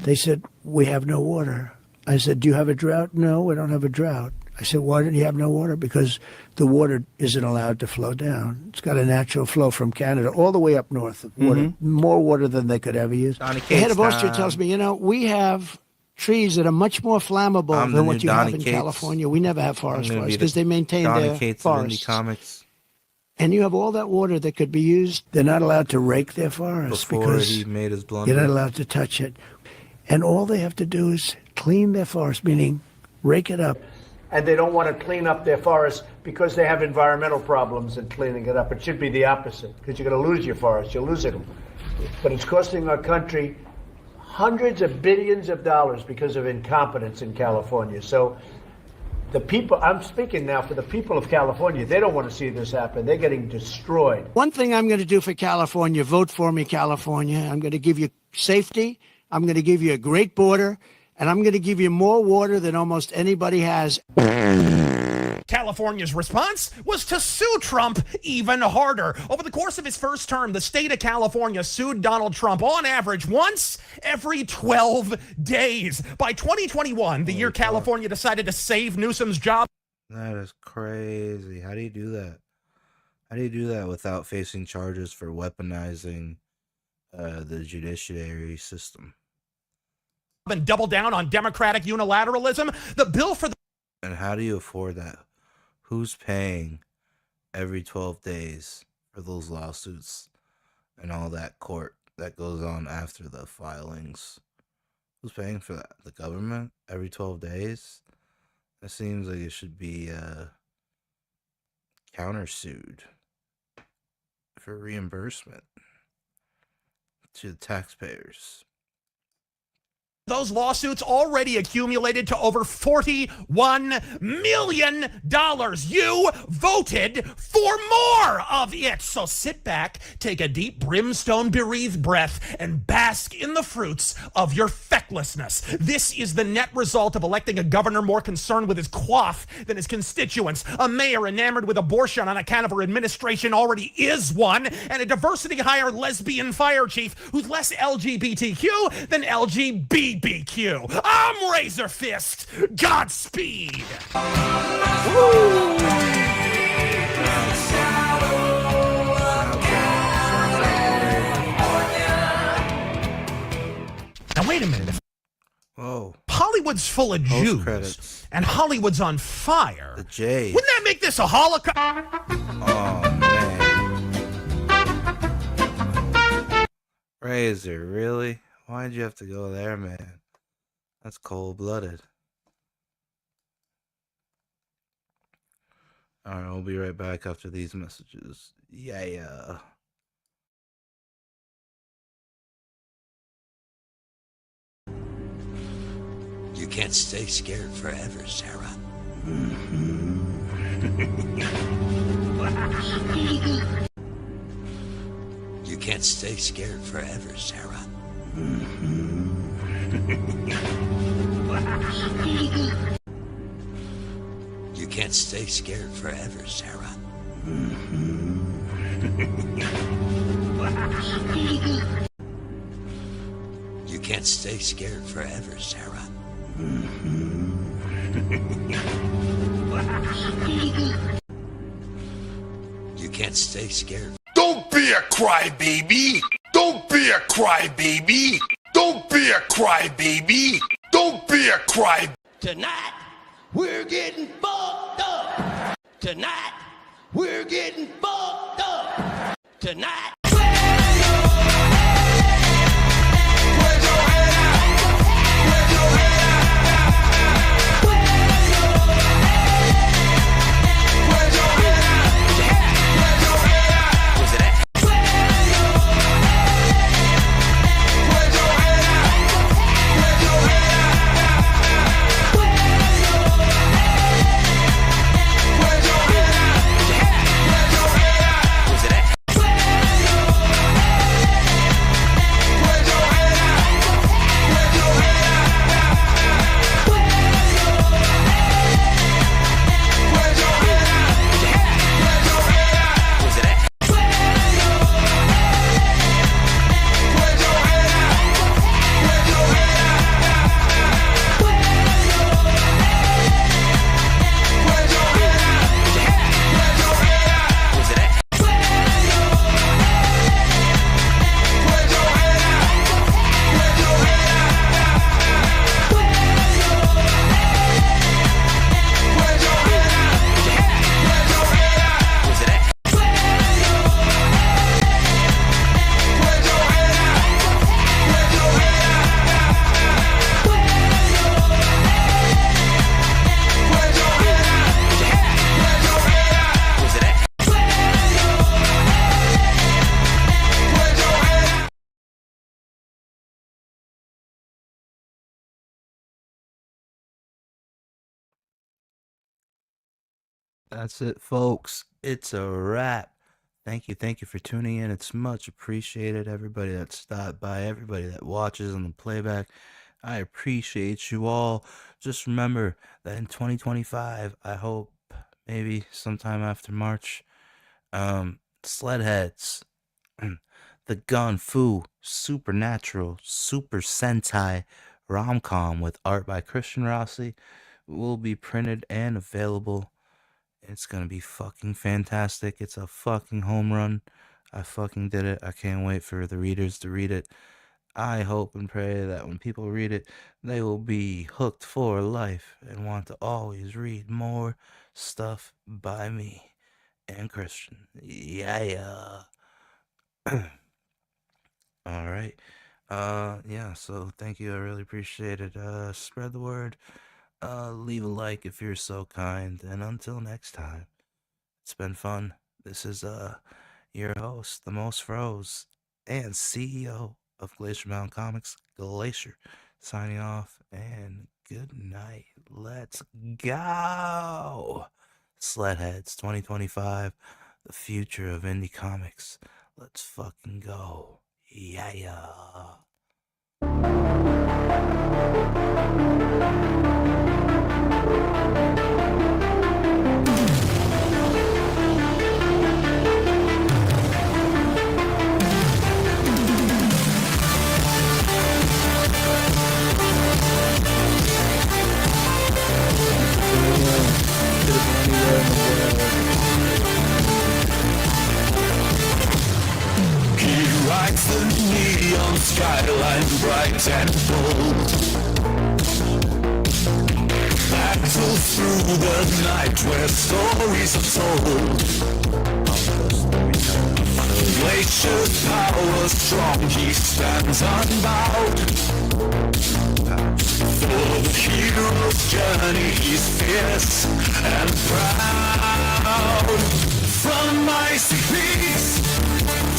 They said, we have no water. I said, do you have a drought? No, we don't have a drought. I said, why do you have no water? Because the water isn't allowed to flow down. It's got a natural flow from Canada all the way up north. Of water, more water than they could ever use. The head of Austria tells me, we have trees that are much more flammable than what you have in California. We never have forest fires because they maintain their forests. And you have all that water that could be used. They're not allowed to rake their forests because he made his blunder. You're not allowed to touch it. And all they have to do is clean their forest, meaning rake it up. And they don't want to clean up their forests because they have environmental problems in cleaning it up. It should be the opposite, because you're going to lose your forests. You're losing them. But it's costing our country hundreds of billions of dollars because of incompetence in California. So the people, I'm speaking now for the people of California, they don't want to see this happen. They're getting destroyed. One thing I'm going to do for California, vote for me, California. I'm going to give you safety. I'm going to give you a great border. And I'm going to give you more water than almost anybody has. California's response was to sue Trump even harder. Over the course of his first term, the state of California sued Donald Trump on average once every 12 days. By 2021, the year California decided to save Newsom's job. That is crazy. How do you do that? How do you do that without facing charges for weaponizing the judiciary system? And double down on democratic unilateralism. The bill for the... And how do you afford that? Who's paying every 12 days for those lawsuits and all that court that goes on after the filings? Who's paying for that? The government? Every 12 days? It seems like it should be countersued for reimbursement to the taxpayers. Those lawsuits already accumulated to over $41 million. You voted for more of it. So sit back, take a deep brimstone-bereathed breath, and bask in the fruits of your fecklessness. This is the net result of electing a governor more concerned with his quaff than his constituents, a mayor enamored with abortion on account of her administration already is one, and a diversity-hire lesbian fire chief who's less LGBTQ than LGBTQ. I'm Razor Fist. Godspeed. Now wait a minute. Whoa. Hollywood's full of Jews, credits. and Hollywood's on fire. The J. Wouldn't that make this a Holocaust? Oh, man. Razor, really? Why'd you have to go there, man? That's cold-blooded. Alright, we'll be right back after these messages. Yeah. You can't stay scared forever, Sarah. You can't stay scared forever, Sarah. You can't stay scared forever, Sarah. You can't stay scared forever, Sarah. You can't stay scared. Don't be a crybaby. Don't be a crybaby. Don't be a crybaby. Don't be a cry. Tonight, we're getting fucked up. Tonight, we're getting fucked up. Tonight. That's it, folks. It's a wrap. Thank you for tuning in. It's much appreciated. Everybody that stopped by, everybody that watches on the playback, I appreciate you all. Just remember that in 2025, I hope maybe sometime after March, SLED HEADZ, the Gun-Fu Supernatural Super-Sentai rom-com with art by Kristian Rossi will be printed and available. It's gonna be fucking fantastic. It's a fucking home run. I fucking did it. I can't wait for the readers to read it. I hope and pray that when people read it, they will be hooked for life and want to always read more stuff by me and Kristian. Yeah. All right. Yeah, so thank you. I really appreciate it. Spread the word. Leave a like if you're so kind. And until next time, it's been fun. This is your host, the most froze, and CEO of Glacier Mountain Comics, Glacier, signing off. And good night. Let's go. SLED HEADZ 2025, the future of indie comics. Let's fucking go. Yeah. He rides the neon skyline bright and bold. Battles through the night where stories are told. Glacier's power strong, he stands unbowed. For the hero's journey, he's fierce and proud. From icy peaks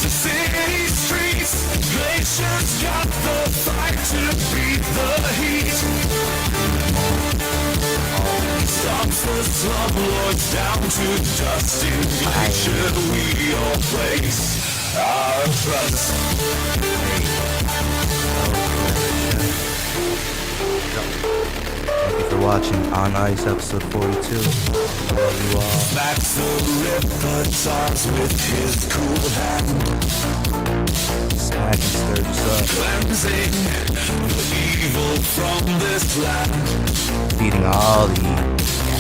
to city streets, Glacier's got the fight to beat the heat. Stops the slumlords down to dust. In Glacier we all place our trust. Thank you for watching On Ice episode 42. I love you all. Smacks the repertoires with his cool hand. Smile. Back and stir this up. Cleansing the evil from this land. Feeding all the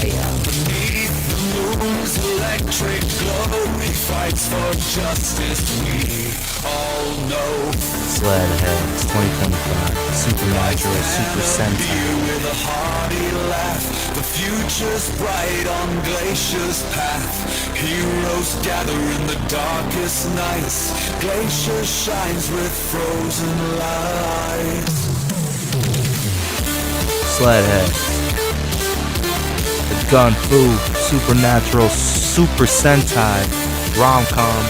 Beneath the moon's electric glow, he fights for justice, we all know. SLED HEADZ 2025 Supernatural Super-Sentai. With a hearty laugh, the future's bright on Glacier's path. Heroes gather in the darkest nights. Glacier shines with frozen lights. SLED HEADZ. The Gun-Fu Supernatural Super-Sentai rom-com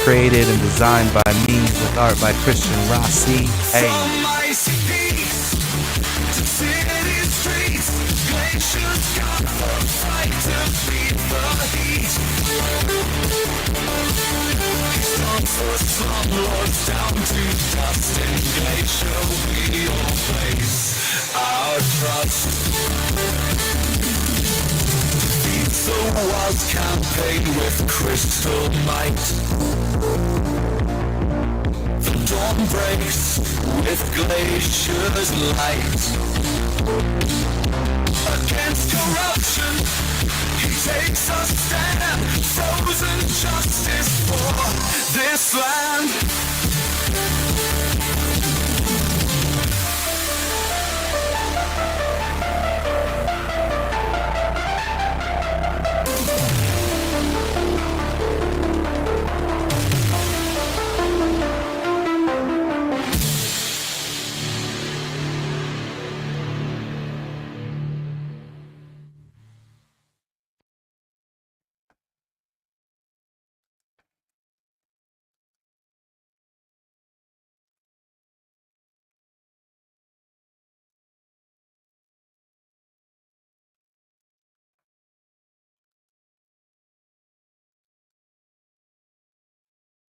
created and designed by me with art by Kristian Rossi. Hey. From icy peaks to city streets, Glacier's got the fight to beat the heat. He stands for slumlords down to dust. In Glacier we all place our trust. Defeats the wild campaign with crystal might. The dawn breaks with Glacier's light. Against corruption, he takes a stand. Frozen justice for this land.